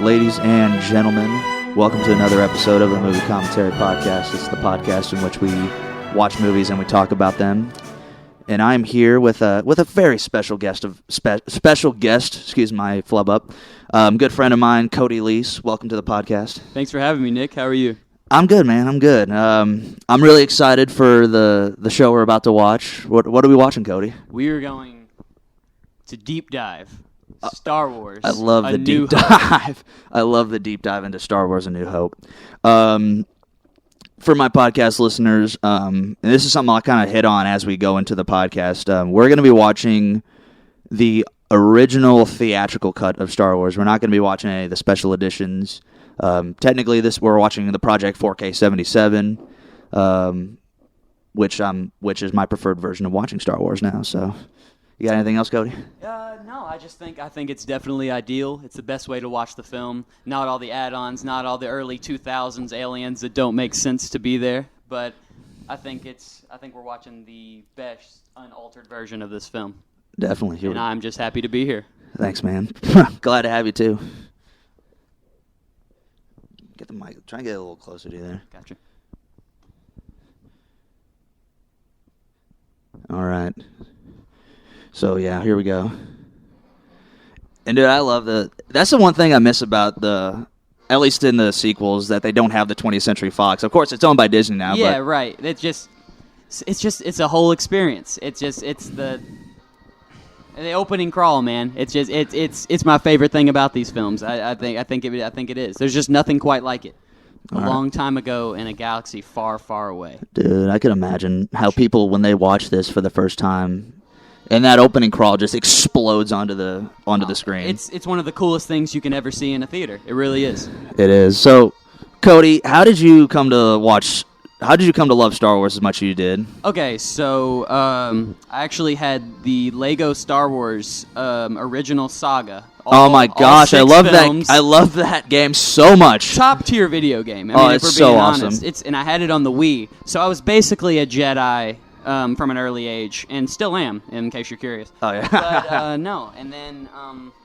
Ladies and gentlemen, welcome to another episode of the Movie Commentary Podcast. It's the podcast in which we watch movies and we talk about them. And I'm here with a very special guest. Excuse my flub up. Good friend of mine, Cody Leis. Welcome to the podcast. Thanks for having me, Nick. How are you? I'm good, man. I'm good. I'm really excited for the show we're about to watch. What are we watching, Cody? We are going to deep dive Star Wars. I love the deep dive. I love the deep dive into Star Wars: A New Hope. For my podcast listeners, and this is something I'll kind of hit on as we go into the podcast. We're going to be watching the original theatrical cut of Star Wars. We're not going to be watching any of the special editions. Technically, we're watching the Project 4K 77, which is my preferred version of watching Star Wars now. So, you got anything else, Cody? No, I think it's definitely ideal. It's the best way to watch the film. Not all the add-ons, not all the early 2000s aliens that don't make sense to be there. But I think we're watching the best unaltered version of this film. Definitely. And I'm just happy to be here. Thanks, man. Glad to have you too. Get the mic. Try and get it a little closer to you there. Gotcha. All right. So, yeah, here we go. And, dude, I love that's the one thing I miss about at least in the sequels, that they don't have the 20th Century Fox. Of course, it's owned by Disney now. Yeah, but right. It's a whole experience. It's the opening crawl, man. It's my favorite thing about these films. I think it is. There's just nothing quite like it. A long time ago in a galaxy far, far away. Dude, I can imagine how people, when they watch this for the first time, and that opening crawl just explodes onto the screen. It's one of the coolest things you can ever see in a theater. It really is. It is. So, Cody, how did you come to love Star Wars as much as you did? Okay, so I actually had the Lego Star Wars original saga. Oh my gosh, I love films. that! I love that game so much. Top tier video game. I mean, if we're it's so being awesome. honest, and I had it on the Wii, so I was basically a Jedi from an early age, and still am, in case you're curious. Oh yeah. But no, and then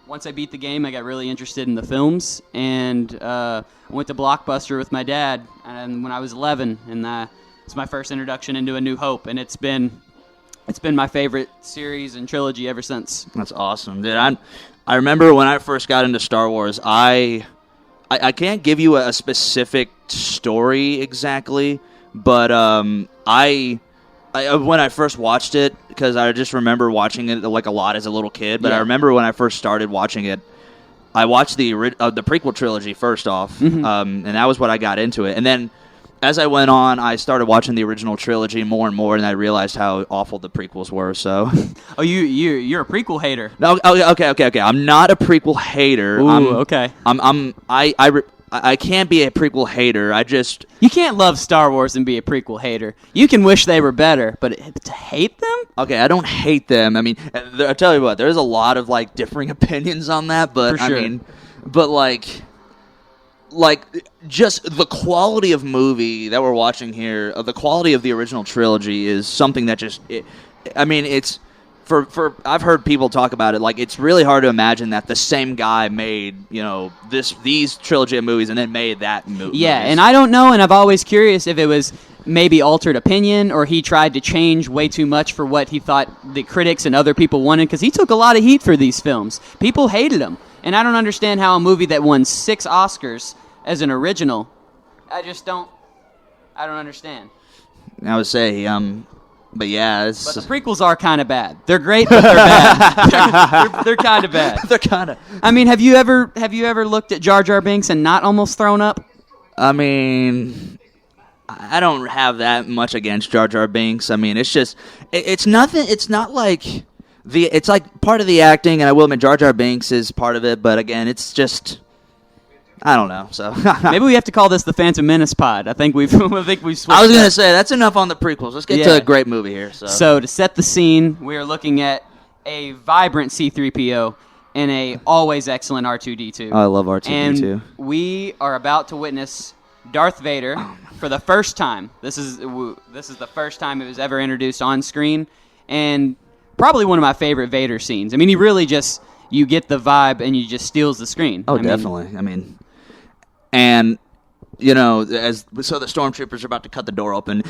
once I beat the game, I got really interested in the films, and I went to Blockbuster with my dad, and when I was 11, and it's my first introduction into A New Hope, and it's been my favorite series and trilogy ever since. That's awesome, dude. I remember when I first got into Star Wars, I can't give you a specific story exactly, but I when I first watched it, because I just remember watching it like a lot as a little kid, but I remember when I first started watching it, I watched the prequel trilogy first off, and that was what I got into it. And then as I went on, I started watching the original trilogy more and more, and I realized how awful the prequels were. So, oh, you're a prequel hater? No, okay. I'm not a prequel hater. Ooh, okay. I can't be a prequel hater. You can't love Star Wars and be a prequel hater. You can wish they were better, but to hate them? Okay, I don't hate them. I mean, I'll tell you what. There's a lot of like differing opinions on that, but For sure. I mean, but like just the quality of movie that we're watching here, the quality of the original trilogy is something that it's for I've heard people talk about it, like it's really hard to imagine that the same guy made, these trilogy of movies and then made that movie. Yeah, and I don't know, and I've always curious if it was maybe altered opinion or he tried to change way too much for what he thought the critics and other people wanted, because he took a lot of heat for these films. People hated him. And I don't understand how a movie that won 6 Oscars as an original, I don't understand. I would say, but yeah. But the prequels are kind of bad. They're great, but they're bad. they're kind of bad. They're kind of. I mean, have you ever looked at Jar Jar Binks and not almost thrown up? I mean, I don't have that much against Jar Jar Binks. I mean, it's just, it's nothing. It's not like it's like part of the acting, and I will admit Jar Jar Binks is part of it, but again, it's just, I don't know. So maybe we have to call this the Phantom Menace pod. I think we've switched. I was gonna say that's enough on the prequels. Let's get to a great movie here. So to set the scene, we are looking at a vibrant C-3PO and a always excellent R2D2. Oh, I love R2D2. And we are about to witness Darth Vader for the first time. This is the first time it was ever introduced on screen, and probably one of my favorite Vader scenes. I mean, he really just you get the vibe and you just steals the screen. Oh, definitely. And so the stormtroopers are about to cut the door open.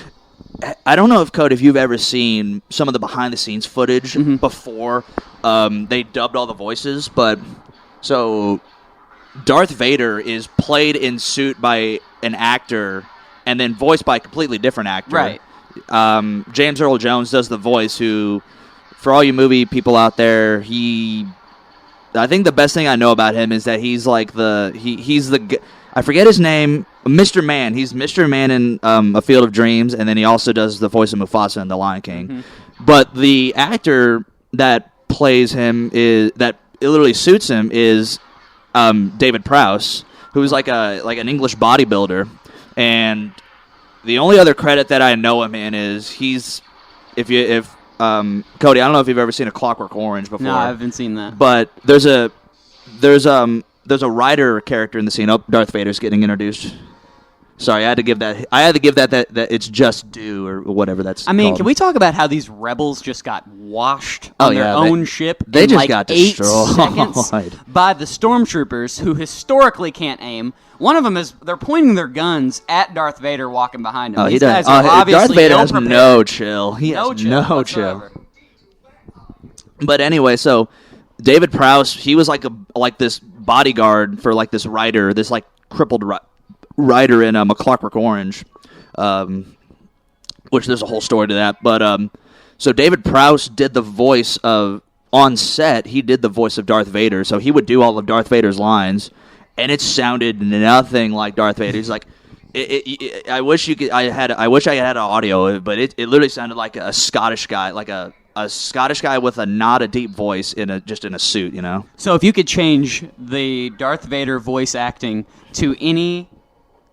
I don't know if you've ever seen some of the behind the scenes footage before they dubbed all the voices, but so Darth Vader is played in suit by an actor and then voiced by a completely different actor. Right. James Earl Jones does the voice, who, for all you movie people out there, I think the best thing I know about him is that he's like he's the, I forget his name, Mr. Man. He's Mr. Man in A Field of Dreams, and then he also does the voice of Mufasa in The Lion King. But the actor that plays him that literally suits him is David Prowse, who's like an English bodybuilder, and the only other credit that I know him in is if Cody, I don't know if you've ever seen A Clockwork Orange before. No, I haven't seen that. But there's a writer character in the scene. Oh, Darth Vader's getting introduced. Sorry, I had to give that it's just due or whatever that's. I mean, called. Can we talk about how these rebels just got washed on their own ship? They in just like got 8 destroyed seconds by the stormtroopers, who historically can't aim. One of them they're pointing their guns at Darth Vader walking behind him. Oh, These he does. guys are obviously Darth Vader has ill-prepared. no chill. He has no chill. Whatsoever. But anyway, so David Prowse, he was like this bodyguard for like this writer, this like crippled writer in A Clockwork Orange, which there's a whole story to that. But so David Prowse did the voice of, on set, he did the voice of Darth Vader. So he would do all of Darth Vader's lines, and it sounded nothing like Darth Vader. He's like, I wish I had an audio, but it literally sounded like a Scottish guy, like a Scottish guy with not a deep voice in a suit, you know. So if you could change the Darth Vader voice acting to any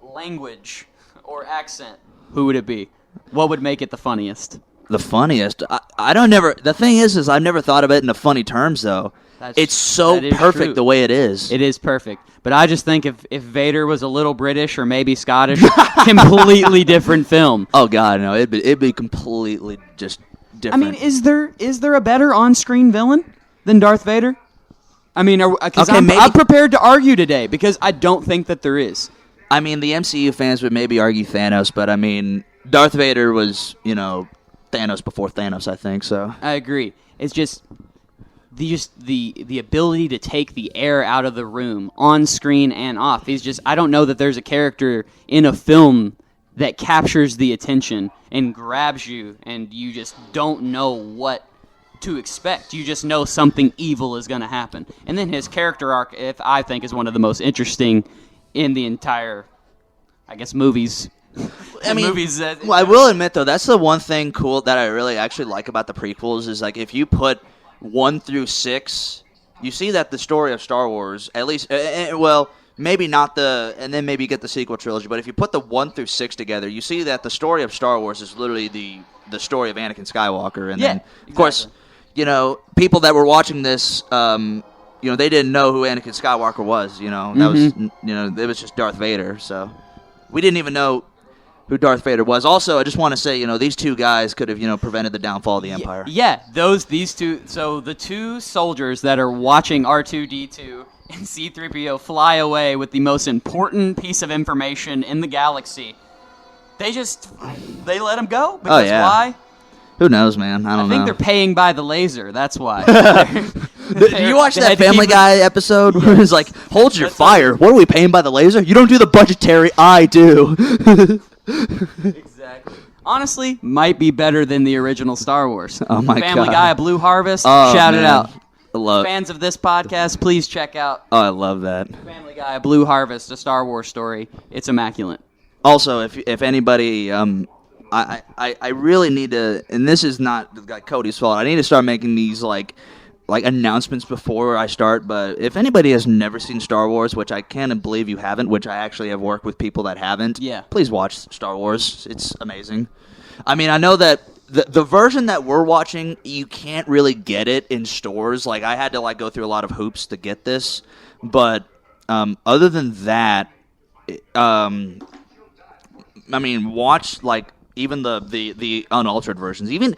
language or accent, who would it be? What would make it the funniest? The funniest? The thing is I've never thought of it in the funny terms, though. It's so perfect true. The way it is. It is perfect. But I just think if Vader was a little British or maybe Scottish, completely different film. Oh, God, no. It'd be completely just different. I mean, is there a better on-screen villain than Darth Vader? I mean, I'm prepared to argue today because I don't think that there is. I mean, the MCU fans would maybe argue Thanos, but I mean, Darth Vader was, Thanos before Thanos, I think, so. I agree. It's just the ability to take the air out of the room on screen and off. I don't know that there's a character in a film that captures the attention and grabs you, and you just don't know what to expect. You just know something evil is going to happen. And then his character arc, I think, is one of the most interesting in the entire, I guess, movies. I will admit, though, that's the one thing cool that I really actually like about the prequels is, like, if you put 1 through 6, you see that the story of Star Wars, at least, maybe not and then maybe get the sequel trilogy, but if you put the 1 through 6 together, you see that the story of Star Wars is literally the story of Anakin Skywalker. And then, of course, people that were watching this, they didn't know who Anakin Skywalker was, that was, it was just Darth Vader, so we didn't even know who Darth Vader was. Also, I just want to say, these two guys could have, prevented the downfall of the Empire. Yeah, these two, so the two soldiers that are watching R2D2 and C-3PO fly away with the most important piece of information in the galaxy, they let him go? Because why? Who knows, man? I think they're paying by the laser. That's why. Did you watch that Family Guy episode where it's like, hold your fire. What are we paying by the laser? You don't do the budgetary. I do. Exactly. Honestly, might be better than the original Star Wars. Oh, my God. Family Guy, Blue Harvest. Shout it out. Fans of this podcast, please check out. Oh, I love that. Family Guy, Blue Harvest, a Star Wars story. It's immaculate. Also, if anybody, I really need to, and this is not like Cody's fault. I need to start making these like announcements before I start. But if anybody has never seen Star Wars, which I can't believe you haven't, which I actually have worked with people that haven't, please watch Star Wars. It's amazing. I mean, I know that the version that we're watching, you can't really get it in stores. Like, I had to go through a lot of hoops to get this. But other than that, I mean, watch even the unaltered versions. Even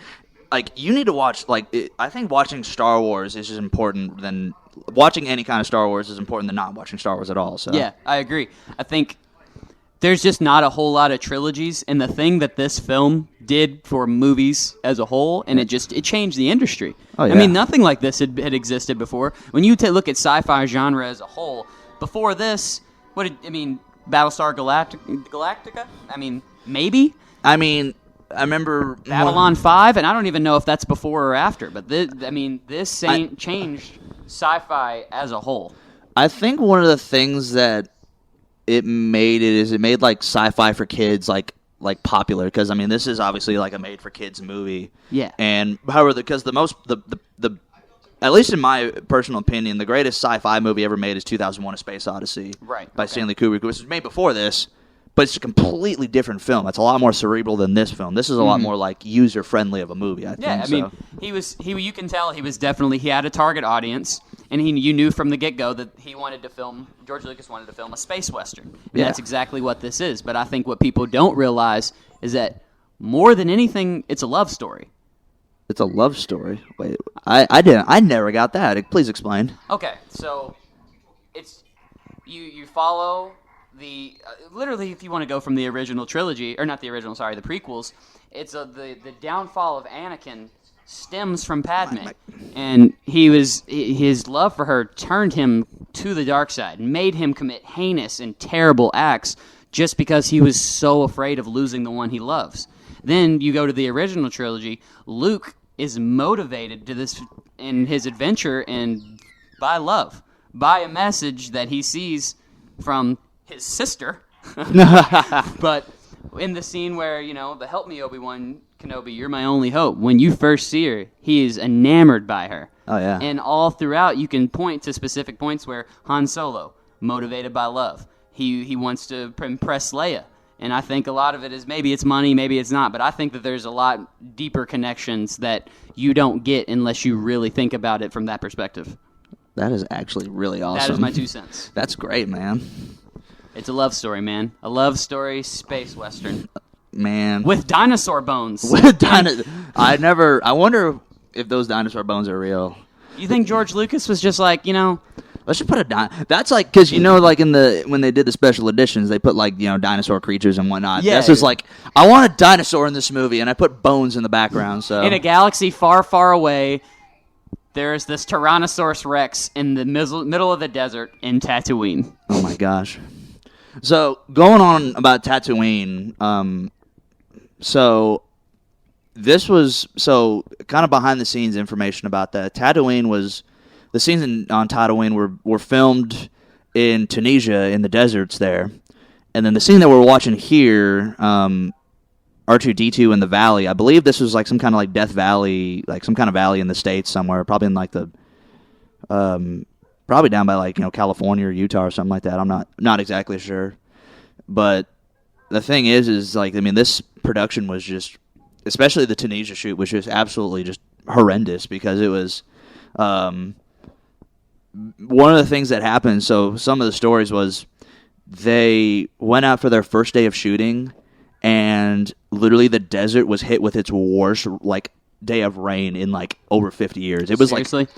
you need to watch I think watching Star Wars is as important than watching any kind of Star Wars is important than not watching Star Wars at all. So Yeah, I agree. I think there's just not a whole lot of trilogies, and the thing that this film did for movies as a whole, and it changed the industry. Oh, yeah. I mean, nothing like this had existed before. When you look at sci-fi genre as a whole, before this, Battlestar Galactica? I mean, maybe? I mean, I remember Babylon 5, and I don't even know if that's before or after, but this changed sci-fi as a whole. I think one of the things that it made like sci-fi for kids like popular, because I mean this is obviously like a made for kids movie. Yeah. And however, because the at least in my personal opinion, the greatest sci-fi movie ever made is 2001: A Space Odyssey, by Stanley Kubrick, which was made before this, but it's a completely different film. It's a lot more cerebral than this film. This is a lot more like user friendly of a movie. I think. Yeah, I mean, you can tell he had a target audience. And you knew from the get-go that George Lucas wanted to film a space western. And that's exactly what this is. But I think what people don't realize is that more than anything, it's a love story. It's a love story? Wait, I never got that. Please explain. Okay, so it's you follow the literally, if you want to go from the original trilogy, or not the original, sorry, the prequels, it's the downfall of Anakin stems from Padme, and his love for her turned him to the dark side, made him commit heinous and terrible acts just because he was so afraid of losing the one he loves. Then you go to the original trilogy. Luke is motivated to this in his adventure and by love, by a message that he sees from his sister. But in the scene where, the help me, Obi-Wan Kenobi, you're my only hope. When you first see her, he is enamored by her. Oh, yeah. And all throughout, you can point to specific points where Han Solo, motivated by love. He wants to impress Leia. And I think a lot of it is maybe it's money, maybe it's not. But I think that there's a lot deeper connections that you don't get unless you really think about it from that perspective. That is actually really awesome. That is my 2 cents. That's great, man. It's a love story, man. A love story, space western. Man. With dinosaur bones. I wonder if those dinosaur bones are real. You think George Lucas was just like, let's just put a that's like, because like when they did the special editions, they put like dinosaur creatures and whatnot. Yeah, that's just like, I want a dinosaur in this movie, and I put bones in the background. So in a galaxy far, far away, there's this Tyrannosaurus Rex in the middle of the desert in Tatooine. Oh my gosh. So going on about Tatooine, so this was kind of behind the scenes information about that. The scenes on Tatooine were filmed in Tunisia in the deserts there, and then the scene that we're watching here, R2D2 in the valley. I believe this was like some kind of like Death Valley, like some kind of valley in the States somewhere, probably in like the, probably down by like California or Utah or something like that. I'm not exactly sure, but the thing is like, I mean, this production was just, especially the Tunisia shoot, was just absolutely just horrendous, because it was one of the things that happened. So some of the stories was they went out for their first day of shooting, and literally the desert was hit with its worst like day of rain in like over 50 years. It was Seriously?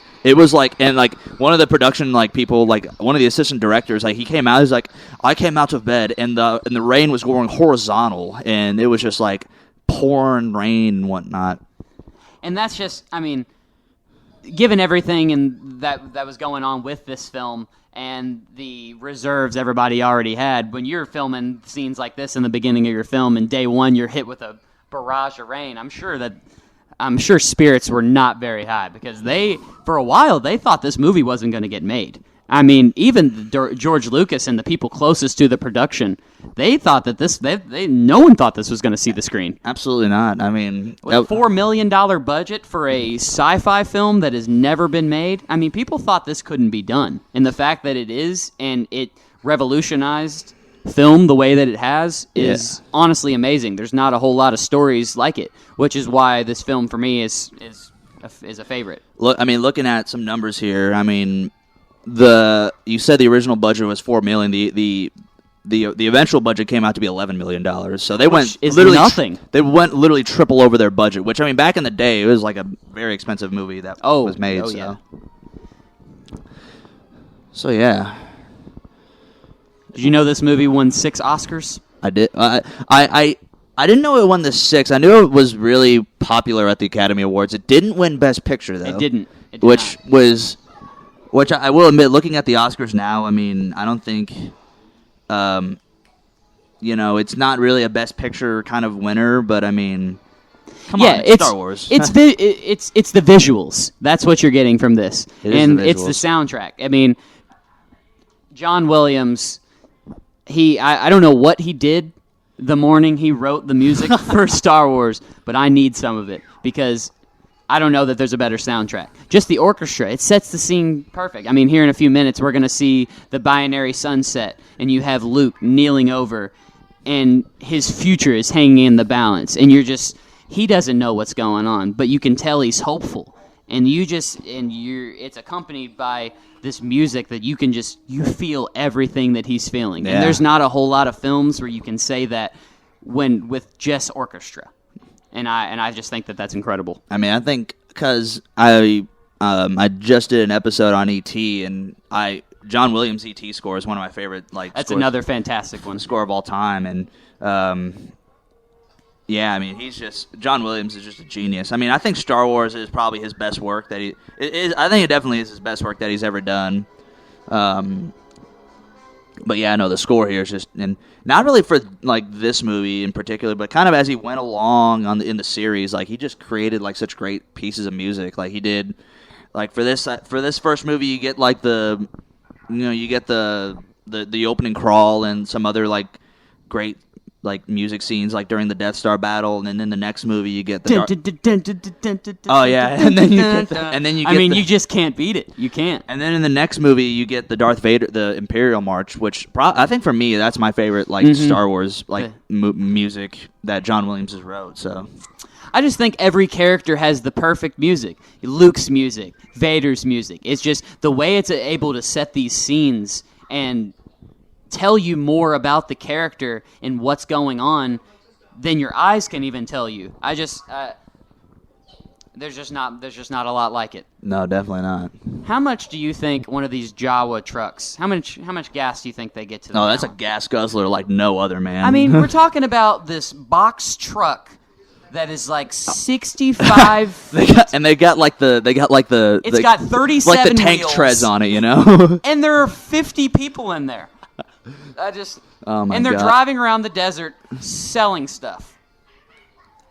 And like one of the production like people, like one of the assistant directors, like he came out, he's like, I came out of bed and the rain was going horizontal, and it was just like pouring rain and whatnot. And that's just, I mean, given everything and that was going on with this film and the reserves everybody already had, when you're filming scenes like this in the beginning of your film and day one you're hit with a barrage of rain, I'm sure spirits were not very high, because for a while they thought this movie wasn't going to get made. I mean, even George Lucas and the people closest to the production, they thought that no one thought this was going to see the screen. Absolutely not. I mean, with $4 million budget for a sci-fi film that has never been made, I mean, people thought this couldn't be done. And the fact that it is, and it revolutionized film the way that it has, is honestly amazing. There's not a whole lot of stories like it, which is why this film for me is a favorite. Look, I mean, looking at some numbers here, I mean, you said the original budget was $4 million. The eventual budget came out to be $11 million. So they went literally nothing. They went literally triple over their budget, which, I mean, back in the day, it was like a very expensive movie that was made. Yeah. So yeah. Did you know this movie won 6 Oscars? I did. I didn't know it won the 6. I knew it was really popular at the Academy Awards. It didn't win Best Picture though. It didn't. It did Which I will admit, looking at the Oscars now, I mean, I don't think, it's not really a Best Picture kind of winner, but I mean, come on, it's Star Wars. It's the visuals. That's what you're getting from this, it's the soundtrack. I mean, John Williams, I don't know what he did the morning he wrote the music for Star Wars, but I need some of it because I don't know that there's a better soundtrack. Just the orchestra, it sets the scene perfect. I mean, here in a few minutes, we're going to see the binary sunset, and you have Luke kneeling over, and his future is hanging in the balance, and he doesn't know what's going on, but you can tell he's hopeful, and it's accompanied by this music that you feel everything that he's feeling. Yeah. And there's not a whole lot of films where you can say that with just orchestra. And I just think that that's incredible. I mean, I think because I just did an episode on E.T. and John Williams' E.T. score is one of my favorite. That's another fantastic one. Score of all time, and I mean, John Williams is just a genius. I mean, I think Star Wars is probably his best work I think it definitely is his best work that he's ever done. But yeah, no, the score here is just, and not really for this movie in particular, but kind of as he went along in the series, he just created such great pieces of music. He did, for this first movie, you get the opening crawl and some other great music scenes during the Death Star battle, and then in the next movie you get the oh yeah, and then you get you just can't beat it. You can't. And then in the next movie you get the Darth Vader, the Imperial March, which I think for me that's my favorite Star Wars music that John Williams has wrote. So I just think every character has the perfect music. Luke's music, Vader's music. It's just the way it's able to set these scenes and tell you more about the character and what's going on than your eyes can even tell you. There's just not a lot like it. No, definitely not. How much do you think one of these Jawa trucks? How much gas do you think they get to? That's a gas guzzler like no other, man. I mean, we're talking about this box truck that is 65. It's got 37 the tank wheels, treads on it, and there are 50 people in there. Oh my and they're God. driving around the desert selling stuff.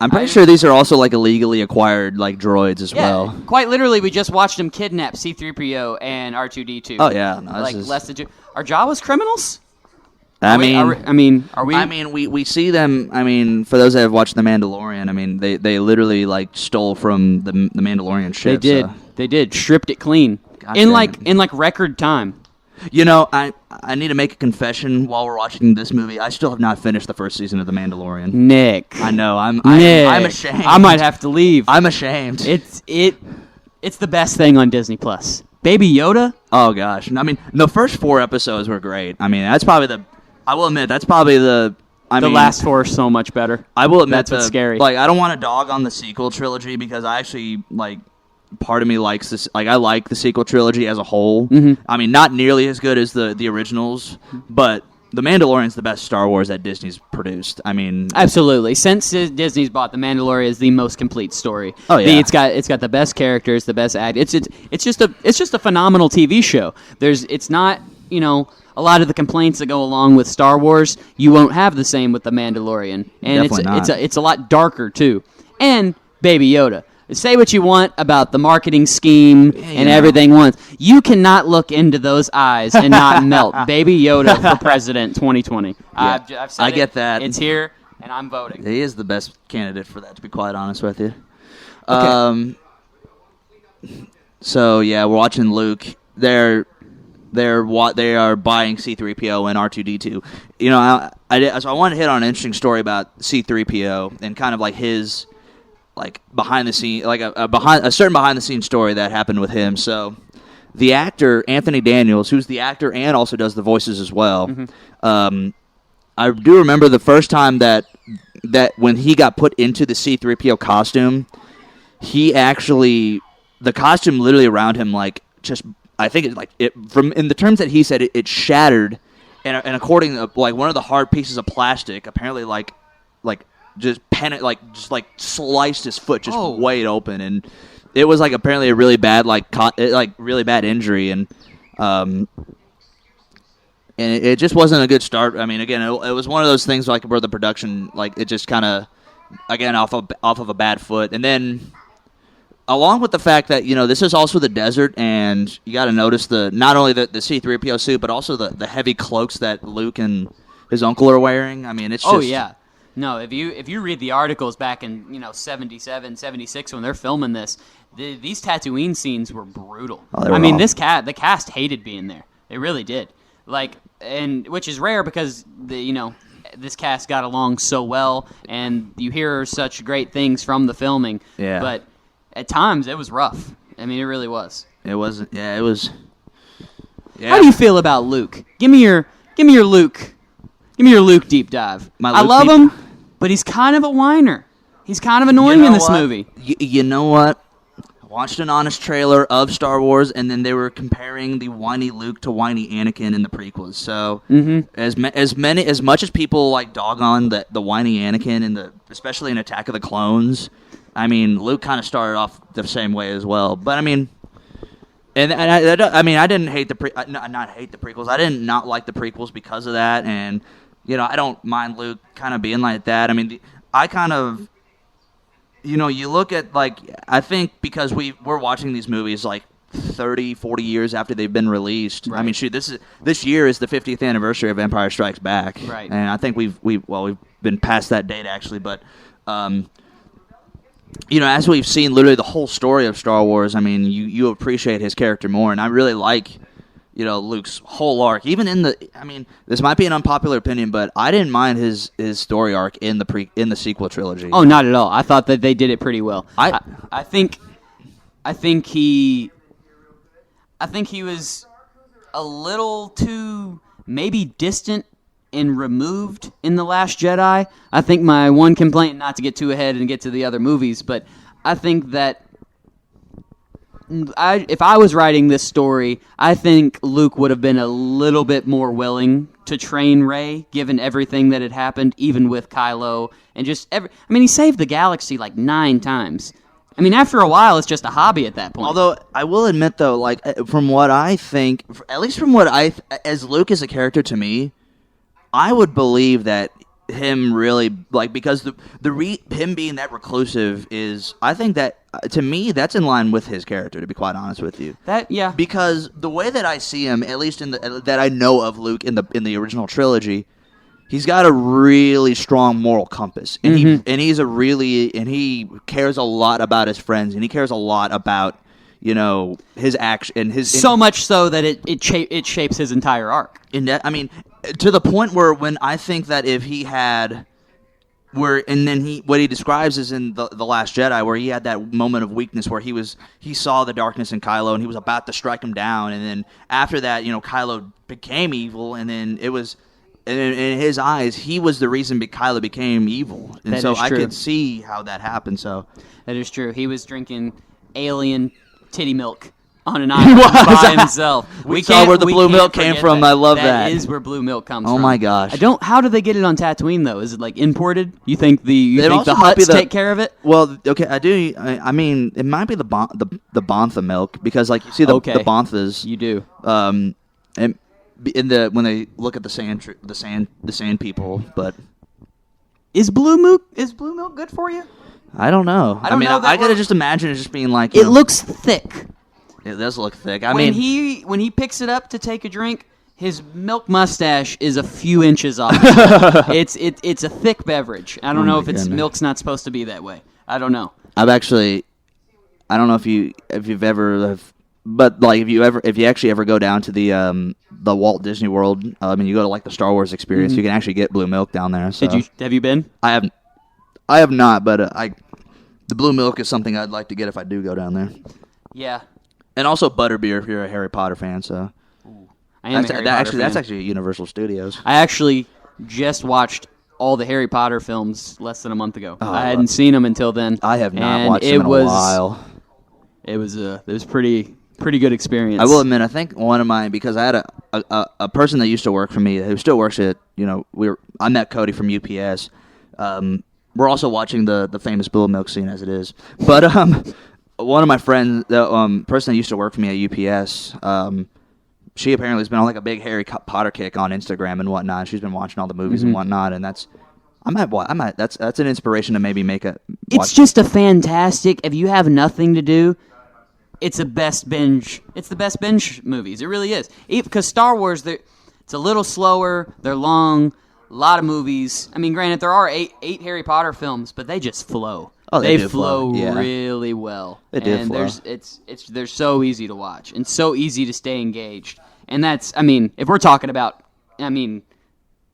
I'm pretty sure these are also illegally acquired droids as well. Quite literally, we just watched them kidnap C-3PO and R2D2. Oh yeah, are Jawas criminals? Are we? I mean, we see them. I mean, for those that have watched The Mandalorian, I mean, they literally stole from the Mandalorian ship. They did. So. They did. Stripped it clean in record time. I need to make a confession while we're watching this movie. I still have not finished the first season of The Mandalorian. Nick. I know. I'm ashamed. I might have to leave. I'm ashamed. It's the best thing on Disney Plus. Baby Yoda? Oh gosh. I mean, the first 4 episodes were great. I mean, that's probably I will admit that's probably the last 4 are so much better. I will admit that's what's scary. I don't want to dog on the sequel trilogy because I actually part of me likes this. I like the sequel trilogy as a whole. Mm-hmm. I mean, not nearly as good as the originals, but The Mandalorian's the best Star Wars that Disney's produced. I mean, absolutely. Since Disney's bought The Mandalorian, is the most complete story. Oh yeah, it's got the best characters, the best act. It's just a phenomenal TV show. It's not a lot of the complaints that go along with Star Wars. You won't have the same with The Mandalorian, and it's a lot darker too. And Baby Yoda. Say what you want about the marketing scheme and everything once. You cannot look into those eyes and not melt. Baby Yoda for president 2020. Yeah, I've said I get that. It's here, and I'm voting. He is the best candidate for that, to be quite honest with you. Okay. So, yeah, we're watching Luke. They are buying C-3PO and R2D2. So I want to hit on an interesting story about C-3PO and kind of his behind the scene, a certain behind the scenes story that happened with him. So the actor Anthony Daniels, who's the actor and also does the voices as well. Mm-hmm. I do remember the first time that when he got put into the C-3PO costume, the costume literally around him just I think from in the terms that he said, it shattered, and according to like one of the hard pieces of plastic, apparently just sliced his foot just wide open, and it was like apparently a really bad really bad injury, and it just wasn't a good start. I mean, again, it was one of those things like where the production it just kind of again off of a bad foot, and then along with the fact that this is also the desert, and you got to notice not only the C-3PO suit but also the heavy cloaks that Luke and his uncle are wearing. I mean, it's just yeah. No, if you read the articles back in 77, 76 when they're filming this, these Tatooine scenes were brutal. I mean, the cast hated being there. They really did. And which is rare because this cast got along so well, and you hear such great things from the filming. Yeah. But at times it was rough. I mean, it really was. It wasn't. Yeah, it was. Yeah. How do you feel about Luke? Give me your Luke. Give me your Luke deep dive. I love him, but he's kind of a whiner. He's kind of annoying in this movie. You know what? I watched an honest trailer of Star Wars, and then they were comparing the whiny Luke to whiny Anakin in the prequels. So as much as people dog on the whiny Anakin especially in Attack of the Clones, I mean, Luke kind of started off the same way as well. But I mean, I didn't hate not hate the prequels. I didn't not like the prequels because of that, and I don't mind Luke kind of being like that. I mean, I kind of, you look at I think because we're watching these movies 30, 40 years after they've been released. Right. I mean, shoot, this year is the 50th anniversary of Empire Strikes Back, right? And I think we've been past that date actually, but as we've seen literally the whole story of Star Wars, I mean, you appreciate his character more, and I really like Luke's whole arc. Even this might be an unpopular opinion, but I didn't mind his story arc in the sequel trilogy. Oh, not at all. I thought that they did it pretty well. I think he was a little too maybe distant and removed in The Last Jedi. I think my one complaint, not to get too ahead and get to the other movies, but I think that if I was writing this story, I think Luke would have been a little bit more willing to train Rey, given everything that had happened, even with Kylo, and he saved the galaxy 9 times. I mean, after a while, it's just a hobby at that point. Although, I will admit, though, from what I think, at least from what as Luke as a character to me, I would believe that him really because him being that reclusive is, I think that to me that's in line with his character, to be quite honest with you. Because the way that I see him, at least that I know of Luke in the original trilogy, he's got a really strong moral compass, and he cares a lot about his friends, and he cares a lot about his action and his so much so that it shapes his entire arc. To the point where when I think that if he had what he describes is in the Last Jedi, where he had that moment of weakness where he saw the darkness in Kylo and he was about to strike him down, and then after that Kylo became evil, and then it was in his eyes he was the reason Kylo became evil, and that so is I true. could see how that happened. So that is true. He was drinking alien titty milk on an island by himself. We saw where the blue milk came from. I love that. That is where blue milk comes from. Oh my gosh! How do they get it on Tatooine though? Is it imported? You think the Hutts take care of it? Well, okay, I do. I mean, it might be the bantha milk, because you see the banthas. You do. And when they look at the sand people, but is blue milk good for you? I don't know. I gotta just imagine it just being it looks thick. It does look thick. When he picks it up to take a drink, his milk mustache is a few inches off. It's a thick beverage. I don't know if milk's not supposed to be that way. I don't know. I don't know if you've ever, but if you actually ever go down to the Walt Disney World, you go to the Star Wars experience, you can actually get blue milk down there. So. Have you been? I have not, but the blue milk is something I'd like to get if I do go down there. Yeah. And also butterbeer if you're a Harry Potter fan. So I am a Harry Potter fan. That's actually Universal Studios. I actually just watched all the Harry Potter films less than a month ago. I hadn't seen them until then. I have not watched them in a while. It was pretty pretty good experience. I will admit, I think one of mine, because I had a person that used to work for me who still works at, I met Cody from UPS. We're also watching the famous Bill Milk scene as it is. But one of my friends, the person that used to work for me at UPS, she apparently has been on like a big Harry Potter kick on Instagram and whatnot. She's been watching all the movies and whatnot, and that's an inspiration to maybe make a. It's just a fantastic. If you have nothing to do, it's a best binge. It's the best binge movies. It really is. Because Star Wars, it's a little slower. They're long. A lot of movies. I mean, granted, there are eight Harry Potter films, but they just flow. Oh, they do flow yeah. really well. They do and flow. They're so easy to watch and so easy to stay engaged. And that's, I mean, if we're talking about,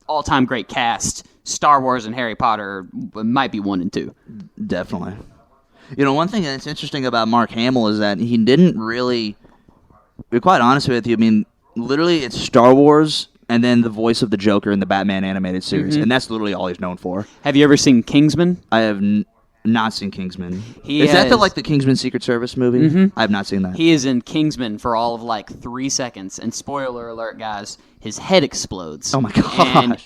all-time great cast, Star Wars and Harry Potter might be 1 and 2. Definitely. One thing that's interesting about Mark Hamill is that he didn't really, to be quite honest with you, I mean, literally it's Star Wars and then the voice of the Joker in the Batman animated series, and that's literally all he's known for. Have you ever seen Kingsman? I have not seen Kingsman. Is that the Kingsman Secret Service movie? Mm-hmm. I have not seen that. He is in Kingsman for all of 3 seconds, and spoiler alert, guys, his head explodes. Oh my gosh. And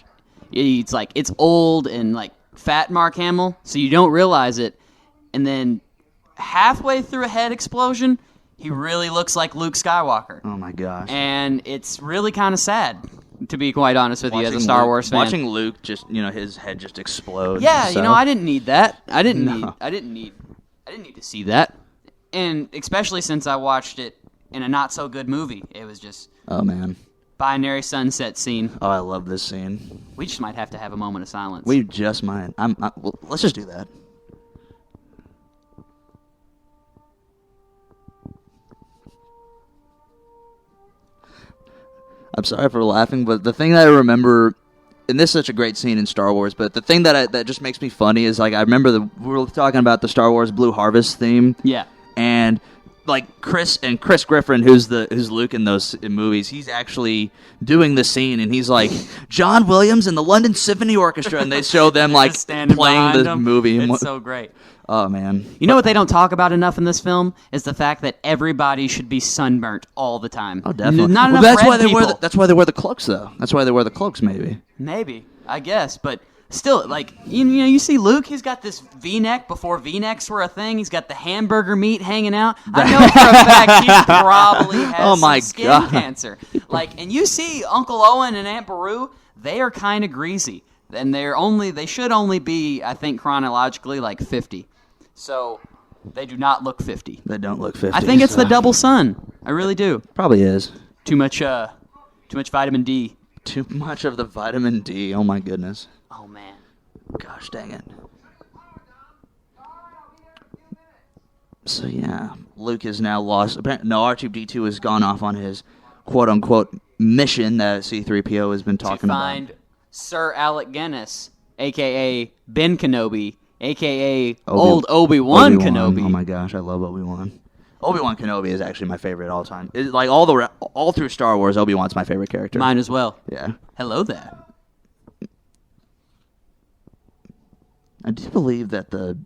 it's old and fat Mark Hamill, so you don't realize it. And then halfway through a head explosion, he really looks like Luke Skywalker. Oh my gosh. And it's really kind of sad, to be quite honest with you, as a Star Wars fan. Watching Luke his head just explode. Yeah, so. I didn't need that. I didn't need to see that. And especially since I watched it in a not so good movie. It was just oh man. Binary sunset scene. Oh, I love this scene. We just might have to have a moment of silence. We just might. Well, let's just do that. I'm sorry for laughing, but the thing that I remember, and this is such a great scene in Star Wars, but the thing that that just makes me funny is I remember we were talking about the Star Wars Blue Harvest theme. Yeah. And Chris Griffin, who's Luke in those movies, he's actually doing the scene, and he's like John Williams and the London Symphony Orchestra, and they show them playing the movie. It's so great. Oh man! You know what they don't talk about enough in this film is the fact that everybody should be sunburnt all the time. Oh, definitely. Not enough that's red why they people. that's why they wear the cloaks, though. That's why they wear the cloaks, maybe. Maybe, I guess, but still, you see Luke. He's got this V-neck before V-necks were a thing. He's got the hamburger meat hanging out. I know for a fact he probably has some skin cancer. And you see Uncle Owen and Aunt Beru. They are kind of greasy, and they should only be, I think, chronologically 50. So they do not look 50. They don't look 50. I think it's the double sun. I really do. Probably is. Too much vitamin D. Too much of the vitamin D. Oh my goodness. Oh man. Gosh dang it. So yeah, Luke is now lost. No, R2D2 has gone off on his quote unquote mission that C-3PO has been talking about. To find Sir Alec Guinness, a.k.a. Ben Kenobi, a.k.a. old Obi-Wan Kenobi. Oh my gosh, I love Obi-Wan. Obi-Wan Kenobi is actually my favorite all time. It's all through Star Wars, Obi-Wan's my favorite character. Mine as well. Yeah. Hello there. I do believe that the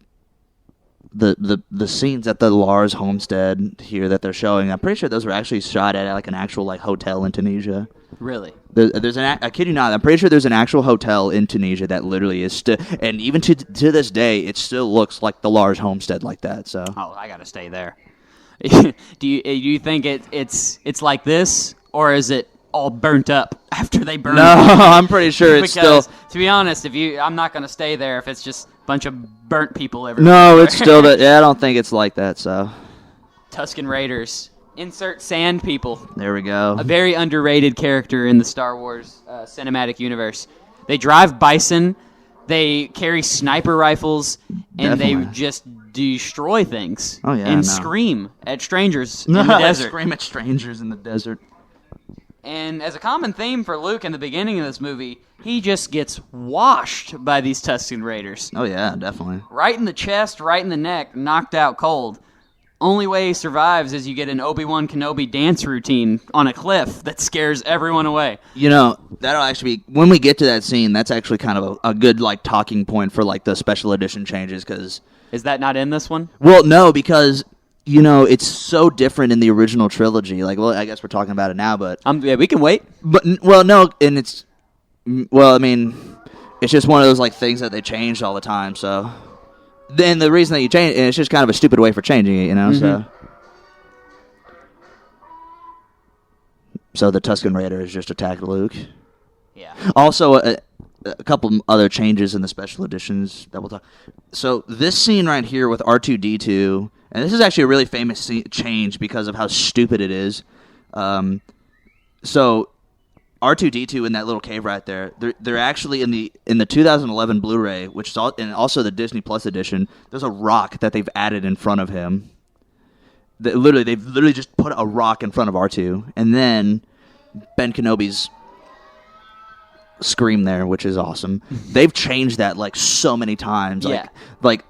scenes at the Lars homestead here that they're showing, I'm pretty sure those were actually shot at an actual hotel in Tunisia. Really? There's I kid you not, I'm pretty sure there's an actual hotel in Tunisia that literally is and even to this day, it still looks like the Lars homestead like that. So. Oh, I gotta stay there. Do you think it's like this, or is it all burnt up after they burn? No, I'm pretty sure it's still. To be honest, I'm not gonna stay there if it's just a bunch of burnt people everywhere. No, it's still that. Yeah, I don't think it's like that. So. Tusken Raiders. Insert sand people. There we go. A very underrated character in the Star Wars cinematic universe. They drive bison, they carry sniper rifles, and Definitely. they just destroy things. Oh, yeah, and scream at strangers in the desert. Scream at strangers in the desert. And as a common theme for Luke in the beginning of this movie, he just gets washed by these Tusken Raiders. Oh, yeah, definitely. Right in the chest, right in the neck, knocked out cold. Only way he survives is you get an Obi-Wan Kenobi dance routine on a cliff that scares everyone away. That'll actually be, when we get to that scene, that's actually kind of a good talking point for the special edition changes, because... Is that not in this one? Well, no, because it's so different in the original trilogy. Like, well, I guess we're talking about it now, but yeah, we can wait. But no, and it's it's just one of those like things that they changed all the time. So then the reason that you change, and it's just kind of a stupid way for changing it, Mm-hmm. So the Tusken Raiders just attacked Luke. Yeah. Also, a couple other changes in the special editions that we'll talk. So this scene right here with R2D2, and this is actually a really famous change because of how stupid it is. So R2D2 in that little cave right there, they're actually in the 2011 Blu-ray, which is and also the Disney Plus edition. There's a rock that they've added in front of him. They've literally just put a rock in front of R2, and then Ben Kenobi's scream there, which is awesome. They've changed that like so many times. Yeah. Like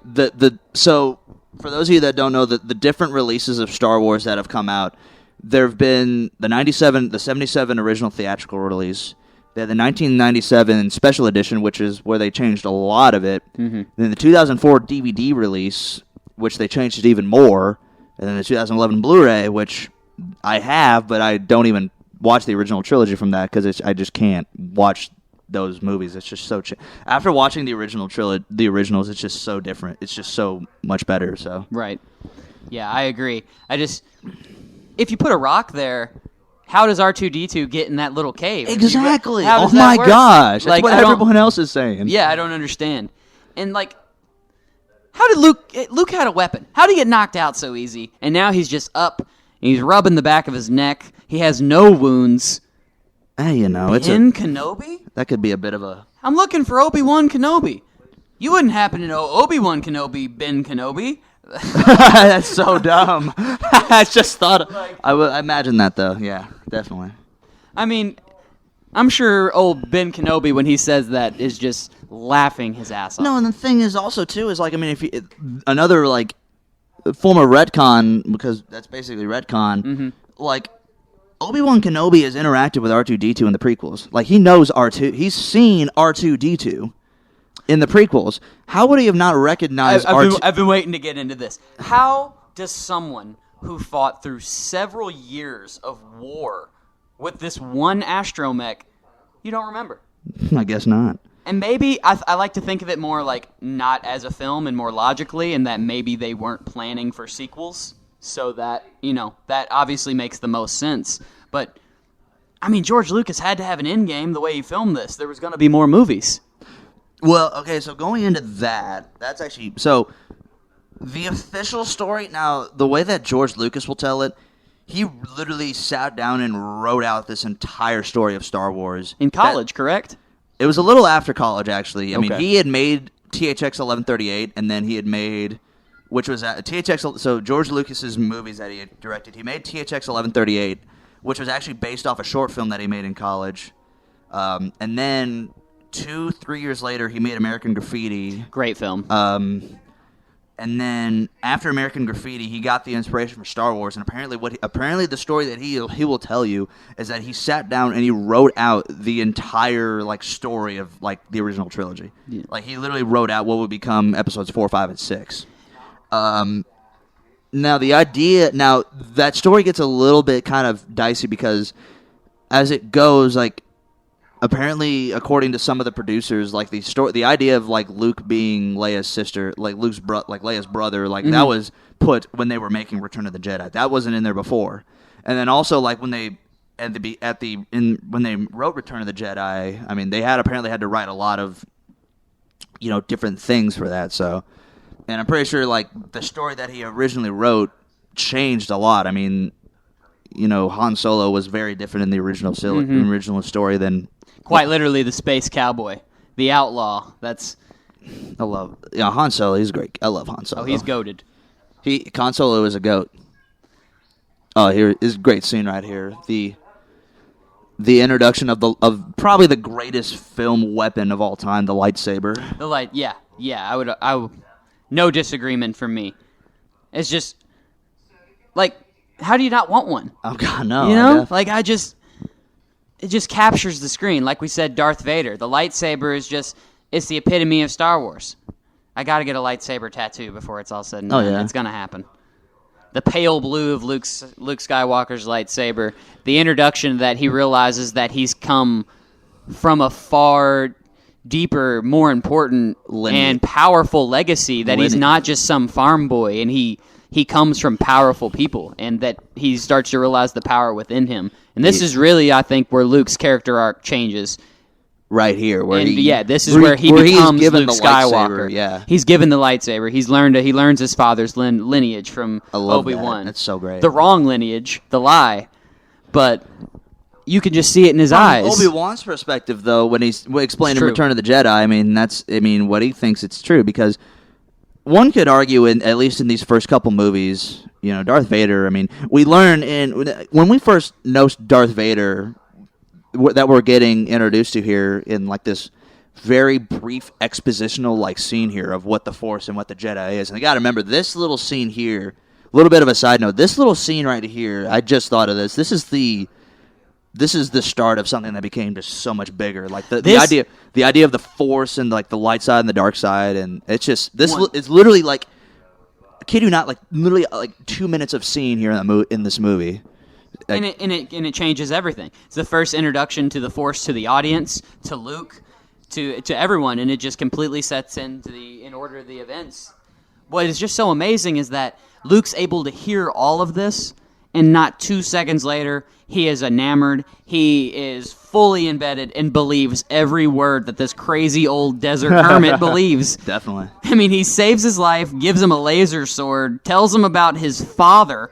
so for those of you that don't know, the different releases of Star Wars that have come out, there have been the 77 original theatrical release. They had the 1997 special edition, which is where they changed a lot of it. Mm-hmm. Then the 2004 DVD release, which they changed it even more. And then the 2011 Blu-ray, which I have, but I don't even watch the original trilogy from that because I just can't watch those movies. It's just so after watching the originals, it's just so different. It's just so much better. So Right. Yeah, I agree. If you put a rock there, how does R2D2 get in that little cave? Exactly. How Oh does that my work? gosh! That's Like, what everyone else is saying. Yeah, I don't understand. And like, how did Luke had a weapon? How did he get knocked out so easy? And now he's just up and he's rubbing the back of his neck. He has no wounds. Hey, Kenobi? That could be a bit of a. I'm looking for Obi-Wan Kenobi. You wouldn't happen to know Obi-Wan Kenobi, Ben Kenobi? That's so dumb. I just thought. I imagine that though. Yeah, definitely. I mean, I'm sure old Ben Kenobi, when he says that, is just laughing his ass off. No, and the thing is also too is like, I mean, another like form of retcon, because that's basically retcon. Mm-hmm. Like Obi-Wan Kenobi has interacted with R2D2 in the prequels. Like he knows R2. He's seen R2D2 in the prequels. How would he have not recognized R2? I've been waiting to get into this. How does someone who fought through several years of war with this one astromech, you don't remember? I guess not. And maybe I like to think of it more like not as a film and more logically, and that maybe they weren't planning for sequels, so that, that obviously makes the most sense. But, I mean, George Lucas had to have an end game the way he filmed this. There was going to be more movies. Well, okay, so going into that's actually... So, the official story... Now, the way that George Lucas will tell it, he literally sat down and wrote out this entire story of Star Wars. In college, correct? It was a little after college, actually. I mean, Okay. he had made THX 1138, and then he had made... Which was THX... So, George Lucas's movies that he had directed, he made THX 1138, which was actually based off a short film that he made in college. And then... 2-3 years later, he made American Graffiti. Great film. And then after American Graffiti, he got the inspiration for Star Wars. And apparently the story that he will tell you is that he sat down and he wrote out the entire like story of like the original trilogy. Yeah. Like he literally wrote out what would become episodes 4, 5, and 6. Now that story gets a little bit kind of dicey because as it goes, like. Apparently, according to some of the producers, like the idea of like Luke being Leia's sister, like Leia's brother, like that was put when they were making Return of the Jedi. That wasn't in there before. And then also like when they when they wrote Return of the Jedi, I mean they apparently had to write a lot of different things for that. So, and I'm pretty sure like the story that he originally wrote changed a lot. I mean, Han Solo was very different in the original story than. Quite literally the space cowboy. The outlaw. I love... Han Solo, he's great. I love Han Solo. Oh, he's goated. Han Solo is a goat. Oh, here is a great scene right here. The introduction of probably the greatest film weapon of all time, the lightsaber. Yeah. I would... No disagreement from me. It's just... Like, how do you not want one? Oh, God, no. It just captures the screen. Like we said, Darth Vader. The lightsaber is it's the epitome of Star Wars. I gotta get a lightsaber tattoo before it's all said and done. Oh, yeah. It's gonna happen. the pale blue of Luke Skywalker's lightsaber, the introduction that he realizes that he's come from a far deeper, more important and powerful legacy, that he's not just some farm boy, and he comes from powerful people, and that he starts to realize the power within him. And this is really, I think, where Luke's character arc changes. Right here, this is where he becomes Luke Skywalker. Yeah, he's given the lightsaber. He learns his father's lineage from Obi-Wan. That's so great. The wrong lineage, the lie, but you can just see it in his eyes. Obi-Wan's perspective, though, when he's explaining Return of the Jedi, what he thinks it's true, because one could argue, at least in these first couple movies, Darth Vader. We learn when we first know Darth Vader, that we're getting introduced to here in like this very brief expositional scene here of what the Force and what the Jedi is. And you got to remember this little scene here. A little bit of a side note. This little scene right here, I just thought of this. This is the start of something that became just so much bigger. Like the idea of the Force and like the light side and the dark side, and it's just it's literally like, I kid you not, literally 2 minutes of scene here in this movie. And it changes everything. It's the first introduction to the Force to the audience, to Luke, to everyone, and it just completely sets in order the events. What is just so amazing is that Luke's able to hear all of this, and not 2 seconds later, he is enamored. He is fully embedded and believes every word that this crazy old desert hermit believes. Definitely. He saves his life, gives him a laser sword, tells him about his father,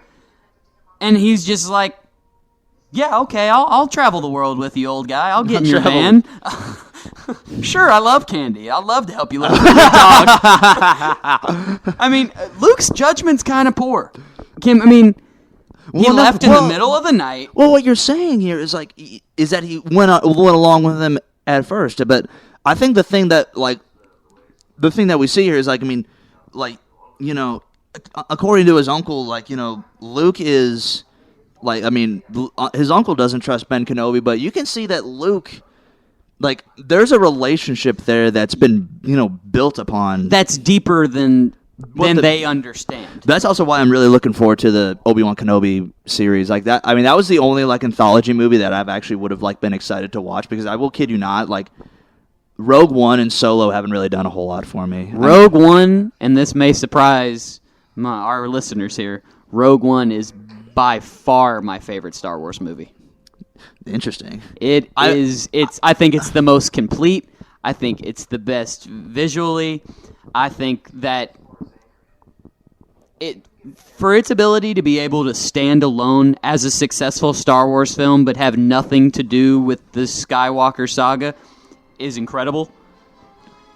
and he's just like, yeah, okay, I'll travel the world with you, old guy. I'll get in your van. Sure, I love candy. I'd love to help you live with your dog. Luke's judgment's kind of poor. He left in the middle of the night. Well, what you're saying here is that he went along with them at first, but I think the thing that we see here is according to his uncle, Luke is his uncle doesn't trust Ben Kenobi, but you can see that Luke, there's a relationship there that's been built upon, that's deeper than they understand. That's also why I'm really looking forward to the Obi-Wan Kenobi series. That was the only anthology movie that I've actually would have been excited to watch, because I will kid you not, Rogue One and Solo haven't really done a whole lot for me. Rogue One, and this may surprise our listeners here, Rogue One is by far my favorite Star Wars movie. Interesting. I think it's the most complete. I think it's the best visually. I think that for its ability to be able to stand alone as a successful Star Wars film but have nothing to do with the Skywalker saga is incredible.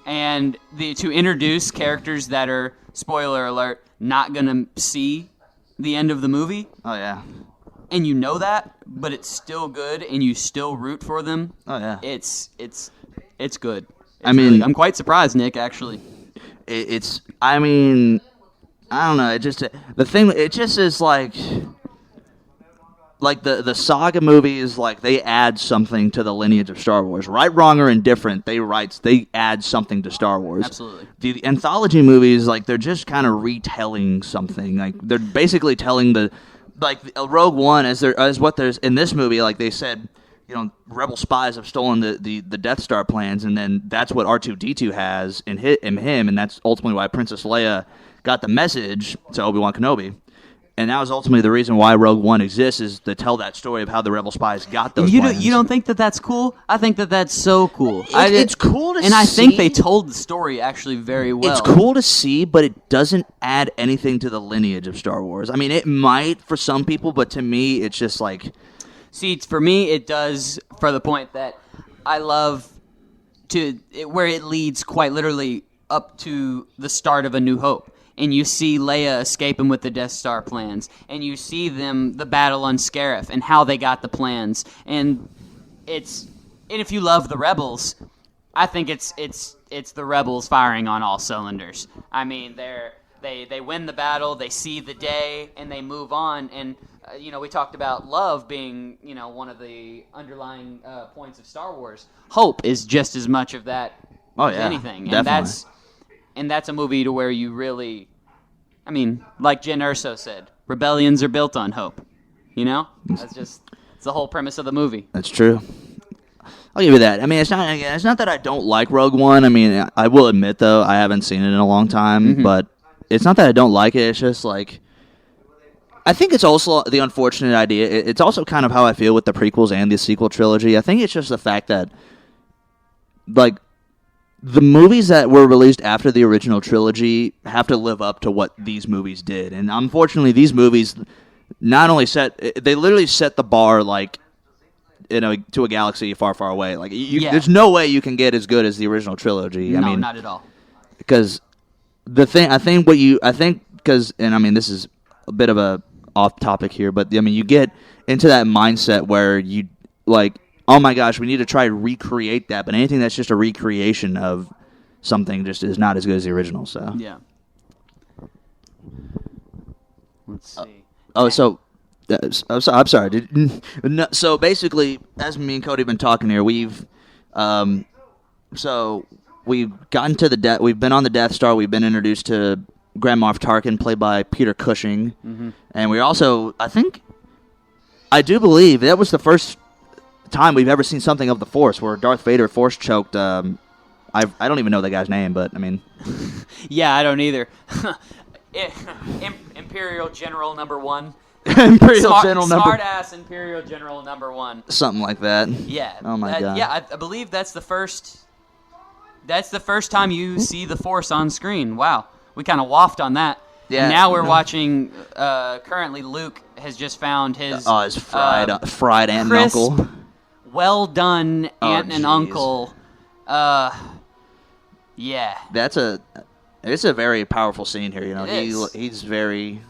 And to introduce characters that are, spoiler alert, not going to see the end of the movie. Oh, yeah. And you know that, but it's still good, and you still root for them. Oh, yeah. It's good. I'm quite surprised, Nick, actually. I don't know. It just is the saga movies, they add something to the lineage of Star Wars. Right, wrong, or indifferent, they add something to Star Wars. Absolutely. The anthology movies, they're just kind of retelling something. They're basically telling Rogue One as what there's in this movie. They said, rebel spies have stolen the Death Star plans, and then that's what R2D2 has in him, and that's ultimately why Princess Leia got the message to Obi-Wan Kenobi. And that was ultimately the reason why Rogue One exists, is to tell that story of how the rebel spies got those plans. You don't think that that's cool? I think that that's so cool. It's cool to see. And I think they told the story actually very well. It's cool to see, but it doesn't add anything to the lineage of Star Wars. It might for some people, but to me, it's just See, for me, it does, for the point that I love where it leads quite literally up to the start of A New Hope. And you see Leia escaping with the Death Star plans, and you see the battle on Scarif and how they got the plans. And if you love the Rebels, I think it's the Rebels firing on all cylinders. They win the battle, they see the day, and they move on. And we talked about love being one of the underlying points of Star Wars. Hope is just as much of that as anything. Definitely. And that's a movie to where you really, like Jen Erso said, rebellions are built on hope. You know? It's the whole premise of the movie. That's true. I'll give you that. I mean, it's not that I don't like Rogue One. I mean, I will admit, though, I haven't seen it in a long time, but it's not that I don't like it. It's just like, I think it's also the unfortunate idea. It's also kind of how I feel with the prequels and the sequel trilogy. I think it's just the fact that, like, the movies that were released after the original trilogy have to live up to what these movies did. And unfortunately, these movies not only they literally set the bar, like, to a galaxy far, far away. Like, there's no way you can get as good as the original trilogy. No, not at all. Because and I mean, this is a bit of a off topic here, but I mean, you get into that mindset where you like, oh my gosh, we need to try to recreate that, but anything that's just a recreation of something just is not as good as the original. So yeah. Let's see. I'm sorry. So basically, as me and Cody have been talking here, we've gotten to the we've been on the Death Star. We've been introduced to Grand Moff Tarkin, played by Peter Cushing, and we also, I do believe that was the first time we've ever seen something of the Force, where Darth Vader force choked. I don't even know the guy's name, but I mean, yeah, I don't either. Imperial General Number 1. Smart ass Imperial General Number 1. Something like that. Yeah. Oh my god. Yeah, I believe that's the first. That's the first time you see the Force on screen. Wow, we kind of waffed on that. Yeah. And now we're watching. Currently, Luke has just found his fried aunt and crisp, uncle. Well done, aunt and uncle. Yeah. It's a very powerful scene here. You know, he's very.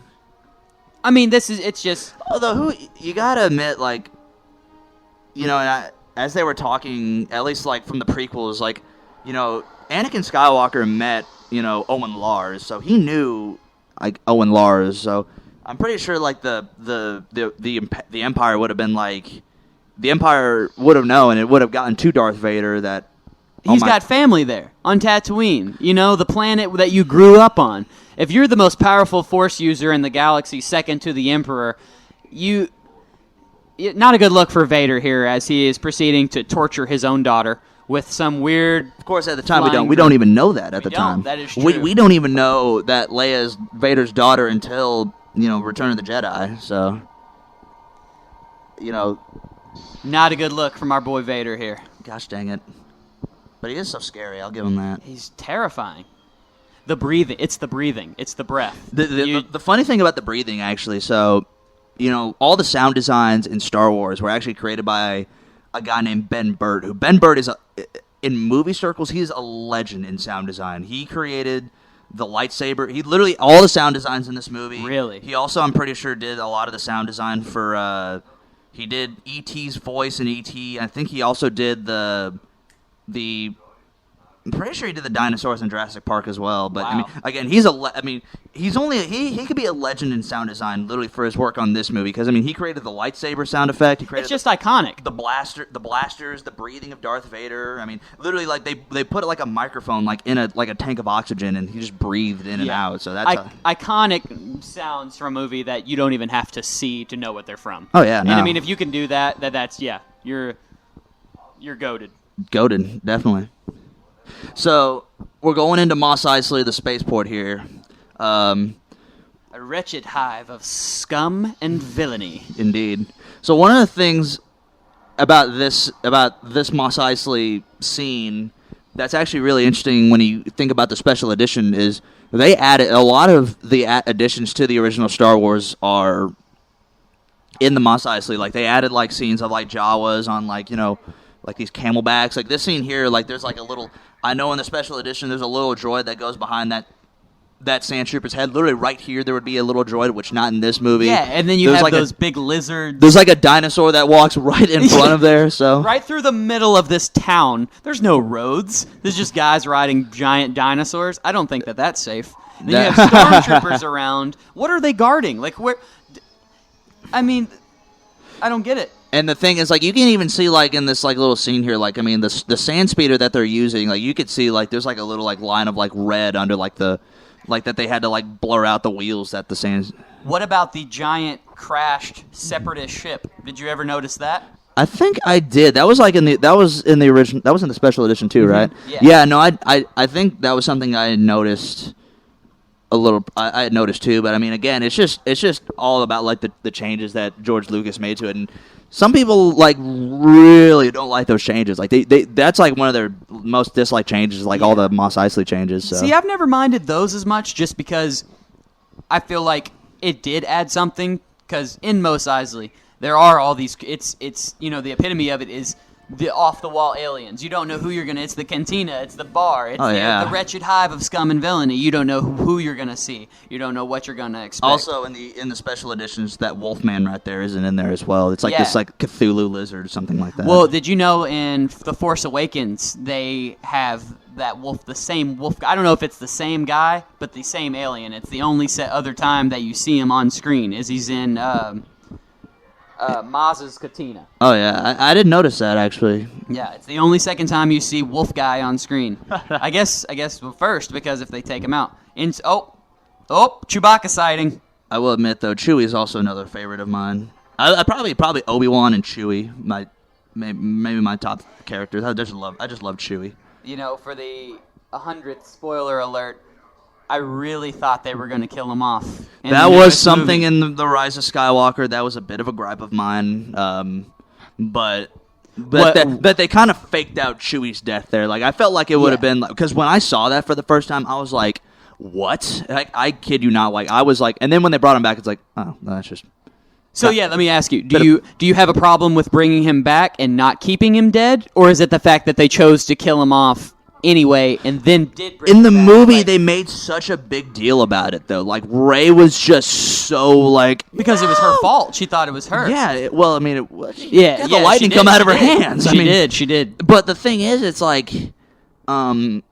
I mean, it's just... Although, you gotta admit, like, you know, as they were talking, at least, like, from the prequels, like, you know, Anakin Skywalker met, you know, Owen Lars, so he knew, like, Owen Lars, so I'm pretty sure, like, the Empire would have been, like, the Empire would have known, and it would have gotten to Darth Vader that... He's got family there, on Tatooine, you know, the planet that you grew up on. If you're the most powerful Force user in the galaxy, second to the Emperor, not a good look for Vader here as he is proceeding to torture his own daughter with some weird. Of course, at the time we don't even know that at the time. That is true. We don't even know that Leia's Vader's daughter until, you know, Return of the Jedi. So, you know, not a good look from our boy Vader here. Gosh dang it! But he is so scary. I'll give him that. He's terrifying. The breathing. It's the breathing. It's the breath. The funny thing about the breathing, actually, so, you know, all the sound designs in Star Wars were actually created by a guy named Ben Burtt. Ben Burtt is, in movie circles, he is a legend in sound design. He created the lightsaber. He literally, all the sound designs in this movie. Really? He also, I'm pretty sure, did a lot of the sound design for, he did E.T.'s voice in E.T. I think he also did the I'm pretty sure he did the dinosaurs in Jurassic Park as well. But, wow. I mean, again, he could be a legend in sound design literally for his work on this movie. Because, I mean, he created the lightsaber sound effect. It's just iconic. The blasters, the breathing of Darth Vader. I mean, literally, like, they put like a microphone like in a tank of oxygen, and he just breathed in and out. So that's iconic sounds from a movie that you don't even have to see to know what they're from. Oh yeah, no. And I mean, if you can do that's you're goated. Goated, definitely. So, we're going into Mos Eisley, the spaceport here. A wretched hive of scum and villainy. Indeed. So, one of the things about this Mos Eisley scene that's actually really interesting when you think about the special edition is they added a lot of the additions to the original Star Wars are in the Mos Eisley. Like, they added, like, scenes of, like, Jawas on, like, you know, like these camelbacks. Like, this scene here, like, there's, like, a little... I know in the special edition there's a little droid that goes behind that sand trooper's head. Literally right here there would be a little droid, which not in this movie. Yeah, and then there's have like those big lizards. There's like a dinosaur that walks right in front of there. So right through the middle of this town. There's no roads. There's just guys riding giant dinosaurs. I don't think that's safe. Then you have stormtroopers around. What are they guarding? Like, where... I mean, I don't get it. And the thing is, like, you can even see, like, in this, like, little scene here, like, I mean, the sand speeder that they're using, like, you could see, like, there's, like, a little, like, line of, like, red under, like, the, like, that they had to, like, blur out the wheels that the sand... What about the giant crashed separatist ship? Did you ever notice that? I think I did. That was in the original. That was in the special edition too, right? Yeah. Yeah. No, I think that was something I had noticed a little. I had noticed too, but I mean, again, it's just all about like the changes that George Lucas made to it, and some people like really don't like those changes. Like they that's like one of their most disliked changes, like all the Mos Eisley changes. So. See, I've never minded those as much, just because I feel like it did add something. Because in Mos Eisley, there are all these. It's the epitome of it is the off the wall aliens. You don't know who you're gonna. It's the cantina. It's the bar. It's the wretched hive of scum and villainy. You don't know who you're gonna see. You don't know what you're gonna expect. Also, in the special editions, that Wolfman right there isn't in there as well. It's like this like Cthulhu lizard or something like that. Well, did you know in The Force Awakens they have that wolf, the same wolf? I don't know if it's the same guy, but the same alien. It's the only other time that you see him on screen is he's in Maz's Katina. Oh yeah, I didn't notice that actually. Yeah, it's the only second time you see Wolf Guy on screen. I guess first, because if they take him out, Chewbacca sighting. I will admit though, Chewie is also another favorite of mine. I probably Obi-Wan and Chewie, maybe my top characters. I just love Chewie. For the 100th spoiler alert, I really thought they were going to kill him off. That was something in the Rise of Skywalker. That was a bit of a gripe of mine. But they kind of faked out Chewie's death there. Like I felt like it would have been because when I saw that for the first time, I was like, "What?" I kid you not. Like I was like, and then when they brought him back, it's like, "Oh, no, that's just." So let me ask you: Do you have a problem with bringing him back and not keeping him dead, or is it the fact that they chose to kill him off anyway and then did bring in the him back? movie? They made such a big deal about it though. Like Rey was just so like because it was her fault. She thought it was her. Yeah. Well, I mean, it was. Yeah. The lightning come out of her hands. She did. But the thing is, it's like, like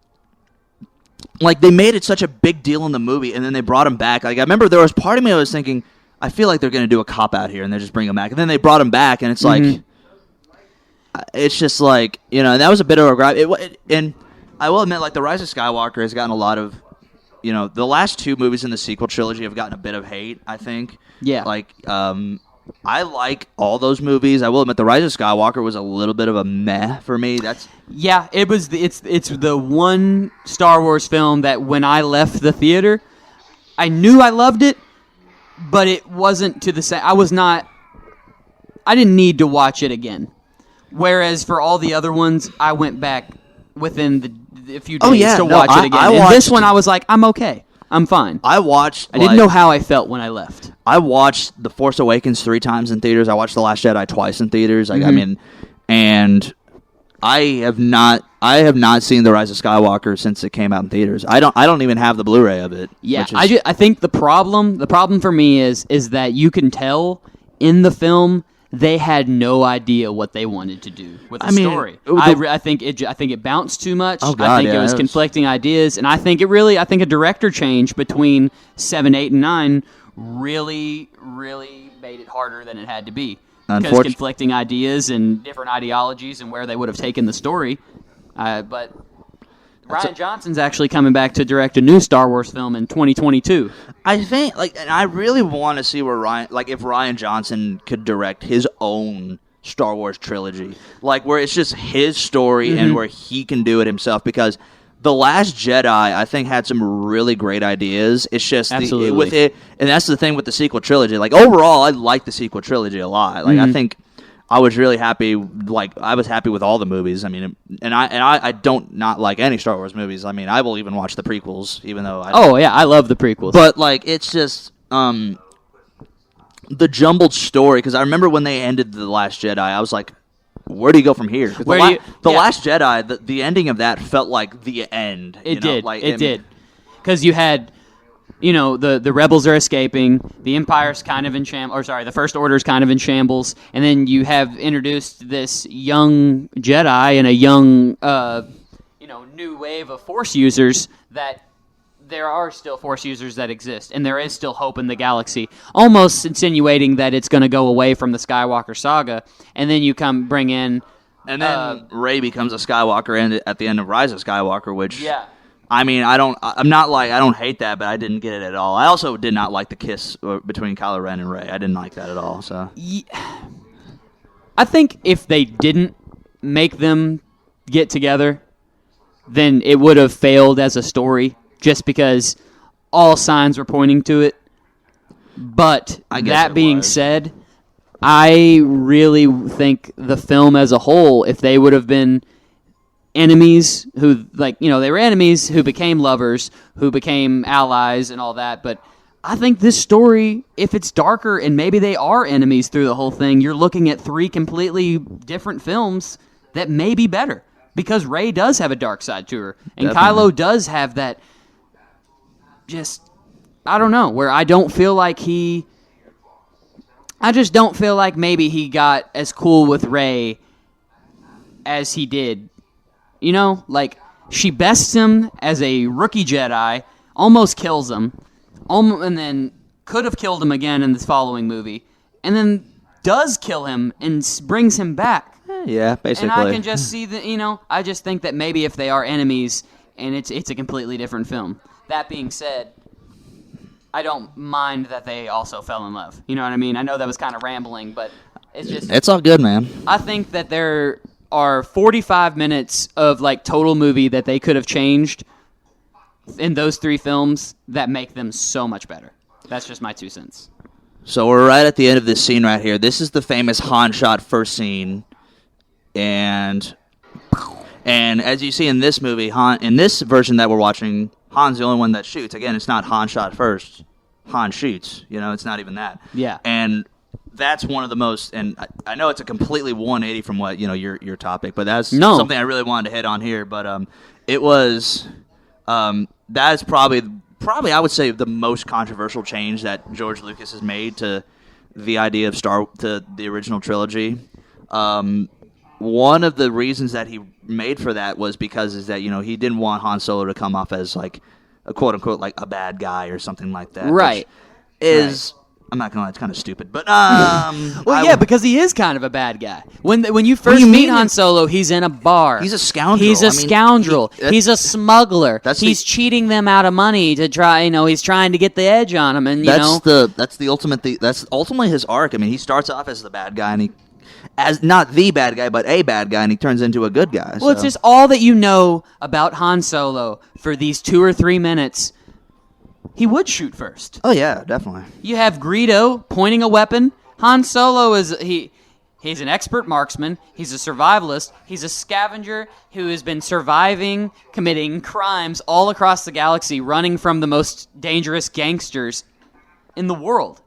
they made it such a big deal in the movie, and then they brought him back. Like I remember there was part of me I was thinking, I feel like they're going to do a cop out here, and they just bring him back. And then they brought him back, and it's like, it's just like that was a bit of a gripe. And I will admit, like the Rise of Skywalker has gotten a lot of, the last two movies in the sequel trilogy have gotten a bit of hate. I think. Yeah. Like, I like all those movies. I will admit, the Rise of Skywalker was a little bit of a meh for me. It was. It's the one Star Wars film that when I left the theater, I knew I loved it, but it wasn't to the same. I didn't need to watch it again. Whereas for all the other ones, I went back within a few days to watch it again. And this one, I was like, I'm okay. I'm fine. I didn't know how I felt when I left. I watched The Force Awakens 3 times in theaters. I watched The Last Jedi twice in theaters. Like I mean, and I have not seen The Rise of Skywalker since it came out in theaters. I don't even have the Blu-ray of it. Yeah, I think the problem for me is that you can tell in the film they had no idea what they wanted to do with the story. I think it bounced too much. Oh God, I think it was conflicting ideas, and I think a director change between 7, 8, and 9 really, really made it harder than it had to be. Because conflicting ideas and different ideologies and where they would have taken the story. But Rian Johnson's actually coming back to direct a new Star Wars film in 2022. I think, and I really want to see where if Rian Johnson could direct his own Star Wars trilogy, like where it's just his story and where he can do it himself. Because The Last Jedi, I think, had some really great ideas. It's just with it, and that's the thing with the sequel trilogy. Like overall, I like the sequel trilogy a lot. Like I think I was really happy. Like I was happy with all the movies. I mean, and I don't not like any Star Wars movies. I mean, I will even watch the prequels, even though I love the prequels. But like, it's just the jumbled story. Because I remember when they ended The Last Jedi, I was like, where do you go from here? The Last Jedi, the ending of that felt like the end. It did. Because you had, the rebels are escaping, the Empire's kind of in shambles, the First Order's kind of in shambles, and then you have introduced this young Jedi and a young, new wave of Force users that there are still Force users that exist, and there is still hope in the galaxy, almost insinuating that it's going to go away from the Skywalker saga, and then you bring in... And then Rey becomes a Skywalker at the end of Rise of Skywalker, which... Yeah. I mean, I don't hate that, but I didn't get it at all. I also did not like the kiss between Kylo Ren and Rey. I didn't like that at all. So I think if they didn't make them get together, then it would have failed as a story, just because all signs were pointing to it. But that being said, I really think the film as a whole, if they would have been enemies who, they were enemies who became lovers, who became allies and all that, but I think this story, if it's darker and maybe they are enemies through the whole thing, you're looking at 3 completely different films that may be better. Because Rey does have a dark side to her. And Definitely. Kylo does have that, I don't know, where I don't feel like I just don't feel like maybe he got as cool with Rey as he did. You know, like, she bests him as a rookie Jedi, almost kills him, and then could have killed him again in this following movie, and then does kill him and brings him back. Yeah, basically. And I can just see that, I just think that maybe if they are enemies, and it's a completely different film. That being said, I don't mind that they also fell in love. You know what I mean? I know that was kind of rambling, but it's just... It's all good, man. I think that there are 45 minutes of, total movie that they could have changed in those 3 films that make them so much better. That's just my 2 cents. So we're right at the end of this scene right here. This is the famous Han shot first scene. And as you see in this movie, in this version that we're watching, Han's the only one that shoots. Again, it's not Han shot first. Han shoots. It's not even that. Yeah. And that's one of the most, and I know it's a completely 180 from what, your topic, but that's something I really wanted to hit on here. But it was, that's probably I would say the most controversial change that George Lucas has made to the idea of to the original trilogy. One of the reasons that he made for that was because he didn't want Han Solo to come off as a quote unquote a bad guy or something like that. Right. I'm not gonna lie, it's kind of stupid, but because he is kind of a bad guy. When you first meet Han Solo, he's in a bar. He's a scoundrel. He's a smuggler. He's cheating them out of money to try. He's trying to get the edge on them, and that's the ultimate. That's ultimately his arc. I mean, he starts off as the bad guy, and as not the bad guy, but a bad guy, and he turns into a good guy. Well, it's just all that you know about Han Solo for these 2 or 3 minutes. He would shoot first. Oh yeah, definitely. You have Greedo pointing a weapon. Han Solo he's an expert marksman. He's a survivalist. He's a scavenger who has been surviving, committing crimes all across the galaxy, running from the most dangerous gangsters in the world.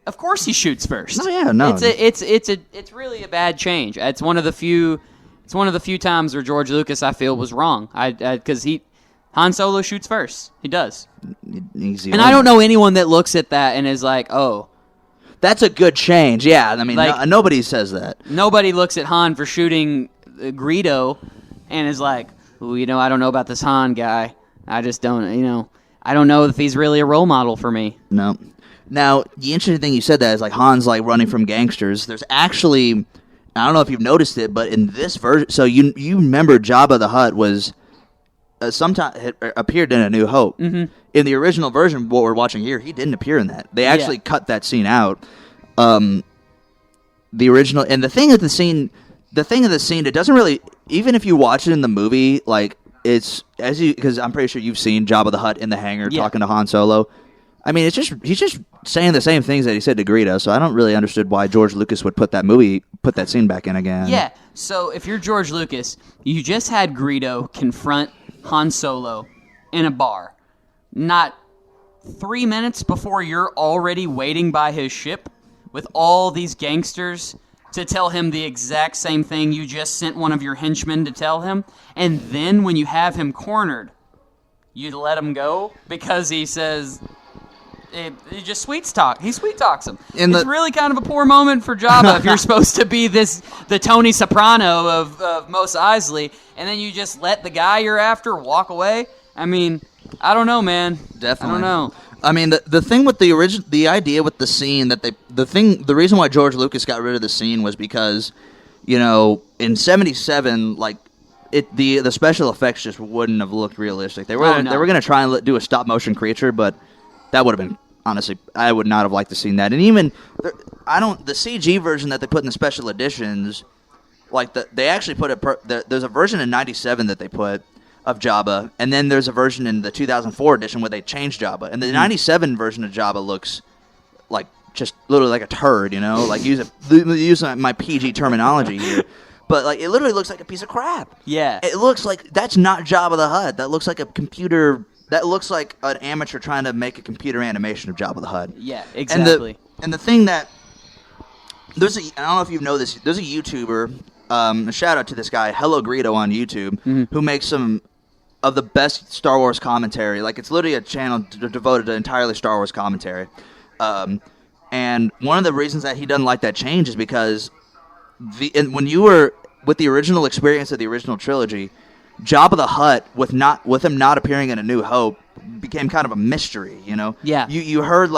Of course he shoots first. Oh yeah, no. It's really a bad change. It's one of the few times where George Lucas, I feel, was wrong. Because Han Solo shoots first. He does. Easy. And I don't know anyone that looks at that and is like, oh, that's a good change. Yeah, I mean, nobody says that. Nobody looks at Han for shooting Greedo and is like, I don't know about this Han guy. I just don't, I don't know if he's really a role model for me. No. Now, the interesting thing you said that is Han's running from gangsters. There's actually, I don't know if you've noticed it, but in this version, so you remember Jabba the Hutt was sometimes appeared in A New Hope. Mm-hmm. In the original version, what we're watching here, he didn't appear in that. They actually cut that scene out. The original, and the thing of the scene, it doesn't really, even if you watch it in the movie, it's because I'm pretty sure you've seen Jabba the Hutt in the hangar talking to Han Solo. I mean, he's just saying the same things that he said to Greedo, so I don't really understand why George Lucas would put that scene back in again. Yeah, so if you're George Lucas, you just had Greedo confront Han Solo in a bar. Not 3 minutes before you're already waiting by his ship with all these gangsters to tell him the exact same thing you just sent one of your henchmen to tell him, and then when you have him cornered, you let him go because he says... He just sweet talks him. It's really kind of a poor moment for Jabba if you're supposed to be the Tony Soprano of Mos Eisley, and then you just let the guy you're after walk away. I mean, I don't know, man. Definitely. I don't know. I mean, the thing with the idea with the scene that the reason why George Lucas got rid of the scene was because, in '77, the special effects just wouldn't have looked realistic. They were Oh, no. they were going to try and do a stop motion creature, but that would have been, honestly, I would not have liked to seen that. And even the CG version that they put in the special editions, like they actually put there's a version in '97 that they put of Jabba, and then there's a version in the 2004 edition where they changed Jabba. And the '97 version of Jabba looks like just literally like a turd, like using my PG terminology here. But like it literally looks like a piece of crap. Yeah. It looks like that's not Jabba the Hutt. That looks like a computer. That looks like an amateur trying to make a computer animation of Jabba the Hutt. Yeah, exactly. And the thing that I don't know if you know this. There's a YouTuber. A shout out to this guy, Hello Greedo on YouTube, who makes some of the best Star Wars commentary. Like it's literally a channel devoted to entirely Star Wars commentary. And one of the reasons that he doesn't like that change is because when you were with the original experience of the original trilogy, Jabba the Hutt, with him not appearing in A New Hope, became kind of a mystery. Yeah. You heard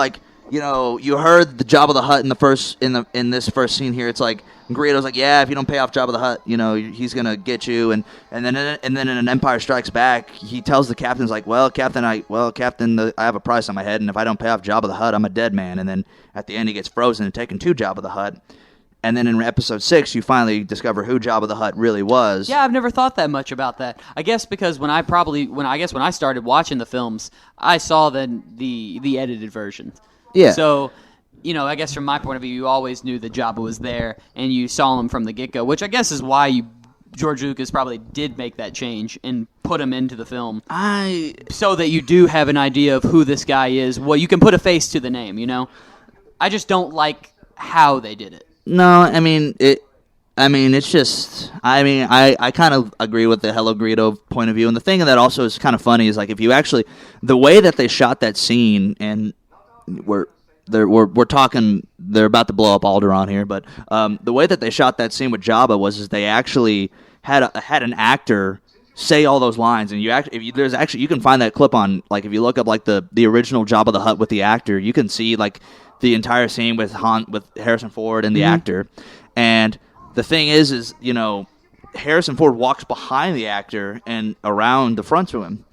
you heard the Jabba the Hutt in this first scene here. It's like Greedo's like, yeah, if you don't pay off Jabba the Hutt, he's gonna get you. And then in an Empire Strikes Back, he tells the captains like, Captain, I have a price on my head, and if I don't pay off Jabba the Hutt, I'm a dead man. And then at the end, he gets frozen and taken to Jabba the Hutt. And then in Episode 6, you finally discover who Jabba the Hutt really was. Yeah, I've never thought that much about that. I guess because when I started watching the films, I saw the edited version. Yeah. So, I guess from my point of view, you always knew that Jabba was there, and you saw him from the get-go, which I guess is why George Lucas probably did make that change and put him into the film. So that you do have an idea of who this guy is. Well, you can put a face to the name, I just don't like how they did it. No, it's just. I kind of agree with the Hello Greedo point of view, and the thing that also is kind of funny is like if you actually the way that they shot that scene, and we're talking, they're about to blow up Alderaan here, but the way that they shot that scene with Jabba was they actually had an actor say all those lines, and you can find that clip on, like, if you look up like the original Jabba the Hutt with the actor, you can see like the entire scene with Harrison Ford and the actor. And the thing is Harrison Ford walks behind the actor and around the front to him.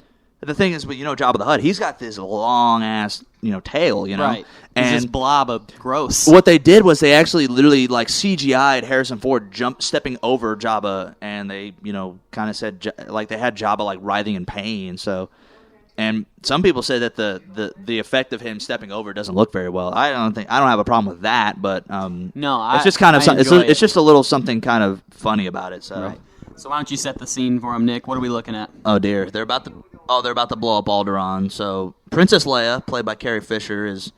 The thing is, Jabba the Hutt, he's got this long ass, tail, Right. And he's this blob of gross. What they did was they actually literally like CGI'd Harrison Ford stepping over Jabba, and they, kind of said like they had Jabba like writhing in pain. So, and some people say that the effect of him stepping over doesn't look very well. I don't have a problem with that, but no, it's just kind of it's just a little something kind of funny about it. So. Right. So why don't you set the scene for him, Nick? What are we looking at? Oh dear, they're about to blow up Alderaan. So Princess Leia, played by Carrie Fisher, is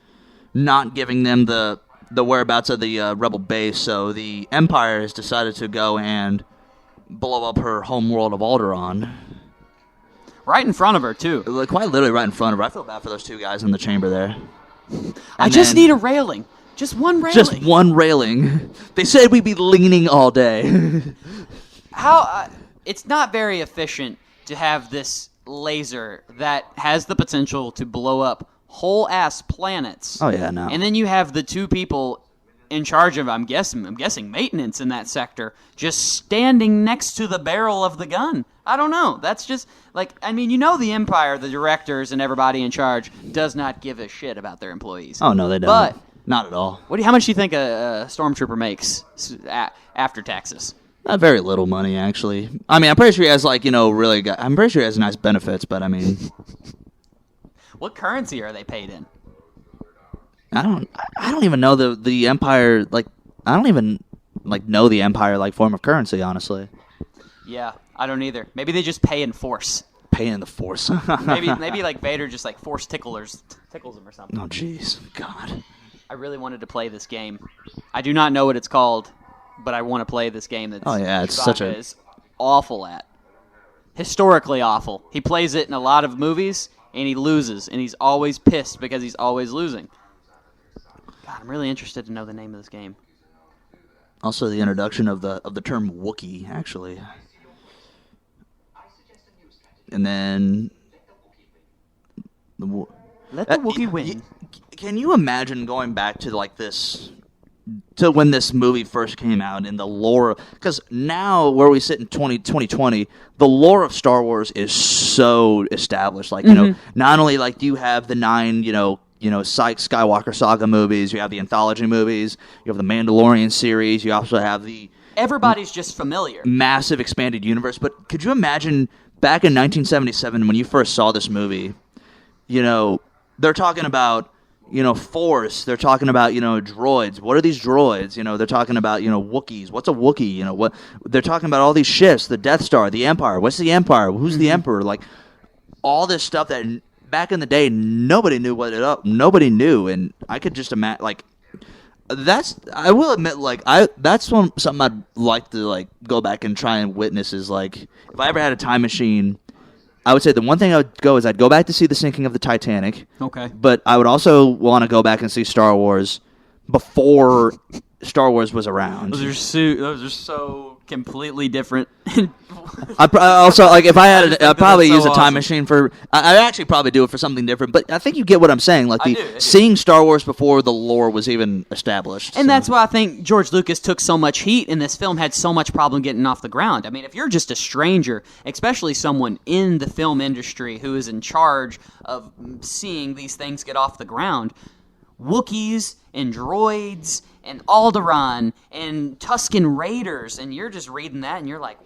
not giving them the whereabouts of the rebel base. So the Empire has decided to go and blow up her home world of Alderaan. Right in front of her, too. Quite literally right in front of her. I feel bad for those two guys in the chamber there. I just need a railing. Just one railing. Just one railing. They said we'd be leaning all day. It's not very efficient to have this laser that has the potential to blow up whole ass planets. Oh yeah, no. And then you have the two people in charge of, I'm guessing maintenance in that sector, just standing next to the barrel of the gun. I don't know. That's just like, the Empire, the directors and everybody in charge does not give a shit about their employees. Oh no, they don't. But not at all. How much do you think a stormtrooper makes after taxes? Not very little money, actually. I'm pretty sure he has I'm pretty sure he has nice benefits, but What currency are they paid in? I don't even know the Empire, like, I don't even know the Empire form of currency, honestly. Yeah, I don't either. Maybe they just pay in force. Pay in the force. maybe like Vader just like force tickles him or something. Oh jeez, God. I really wanted to play this game. I do not know what it's called, but I want to play this game that Chewbacca is awful at. Historically awful. He plays it in a lot of movies, and he loses, and he's always pissed because he's always losing. God, I'm really interested to know the name of this game. Also, the introduction of the term Wookiee, actually. And then let the Wookiee win. Can you imagine going back to this to when this movie first came out and the lore, because now where we sit in 2020, the lore of Star Wars is so established. Like, you know, not only like do you have the 9, Skywalker saga movies, you have the anthology movies, you have the Mandalorian series, you also have the everybody's just familiar. Massive expanded universe. But could you imagine back in 1977 when you first saw this movie, you know, they're talking about, you know, Force, they're talking about, you know, droids. What are these droids? You know, they're talking about, you know, Wookiees. What's a Wookiee? You know, what they're talking about all these ships, the Death Star, the Empire. What's the Empire? Who's the Emperor? Like, all this stuff that back in the day nobody knew nobody knew, and I could just imagine, like, I will admit, like, something I'd like to, like, go back and try and witness is, like, if I ever had a time machine, I would say the one thing I would go is I'd go back to see the sinking of the Titanic. Okay. But I would also want to go back and see Star Wars before Star Wars was around. Those are so completely different. I also, like, if I had, I'd probably use a time awesome. machine for. I'd actually probably do it for something different. But I think you get what I'm saying. Like, I do. seeing Star Wars before the lore was even established. And that's why I think George Lucas took so much heat, and this film had so much problem getting off the ground. I mean, if you're just a stranger, especially someone in the film industry who is in charge of seeing these things get off the ground, Wookiees and droids and Alderaan and Tusken Raiders, and you're just reading that and you're like,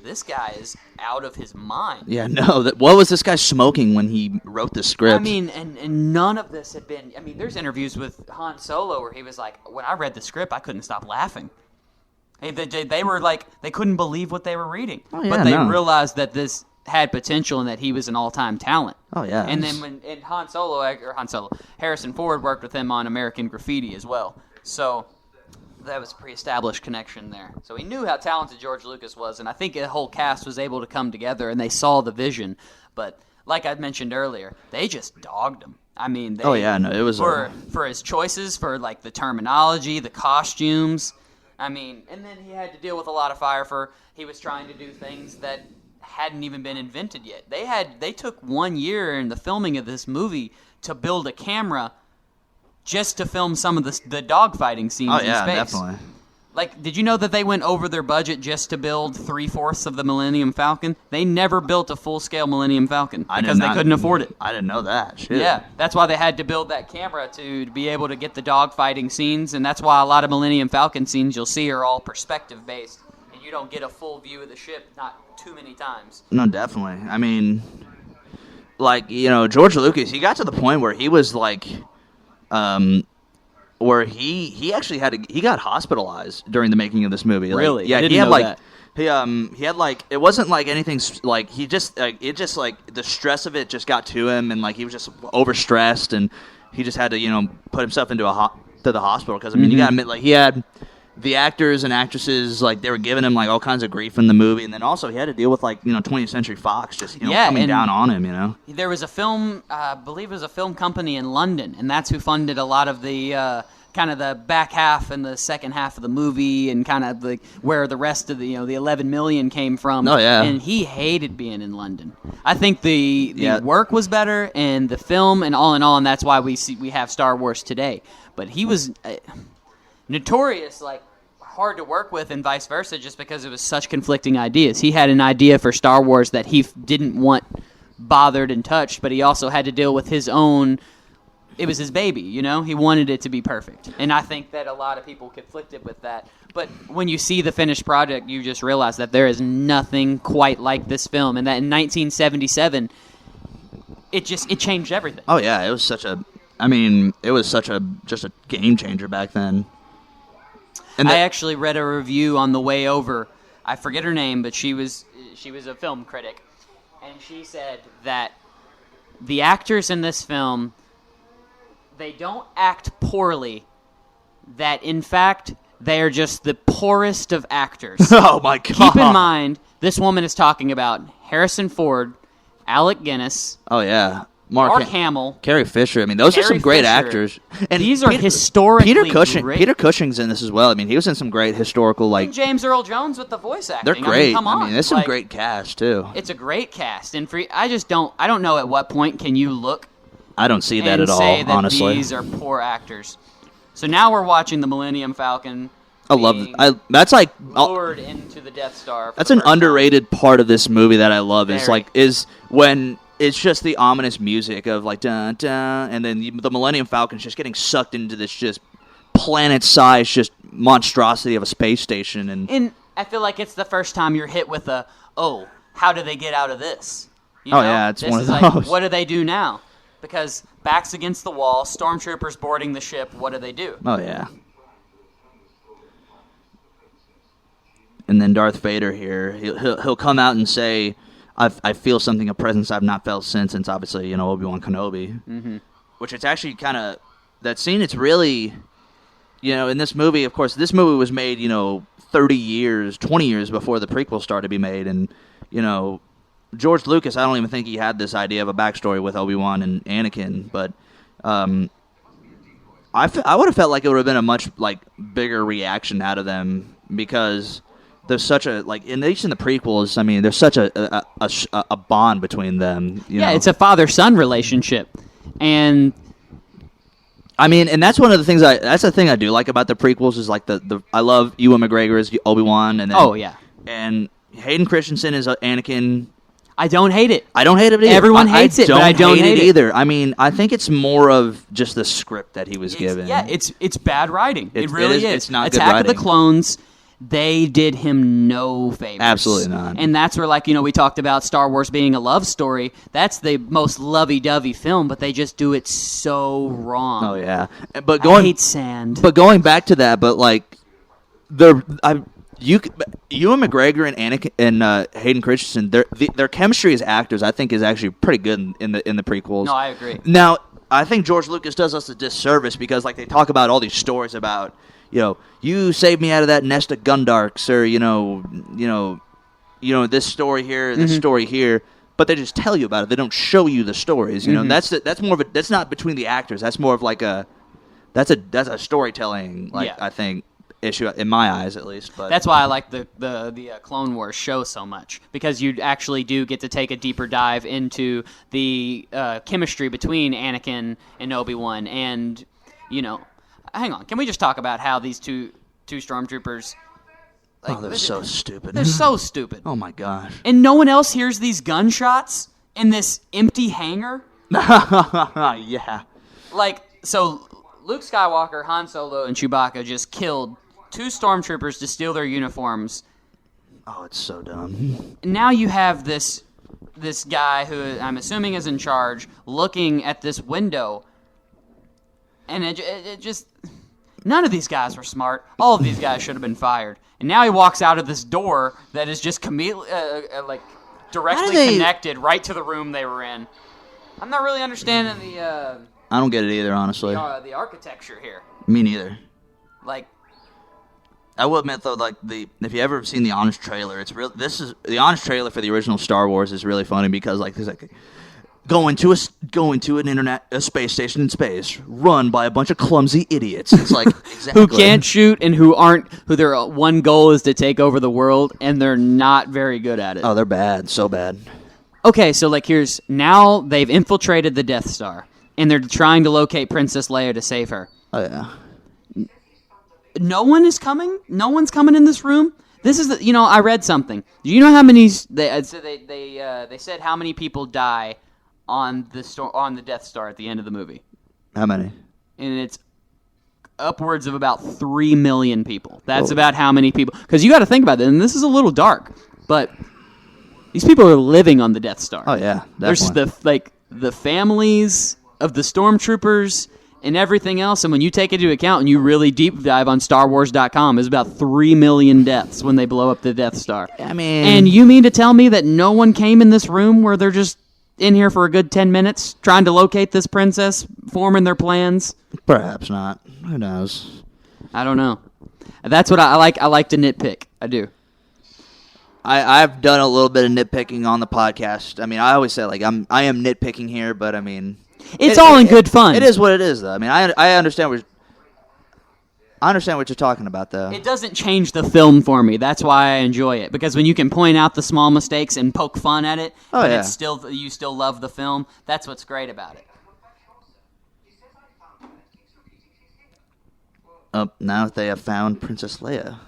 this guy is out of his mind. Yeah, no. What was this guy smoking when he wrote the script? I mean, and none of this had been... I mean, there's interviews with Han Solo where he was like, when I read the script, I couldn't stop laughing. They were like, they couldn't believe what they were reading. Oh, yeah, but they realized that this had potential and that he was an all-time talent. Oh, yeah. And then when Harrison Ford worked with him on American Graffiti as well. So that was a pre-established connection there. So he knew how talented George Lucas was, and I think the whole cast was able to come together, and they saw the vision. But like I mentioned earlier, they just dogged him. I mean, it was for his choices, for like the terminology, the costumes. I mean, and then he had to deal with a lot of fire for he was trying to do things that hadn't even been invented yet. They took 1 year in the filming of this movie to build a camera just to film some of the dogfighting scenes in space. Oh, yeah, definitely. Like, did you know that they went over their budget just to build 3/4 of the Millennium Falcon? They never built a full-scale Millennium Falcon because they couldn't afford it. I didn't know that. Shit. Yeah, that's why they had to build that camera to be able to get the dogfighting scenes, and that's why a lot of Millennium Falcon scenes you'll see are all perspective-based, and you don't get a full view of the ship not too many times. No, definitely. I mean, like, you know, George Lucas, he got to the point where he was like... where he actually he got hospitalized during the making of this movie. Like, really? Yeah, he had like he had like it wasn't like anything like he just it just like the stress of it just got to him, and like he was just overstressed, and he just had to, you know, put himself into to the hospital because I mean you gotta admit, like, he had the actors and actresses, like, they were giving him like all kinds of grief in the movie, and then also he had to deal with, like, you know, 20th Century Fox just, you know, coming down on him, you know. There was a film, I believe it was a film company in London, and that's who funded a lot of the kind of the back half and the second half of the movie, and kind of the where the rest of the, you know, the 11 million came from. Oh yeah. And he hated being in London. I think the work was better, and the film, and all in all, and that's why we have Star Wars today. But he was notorious, like, hard to work with, and vice versa, just because it was such conflicting ideas. He had an idea for Star Wars that he didn't want bothered and touched, but he also had to deal with his own. It was his baby, you know? He wanted it to be perfect. And I think that a lot of people conflicted with that. But when you see the finished product, you just realize that there is nothing quite like this film, and that in 1977, it changed everything. Oh yeah, it was such a just a game changer back then. And I actually read a review on the way over. I forget her name, but she was a film critic, and she said that the actors in this film, they don't act poorly. That in fact they are just the poorest of actors. Oh my God! Keep in mind, this woman is talking about Harrison Ford, Alec Guinness. Oh yeah. Mark Hamill, Carrie Fisher. I mean, those are some great actors. And these are historically great. Peter Cushing's in this as well. I mean, he was in some great historical, like... And James Earl Jones with the voice acting. They're great. I mean, come on. There's some great cast, too. It's a great cast. And I don't know at what point can you look... I don't see that at all, say that honestly. These are poor actors. So now we're watching the Millennium Falcon. I love it. That's like lured into the Death Star. That's an underrated part of this movie that I love. Is when it's just the ominous music of like dun dun, and then the Millennium Falcon's just getting sucked into this just planet-sized just monstrosity of a space station, and I feel like it's the first time you're hit with how do they get out of this? It's one of those. Like, what do they do now? Because back's against the wall, stormtroopers boarding the ship. What do they do? Oh yeah. And then Darth Vader here, he'll come out and say, I feel something, a presence I've not felt since obviously, Obi-Wan Kenobi. Mm-hmm. Which it's actually kind of, that scene, it's really, in this movie, of course, this movie was made, 20 years before the prequel started to be made. And, George Lucas, I don't even think he had this idea of a backstory with Obi-Wan and Anakin. But I would have felt like it would have been a much, bigger reaction out of them because there's such a, at least in the prequels, I mean, there's such a bond between them. It's a father-son relationship. And I mean, and that's one of the things that's the thing I do like about the prequels is I love Ewan McGregor as Obi-Wan, and then, and Hayden Christensen is Anakin. I don't hate it. I don't hate it either. Everyone hates it, but I don't hate it either. I mean, I think it's more of just the script that he was given. Yeah, it's bad writing. It really is. It's not Attack good writing. of the Clones. They did him no favors. Absolutely not. And that's where, we talked about Star Wars being a love story. That's the most lovey-dovey film, but they just do it so wrong. Oh, yeah. I hate sand. But going back to that, Ewan McGregor and Anakin and Hayden Christensen, their chemistry as actors, I think, is actually pretty good in the prequels. No, I agree. Now, I think George Lucas does us a disservice because, they talk about all these stories about, you saved me out of that nest of Gundarks, or this story here, this story here. But they just tell you about it. They don't show you the stories. That's more of a. That's not between the actors. That's more of that's a storytelling. I think issue in my eyes at least. But that's why I like the Clone Wars show so much, because you actually do get to take a deeper dive into the chemistry between Anakin and Obi-Wan, and hang on, can we just talk about how these two stormtroopers? They're so stupid. They're so stupid. Oh my gosh! And no one else hears these gunshots in this empty hangar. Yeah. So Luke Skywalker, Han Solo, and Chewbacca just killed 2 stormtroopers to steal their uniforms. Oh, it's so dumb. And now you have this guy who I'm assuming is in charge looking at this window. And it just... None of these guys were smart. All of these guys should have been fired. And now he walks out of this door that is just directly connected right to the room they were in. I'm not really understanding the... I don't get it either, honestly. The architecture here. Me neither. I will admit though, if you ever seen the honest trailer, it's real. The honest trailer for the original Star Wars is really funny because there's going to a space station in space, run by a bunch of clumsy idiots. It's exactly who can't shoot and who their one goal is to take over the world, and they're not very good at it. Oh, they're bad, so bad. Okay, so here's now they've infiltrated the Death Star, and they're trying to locate Princess Leia to save her. Oh yeah. No one is coming. No one's coming in this room. This is I read something. Do you know how many? They said how many people die on the Death Star at the end of the movie. How many? And it's upwards of about 3 million people. That's about how many people. Because you got to think about it, and this is a little dark, but these people are living on the Death Star. Oh yeah, definitely. There's the families of the stormtroopers and everything else, and when you take it into account and you really deep dive on StarWars.com, there's about 3 million deaths when they blow up the Death Star. I mean... And you mean to tell me that no one came in this room where they're just in here for a good 10 minutes trying to locate this princess, forming their plans? Perhaps not. Who knows? I don't know. That's what I like. I like to nitpick. I do. I've done a little bit of nitpicking on the podcast. I mean, I always say, I am nitpicking here, but I mean... It's all in good fun. It is what it is, though. I mean, I understand what you're talking about, though. It doesn't change the film for me. That's why I enjoy it, because when you can point out the small mistakes and poke fun at it, it's you still love the film. That's what's great about it. now they have found Princess Leia.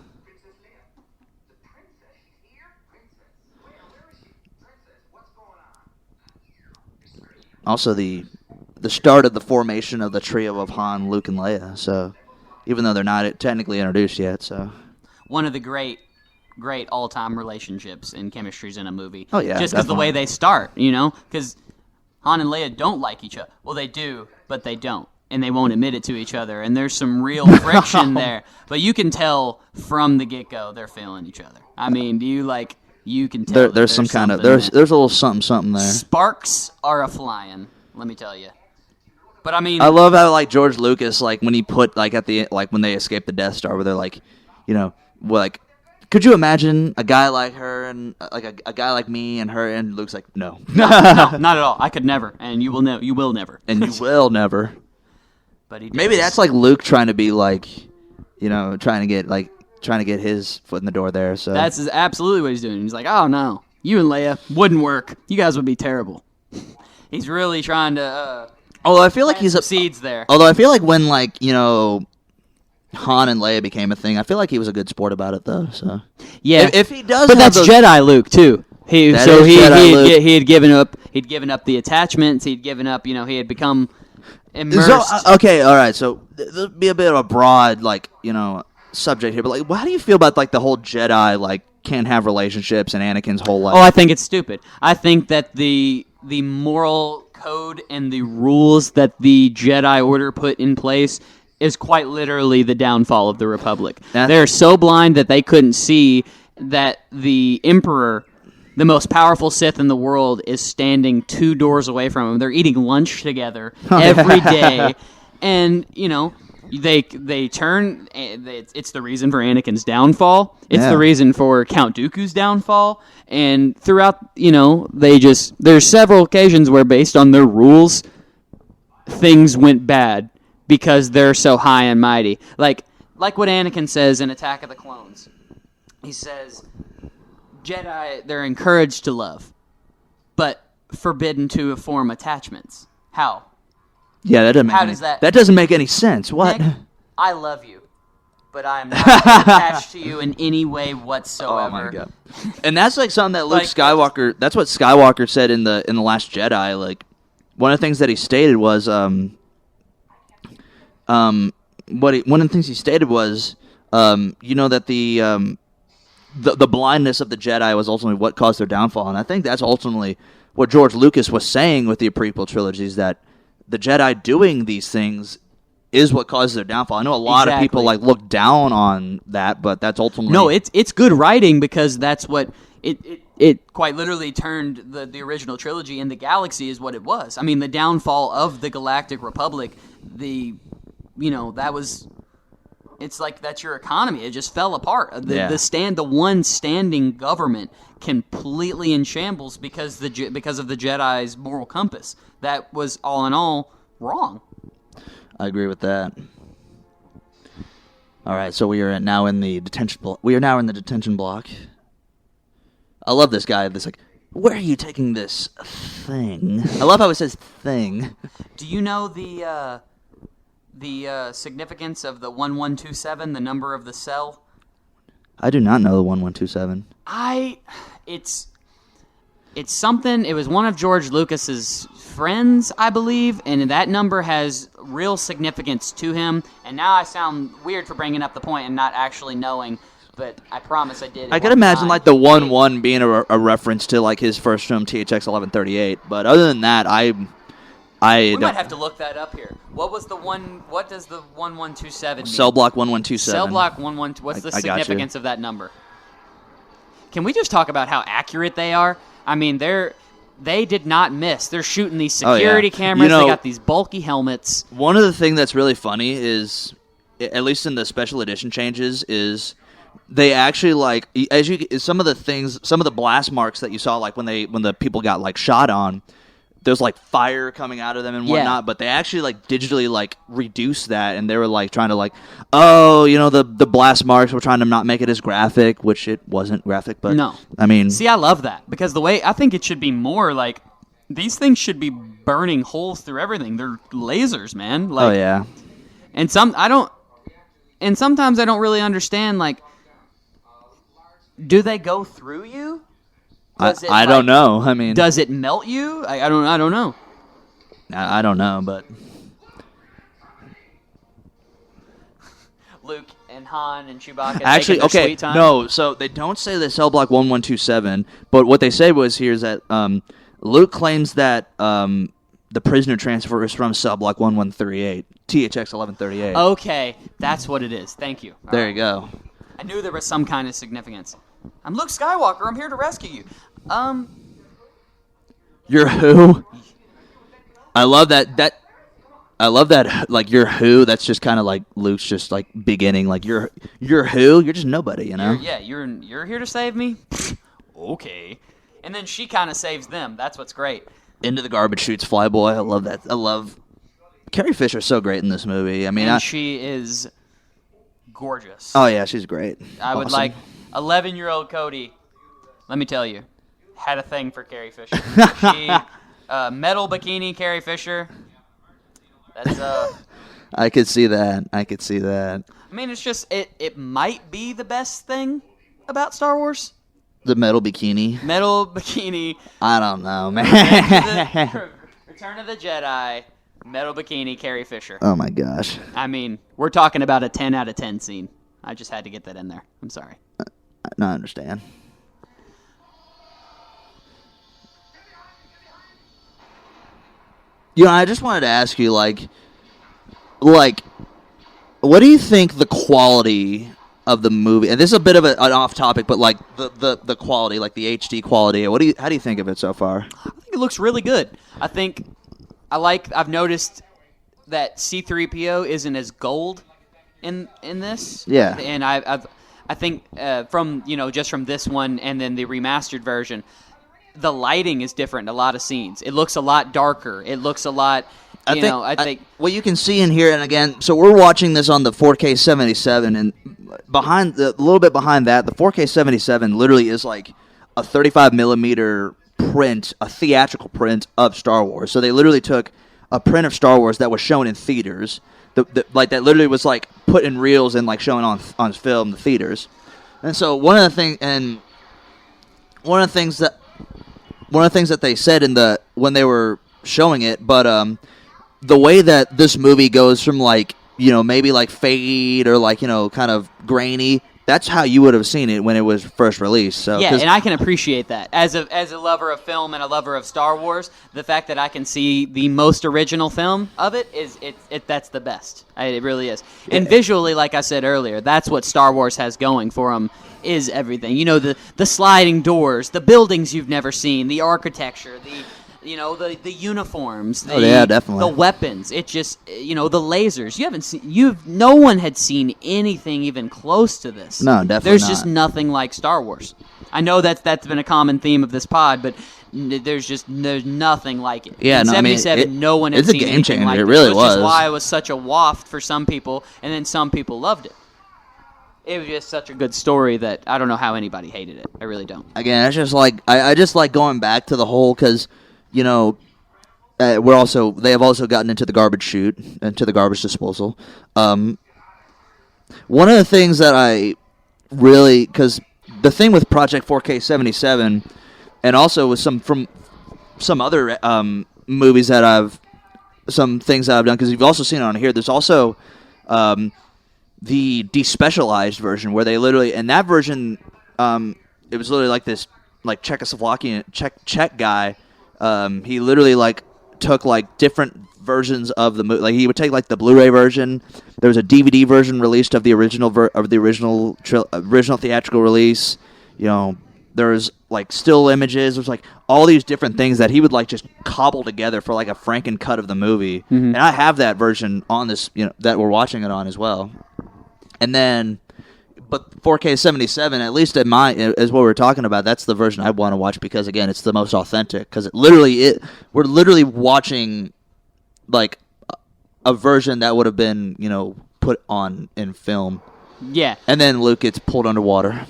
Also, the start of the formation of the trio of Han, Luke, and Leia. So, even though they're not technically introduced yet, so one of the great all-time relationships and chemistries in a movie. Oh yeah, just because the way they start, because Han and Leia don't like each other. Well, they do, but they don't, and they won't admit it to each other. And there's some real friction there, but you can tell from the get-go they're feeling each other. I mean, you can tell there's some kind of there's a little something there. Sparks are a-flying, let me tell you. But I mean, I love how like George Lucas, like when he put like at the when they escape the Death Star, where they're like, could you imagine a guy like her and like a guy like me and her? And Luke's like, no, no, not at all. I could never, and you will never, and you will never. But maybe that's like Luke trying to be like, trying to get his foot in the door there. So that's absolutely what he's doing. He's like, oh no, you and Leia wouldn't work. You guys would be terrible. He's really trying to. Although I feel like he's seeds there. Although I feel like when Han and Leia became a thing, I feel like he was a good sport about it though. So yeah, if he does, but that's Jedi Luke too. He had given up. He'd given up the attachments. He'd given up. He had become immersed. So, okay, all right. So there'll be a bit of a broad subject here, but how do you feel about the whole Jedi can't have relationships and Anakin's whole life? Oh, I think it's stupid. I think that the moral code and the rules that the Jedi Order put in place is quite literally the downfall of the Republic. They're so blind that they couldn't see that the Emperor, the most powerful Sith in the world, is standing 2 doors away from him. They're eating lunch together every day, and they turn. It's the reason for Anakin's downfall. It's the reason for Count Dooku's downfall. And throughout, there's several occasions where, based on their rules, things went bad because they're so high and mighty. Like what Anakin says in Attack of the Clones. He says, Jedi, they're encouraged to love, but forbidden to form attachments. How? Yeah, that doesn't make any sense. What? Nick, I love you, but I am not attached to you in any way whatsoever. Oh my god! And that's something that Luke Skywalker. That's what Skywalker said in the Last Jedi. One of the things that he stated was one of the things he stated was that the blindness of the Jedi was ultimately what caused their downfall, and I think that's ultimately what George Lucas was saying with the prequel trilogies, that the Jedi doing these things is what causes their downfall. I know a lot of people look down on that, but that's ultimately... No, it's good writing, because that's what... It quite literally turned the original trilogy, and the galaxy is what it was. I mean, the downfall of the Galactic Republic, that was... It's like that's your economy. It just fell apart. The one standing government completely in shambles because of the Jedi's moral compass. That was all in all wrong. I agree with that. All right, so we are now in the detention block. I love this guy. Where are you taking this thing? I love how it says thing. Do you know the significance of the 1127, the number of the cell? I do not know the 1127. It's something. It was one of George Lucas's friends, I believe, and that number has real significance to him. And now I sound weird for bringing up the point and not actually knowing, but I promise I did. I could imagine the 11 being a reference to his first film, THX 1138. But other than that, we might have to look that up here. What does the 1127 mean? Cell block 1127. Cell block 11. What's the significance of that number? Can we just talk about how accurate they are? I mean, they did not miss. They're shooting these security cameras. They got these bulky helmets. One of the things that's really funny is, at least in the special edition changes, is they actually some of the blast marks that you saw when the people got shot on. There's fire coming out of them and whatnot, but they actually digitally reduce that, and they were trying to the blast marks, we're trying to not make it as graphic, which it wasn't graphic, but no. I mean, see, I love that, because the way I think it should be more these things should be burning holes through everything. They're lasers, man. Oh yeah. And And sometimes I don't really understand, like, do they go through you? I don't know. I mean, does it melt you? I don't know. I don't know, but Luke and Han and Chewbacca. Actually, taking their okay, sweet time. no. So they don't say the cell block 1127, but what they say was here is that Luke claims that the prisoner transfer is from cell block 1138, THX 1138. Okay, that's what it is. Thank you. All There right. you go. I knew there was some kind of significance. I'm Luke Skywalker. I'm here to rescue you. You're who? I love that. I love that. Like, you're who? That's just kind of like Luke's just like beginning. Like, you're who? You're just nobody, you know? You're here to save me. Okay. And then she kind of saves them. That's what's great. Into the garbage shoots Flyboy. I love that. I love Carrie Fisher. So great in this movie. I mean, and she is gorgeous. Oh yeah, she's great. I would like 11-year-old Cody. Let me tell you, had a thing for Carrie Fisher. She metal bikini Carrie Fisher. That's I could see that. I mean, it's just it might be the best thing about Star Wars. The metal bikini. Metal bikini. I don't know, man. Return of the Jedi. Metal bikini Carrie Fisher. Oh my gosh. I mean, we're talking about a 10 out of 10 scene. I just had to get that in there. I'm sorry. No, I understand. You know, I just wanted to ask you, like, what do you think the quality of the movie? And this is a bit of an off topic, but like the quality, like the HD quality. How do you think of it so far? I think it looks really good. I've noticed that C-3PO isn't as gold in this. Yeah. And I think from this one and then the remastered version, the lighting is different in a lot of scenes. It looks a lot darker. It looks a lot. I think what you can see in here, and again, so we're watching this on the 4K 77, and a little bit behind that, the 4K 77 literally is like a 35 millimeter print, a theatrical print of Star Wars. So they literally took a print of Star Wars that was shown in theaters, like that literally was like put in reels and like shown on film in the theaters. And so one of the things that they said when they were showing it, but the way that this movie goes from like, maybe like fade or like, kind of grainy, that's how you would have seen it when it was first released. So yeah, and I can appreciate that as a lover of film and a lover of Star Wars. The fact that I can see the most original film of it is that's the best. It really is. Yeah. And visually, like I said earlier, that's what Star Wars has going for them. Is everything. The sliding doors, the buildings you've never seen, the architecture, the uniforms, definitely. The weapons. It just, the lasers. No one had seen anything even close to this. No, definitely There's not. just nothing like Star Wars. I know that's been a common theme of this pod, but there's nothing like it. Yeah, in no, 77, no one had it's a seen game anything changer. like It really which was. is why it was such a waft for some people, and then some people loved it. It was just such a good story that I don't know how anybody hated it. I really don't. Again, it's just like I just like going back to the whole, because they have also gotten into the garbage chute, into the garbage disposal. One of the things that I really, because the thing with Project 4K 77, and also with some other movies some things that I've done, because you've also seen it on here. There's also the despecialized version where they literally, in that version, it was literally like this like Czechoslovakian Czech guy. He literally like took like different versions of the movie. Like he would take like the Blu-ray version. There was a DVD version released of the original original theatrical release. There was like still images. There's like all these different things that he would like just cobble together for like a Franken cut of the movie. Mm-hmm. And I have that version on this, that we're watching it on as well. And then, but 4K 77, at least as what we're talking about, that's the version I want to watch because, again, it's the most authentic. Because we're literally watching like a version that would have been, put on in film. Yeah. And then Luke gets pulled underwater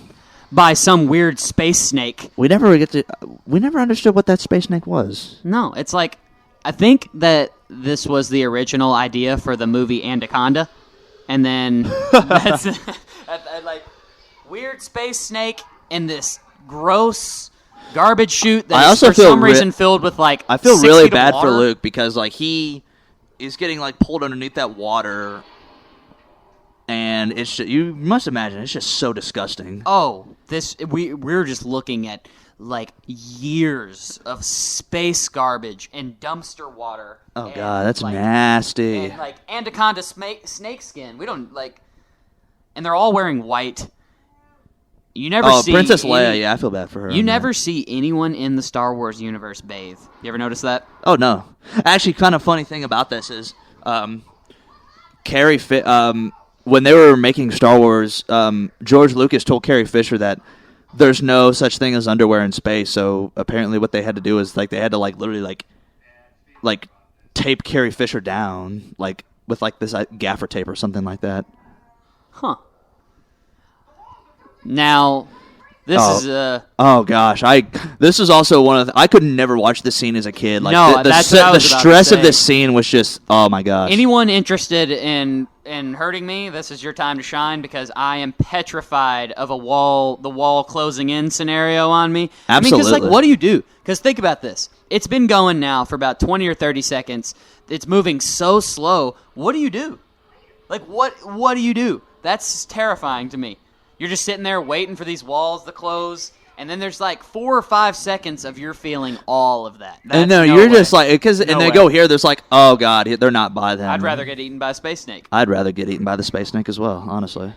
by some weird space snake. We never understood what that space snake was. No, it's like, I think that this was the original idea for the movie Anaconda. and then that's like weird space snake in this gross garbage chute that is for some reason filled with like I feel 6 really feet of bad for water. Luke because like he is getting like pulled underneath that water, and it's just, you must imagine it's just so disgusting. Oh, we're just looking at like years of space garbage and dumpster water. Oh god, that's nasty. And like anaconda snake skin. We don't like, and they're all wearing white. You never see Princess Leia. Yeah, I feel bad for her. You never see anyone in the Star Wars universe bathe. You ever notice that? Oh no. Actually, kind of funny thing about this is, Carrie when they were making Star Wars, George Lucas told Carrie Fisher that there's no such thing as underwear in space. So apparently, what they had to do is like they had to like literally like tape Carrie Fisher down like with like this gaffer tape or something like that. Huh. Now, this is oh gosh, this is also one of I could never watch this scene as a kid. Like no, the stress of this scene was just oh my gosh. Anyone interested in hurting me, this is your time to shine because I am petrified of the wall closing in scenario on me. Absolutely. I mean, because like, what do you do? Because think about this. It's been going now for about 20 or 30 seconds. It's moving so slow. What do you do? Like, what do you do? That's terrifying to me. You're just sitting there waiting for these walls to close, and then there's like 4 or 5 seconds of you're feeling all of that. And no, you're just like, because and they go here, there's like, oh god, they're not by them. I'd rather get eaten by a space snake. I'd rather get eaten by the space snake as well, honestly.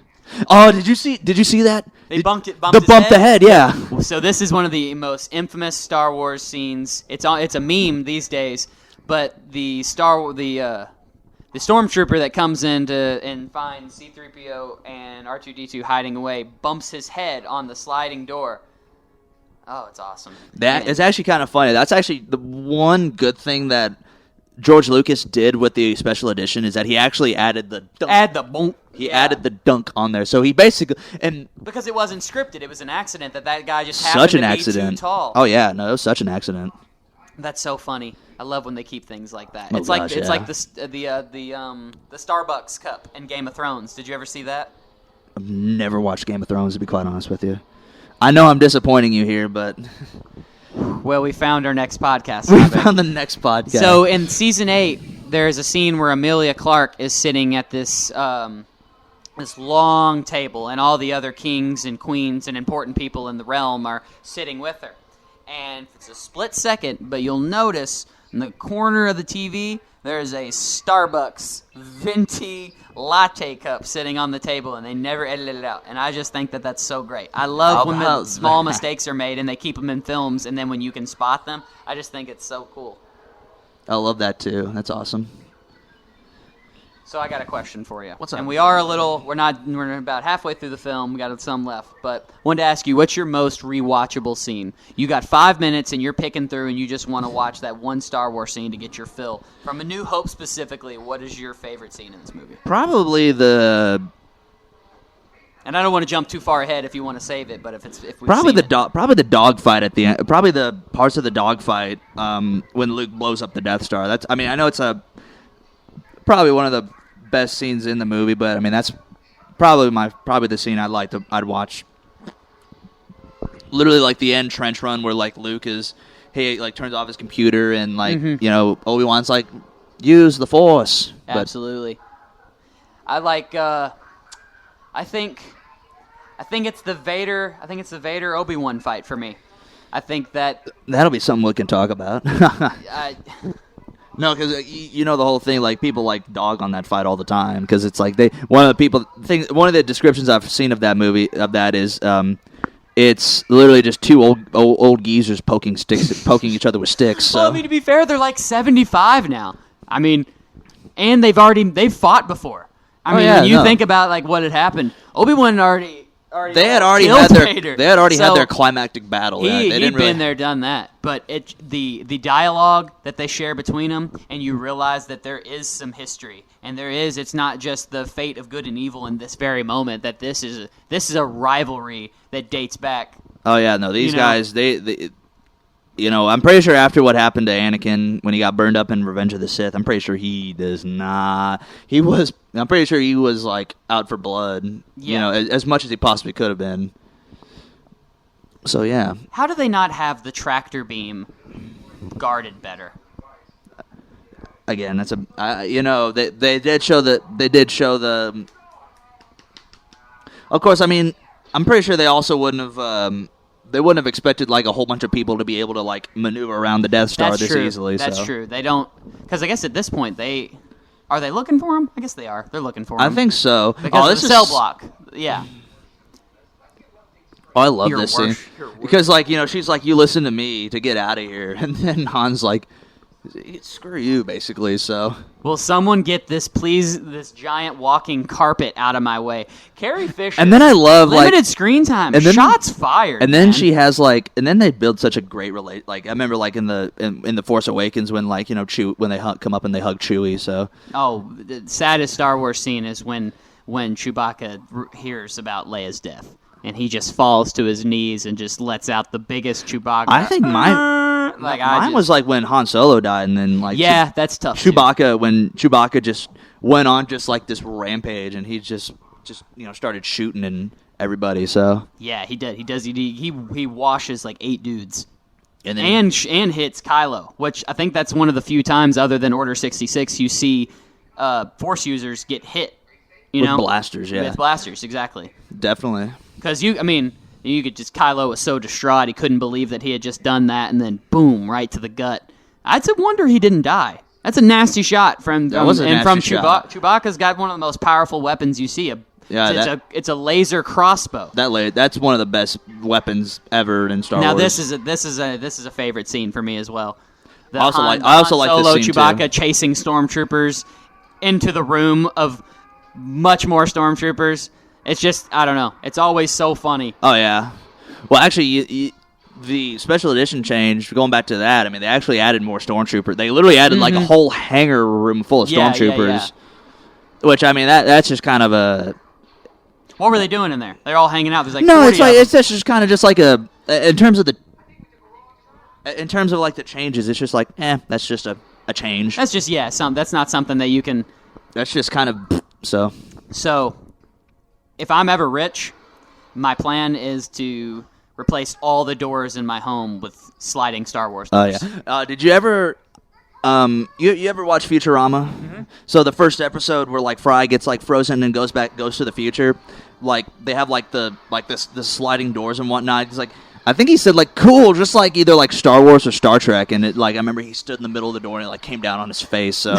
Oh, did you see that? They bumped the head, yeah. So this is one of the most infamous Star Wars scenes. It's a meme these days, but the stormtrooper that comes in and finds C-3PO and R2D2 hiding away bumps his head on the sliding door. Oh, it's awesome. It's actually kind of funny. That's actually the one good thing that George Lucas did with the special edition is that he actually added the dunk. Added the dunk on there. So he basically because it wasn't scripted, it was an accident that guy just happened to be too tall. Oh yeah, no, it was such an accident. That's so funny. I love when they keep things like that. Oh, it's like the Starbucks cup in Game of Thrones. Did you ever see that? I've never watched Game of Thrones, to be quite honest with you. I know I'm disappointing you here, but well, we found our next podcast. We found the next podcast. So in season 8, there's a scene where Emilia Clarke is sitting at this long table, and all the other kings and queens and important people in the realm are sitting with her. And it's a split second, but you'll notice in the corner of the TV, there's a Starbucks venti latte cup sitting on the table, and they never edited it out. And I just think that that's so great. I love when the small mistakes are made, and they keep them in films, and then when you can spot them, I just think it's so cool. I love that, too. That's awesome. So I got a question for you. What's up? And we're about halfway through the film. We got some left. But I wanted to ask you, what's your most rewatchable scene? You got 5 minutes and you're picking through and you just want to watch that one Star Wars scene to get your fill. From A New Hope specifically, what is your favorite scene in this movie? Probably the... And I don't want to jump too far ahead if you want to save it, but if we've probably seen probably the dogfight at the end. Probably the parts of the dogfight when Luke blows up the Death Star. I know it's probably one of the best scenes in the movie, but I mean that's probably the scene I'd watch. Literally like the end trench run where like Luke turns off his computer and Obi-Wan's like use the Force. Absolutely. I like I think it's the Vader Obi-Wan fight for me. I think that'll be something we can talk about. No, because the whole thing. Like people like dog on that fight all the time because it's like one of the descriptions I've seen of that movie is it's literally just two old geezers poking each other with sticks. So. Well, I mean, to be fair, they're like 75 now. I mean, and they've fought before. When you think about like what had happened, Obi-Wan already had their climactic battle. He'd been there, done that. But the dialogue that they share between them, and you realize that there is some history, and it's not just the fate of good and evil in this very moment. That this is a rivalry that dates back. Oh yeah, no, these guys I'm pretty sure after what happened to Anakin when he got burned up in Revenge of the Sith, I'm pretty sure he does not. I'm pretty sure he was like out for blood. Yeah. As much as he possibly could have been. So yeah. How do they not have the tractor beam guarded better? Again, that's they did show the. Of course, I mean, I'm pretty sure they also wouldn't have expected like a whole bunch of people to be able to like maneuver around the Death Star easily. That's true. They don't, because I guess at this point are they looking for him? I guess they are. They're looking for him. I think so. Because of the cell block. Yeah. Oh, I love this scene because she's like, "You listen to me to get out of here," and then Han's like, "Screw you," basically. So, will someone get this giant walking carpet out of my way? Carrie Fisher. And then I love limited screen time. And then, shots fired. And then she has and then they build such a great I remember in the Force Awakens when when they come up and they hug Chewie. So the saddest Star Wars scene is when Chewbacca hears about Leia's death. And he just falls to his knees and just lets out the biggest Chewbacca. I think mine was like when Han Solo died, and then that's tough. When Chewbacca just went on just like this rampage, and he just started shooting and everybody. So yeah, he did. He does. He washes like 8 dudes, and hits Kylo, which I think that's one of the few times other than Order 66 you see Force users get hit. With blasters, yeah. With blasters, exactly. Definitely. Because you could just, Kylo was so distraught, he couldn't believe that he had just done that, and then boom, right to the gut. It's a wonder he didn't die. That's a nasty shot from shot. Chewbacca's got one of the most powerful weapons you see. It's a laser crossbow. That's one of the best weapons ever in Star Wars. Now this is a favorite scene for me as well. I also like Solo this scene Chewbacca too. chasing stormtroopers into the room of much more stormtroopers. It's just, I don't know. It's always so funny. Oh, yeah. Well, actually, the special edition change, going back to that, I mean, they actually added more stormtroopers. They literally added, like, a whole hangar room full of stormtroopers. Yeah. Which, I mean, that's just kind of a... What were they doing in there? They're all hanging out. There's like no, 40 it's just kind of just like a... In terms of, like, the changes, it's just like, that's just a change. That's just, that's not something that you can... That's just kind of... So... If I'm ever rich, my plan is to replace all the doors in my home with sliding Star Wars doors. Oh, yeah. Did you ever... you ever watch Futurama? Mm-hmm. So the first episode where, like, Fry gets, like, frozen and goes to the future, like, they have, like, the sliding doors and whatnot. He's like... I think he said, like, cool, just like either, like, Star Wars or Star Trek. And, it like, I remember he stood in the middle of the door and it, like, came down on his face, so...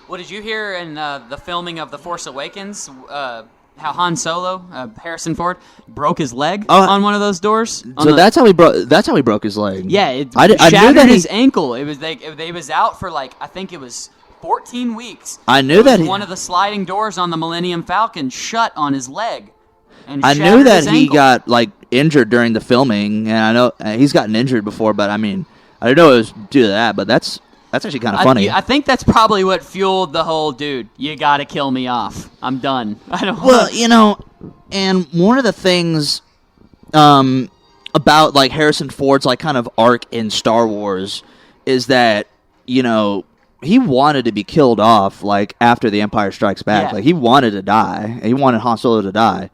Well, did you hear in the filming of The Force Awakens how Han Solo, Harrison Ford, broke his leg on one of those doors? So that's how he broke his leg. Yeah, it I shattered knew that his ankle. It was they was out for like I think it was 14 weeks. I knew that one of the sliding doors on the Millennium Falcon shut on his leg. And I knew that he got like injured during the filming, and I know he's gotten injured before, but I mean I didn't know it was due to that, but that's actually kind of funny. I think that's probably what fueled the whole, dude, you got to kill me off. I'm done. And one of the things about, like, Harrison Ford's, like, kind of arc in Star Wars is that, he wanted to be killed off, like, after The Empire Strikes Back. Yeah. Like, he wanted to die. He wanted Han Solo to die.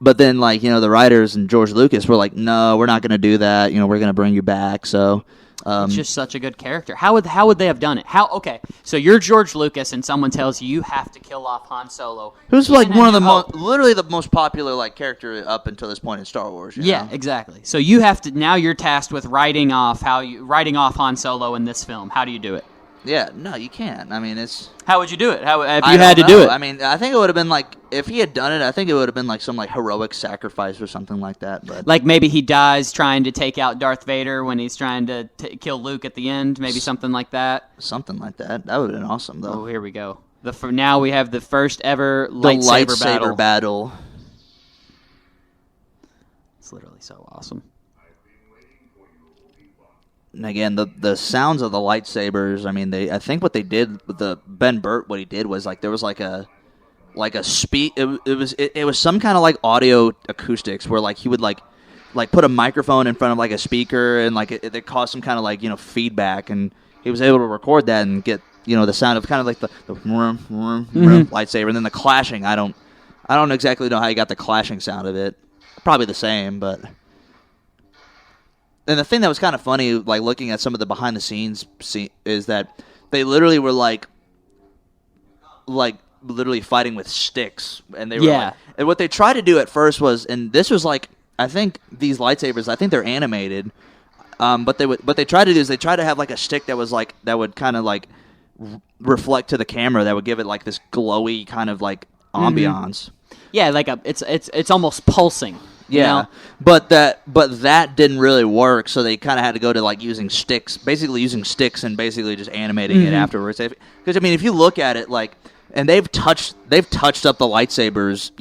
But then, like, the writers and George Lucas were like, no, we're not going to do that. We're going to bring you back, so... it's just such a good character. How would they have done it? Okay, so you're George Lucas, and someone tells you have to kill off Han Solo. Who's like one of the literally the most popular like character up until this point in Star Wars. Yeah, exactly. So you have to now. You're tasked with writing off Han Solo in this film. How do you do it? Yeah, no, you can't. I mean, it's... How would you do it? If you had to do it? I mean, I think it would have been like... If he had done it, I think it would have been like some like heroic sacrifice or something like that. But like maybe he dies trying to take out Darth Vader when he's trying to kill Luke at the end. Maybe something like that. Something like that. That would have been awesome, though. Oh, here we go. Now we have the first ever lightsaber battle. It's literally so awesome. And again, the sounds of the lightsabers. I mean, I think what they did with the Ben Burt, what he did was like there was like a speed. It was some kind of like audio acoustics where like he would like like put a microphone in front of like a speaker, and like it caused some kind of like feedback, and he was able to record that and get the sound of kind of like the vroom, vroom, vroom lightsaber, and then the clashing. I don't exactly know how he got the clashing sound of it. Probably the same, but. And the thing that was kind of funny, like looking at some of the behind the scenes, is that they literally were like literally fighting with sticks, and they were and what they tried to do at first was, and this was like, I think these lightsabers, I think they're animated, but what they tried to do is they tried to have like a stick that was like that would kind of like reflect to the camera, that would give it like this glowy kind of like ambiance. Yeah, like it's almost pulsing. Yeah, but that didn't really work, so they kind of had to go to like using sticks, and basically just animating it afterwards. Because I mean, if you look at it, like, and they've touched up the lightsabers,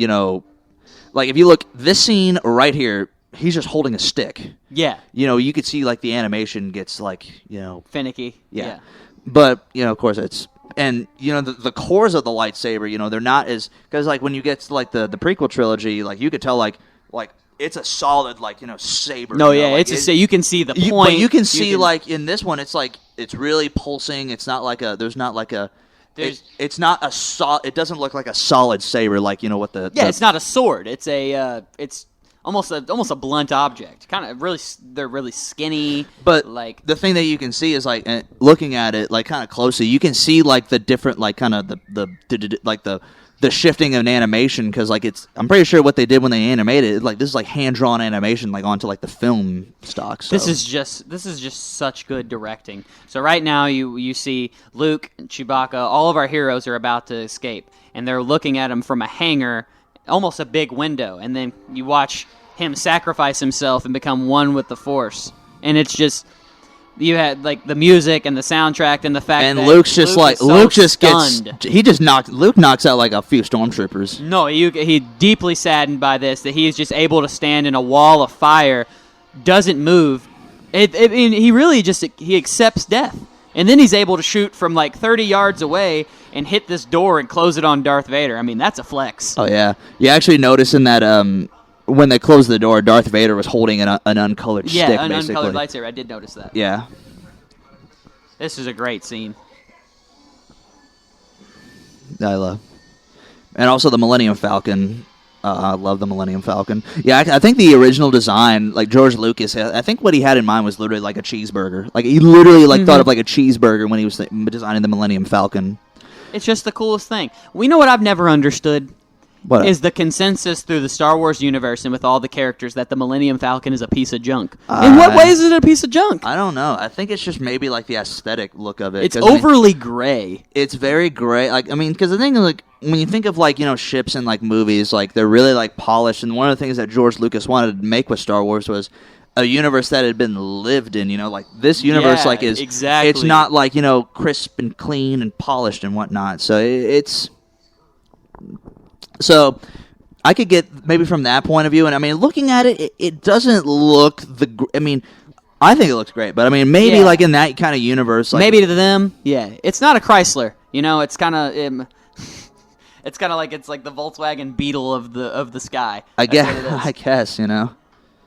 like if you look this scene right here, he's just holding a stick. Yeah, you could see like the animation gets like finicky. Yeah. But of course it's. And the cores of the lightsaber, they're not as, because like when you get to like the prequel trilogy, like you could tell like it's a solid saber. No, you can see the point. But you can see like in this one, it's like it's really pulsing. It's not like it's not a solid. It doesn't look like a solid saber, like what the. Yeah, it's not a sword. It's it's almost a blunt object. Kind of really, they're really skinny. But like the thing that you can see is like looking at it like kind of closely, you can see like the different like kind of the shifting of an animation, because like I'm pretty sure what they did when they animated it, like this is like hand drawn animation like onto like the film stock. So. This is just such good directing. So right now you see Luke and Chewbacca, all of our heroes are about to escape, and they're looking at him from a hangar, almost a big window, and then you watch him sacrifice himself and become one with the Force, and it's just. You had like the music and the soundtrack and the fact that Luke knocks out like a few stormtroopers. No, he deeply saddened by this, that he is just able to stand in a wall of fire, doesn't move. He really he accepts death, and then he's able to shoot from like 30 yards away and hit this door and close it on Darth Vader. I mean, that's a flex. Oh yeah, you actually notice in that when they closed the door, Darth Vader was holding an uncolored stick, basically. Yeah, an uncolored lightsaber. I did notice that. Yeah. This is a great scene. I love. And also the Millennium Falcon. I love the Millennium Falcon. Yeah, I think the original design, like George Lucas, I think what he had in mind was literally like a cheeseburger. Like he literally thought of like a cheeseburger when he was designing the Millennium Falcon. It's just the coolest thing. We know what I've never understood. What is the consensus through the Star Wars universe and with all the characters that the Millennium Falcon is a piece of junk? In what way is it a piece of junk? I don't know. I think it's just maybe like the aesthetic look of it. It's overly gray. It's very gray. Like because the thing is, like when you think of like ships in like movies, like they're really like polished. And one of the things that George Lucas wanted to make with Star Wars was a universe that had been lived in. Like this universe, like is exactly. It's not like crisp and clean and polished and whatnot. So it's. So, I could get maybe from that point of view, and I mean, looking at it, it doesn't look I mean, I think it looks great, but I mean, maybe like in that kind of universe, like, maybe to them, it's not a Chrysler, it's kind of, it's kind of like it's like the Volkswagen Beetle of the sky. I guess,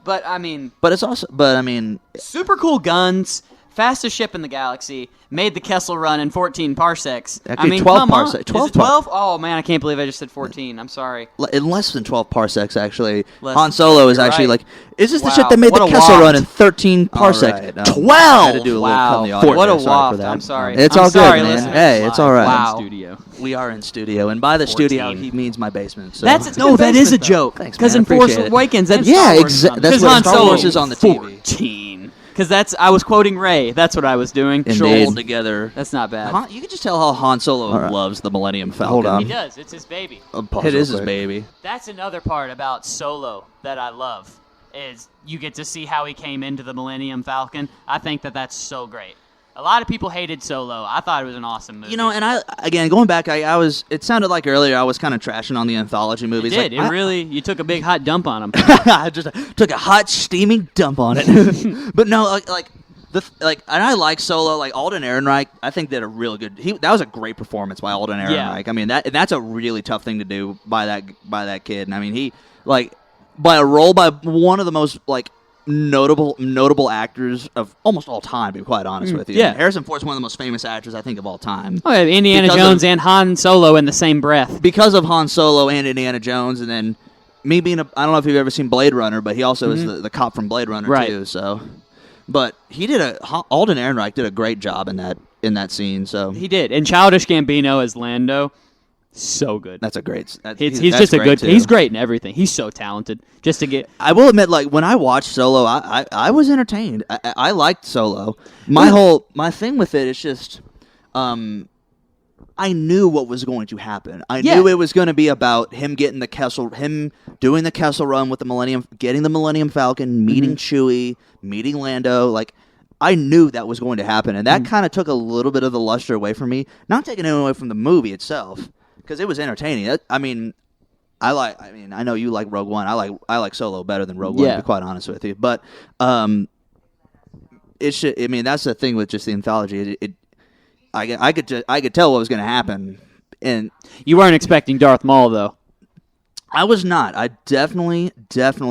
But I mean, super cool guns. Fastest ship in the galaxy, made the Kessel Run in 14 parsecs. Actually, I mean, 12 parsecs. 12 Is it 12? Oh, man, I can't believe I just said 14. I'm sorry. In less than 12 parsecs, actually. Han Solo is actually right. is this the ship that made the Kessel Run in 13 parsecs? Right, 12! I had to do a little cut in the audio. What a waft. For that. I'm sorry. It's all good, man. Hey, it's all right. Wow. Studio. We are in studio, and by the 14. Studio, he means my basement. So. That is a joke. Because in Force Awakens, that's exactly. That's what Star Wars is on the TV. 14. Because I was quoting Ray. That's what I was doing. Rolled together. That's not bad. You can just tell how Han Solo loves the Millennium Falcon. Hold on. He does. It's his baby. It is his baby. That's another part about Solo that I love, is you get to see how he came into the Millennium Falcon. I think that's so great. A lot of people hated Solo. I thought it was an awesome movie. And going back, it sounded like earlier I was kind of trashing on the anthology movies. You did. You took a big hot dump on them. I just took a hot, steaming dump on it. But no, and I like Solo. Like Alden Ehrenreich, I think did a really good. That was a great performance by Alden Ehrenreich. I mean, that's a really tough thing to do by that kid. And I mean, by a role by one of the most like notable actors of almost all time, to be quite honest with you. Yeah. Harrison Ford's one of the most famous actors, I think, of all time. Oh, yeah, Indiana Jones and Han Solo in the same breath. Because of Han Solo and Indiana Jones, and then me being I don't know if you've ever seen Blade Runner, but he also is the cop from Blade Runner too. So, but he did Alden Ehrenreich did a great job in that scene. So he did, and Childish Gambino as Lando. So good. That's a great. He's just a good. Too. He's great in everything. He's so talented. Just to get. I will admit, like when I watched Solo, I was entertained. I liked Solo. My thing with it is just, I knew what was going to happen. I knew it was going to be about him getting him doing the Kessel Run with getting the Millennium Falcon, meeting Chewie, meeting Lando. Like I knew that was going to happen, and that kind of took a little bit of the luster away from me. Not taking it away from the movie itself. Because it was entertaining. I know you like Rogue One. I like Solo better than Rogue One, to be quite honest with you. But it should. I mean, that's the thing with just the anthology. I could tell what was going to happen, and you weren't expecting Darth Maul though. I was not. I definitely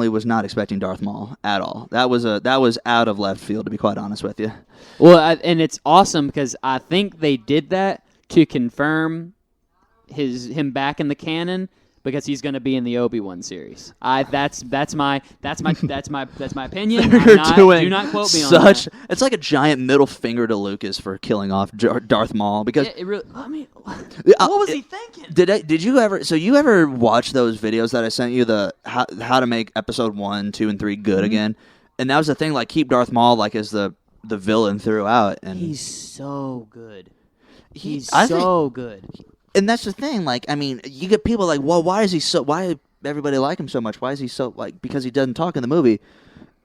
was not expecting Darth Maul at all. That was out of left field, to be quite honest with you. Well, and it's awesome because I think they did that to confirm him back in the canon because he's going to be in the Obi-Wan series. That's my opinion. Do not quote me on that. It's like a giant middle finger to Lucas for killing off Darth Maul because it really, what was he thinking? Did you ever watch those videos that I sent you, the how to make episode 1, 2, and 3 good again? And that was the thing, like keep Darth Maul like as the villain throughout, and he's so good. He's good. And that's the thing, like, I mean, you get people like, well, why everybody like him so much? Why is he so, like, because he doesn't talk in the movie?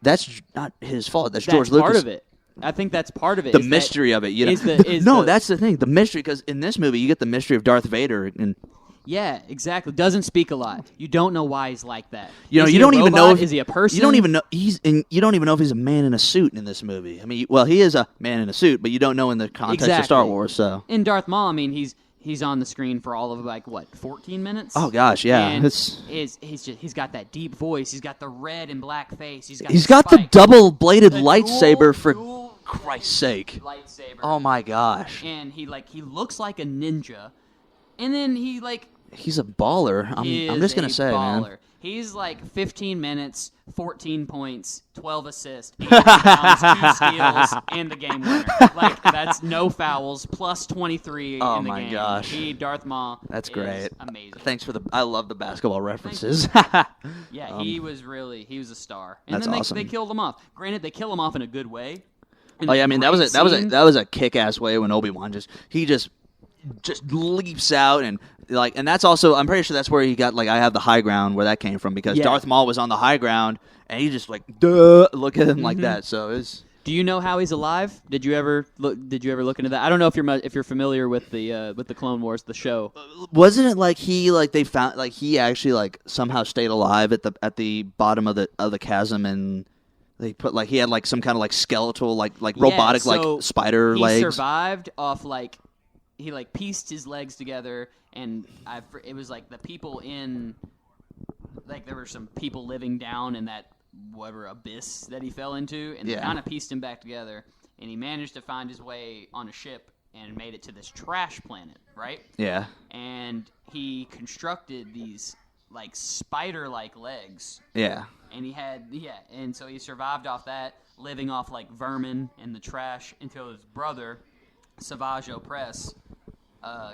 That's not his fault. That's George Lucas. Part of it. I think that's part of it. The mystery of it, you know. That's the thing. The mystery, because in this movie, you get the mystery of Darth Vader. And yeah, exactly. Doesn't speak a lot. You don't know why he's like that. You know, you don't even know if is he a person. You don't even know you don't even know if he's a man in a suit in this movie. I mean, well, he is a man in a suit, but you don't know in the context of Star Wars. So in Darth Maul, I mean, he's on the screen for all of like what 14 minutes. Oh gosh, yeah. And he's got that deep voice. He's got the red and black face. He's got the double-bladed lightsaber for Christ's sake. Lightsaber. Oh my gosh. And he looks like a ninja, and then he's a baller. I'm just gonna say, baller. man. He's like 15 minutes, 14 points, 12 assists, 8 rebounds, 2 steals, and the game winner. Like, that's no fouls, plus 23 in the game. Oh, my gosh. Darth Maul. That's great. Amazing. Thanks I love the basketball references. Yeah, he was a star. And that's then awesome. They killed him off. Granted, they kill him off in a good way. Oh yeah, I mean that was a kick-ass way when Obi-Wan just leaps out and that's also, I'm pretty sure that's where he got I have the high ground, where that came from, because Darth Maul was on the high ground and he just look at him like that. So it's. Do you know how he's alive? Did you ever look into that? I don't know if you're familiar with the Clone Wars, the show. Wasn't it they found he actually somehow stayed alive at the bottom of the chasm, and they put he had some kind of skeletal robotic spider legs. He survived off he pieced his legs together, and it was the people in there were some people living down in that whatever abyss that he fell into, and they kind of pieced him back together, and he managed to find his way on a ship and made it to this trash planet, right? Yeah. And he constructed these spider-like legs. Yeah. And and so he survived off that, living off vermin in the trash, until his brother, Savage Opress,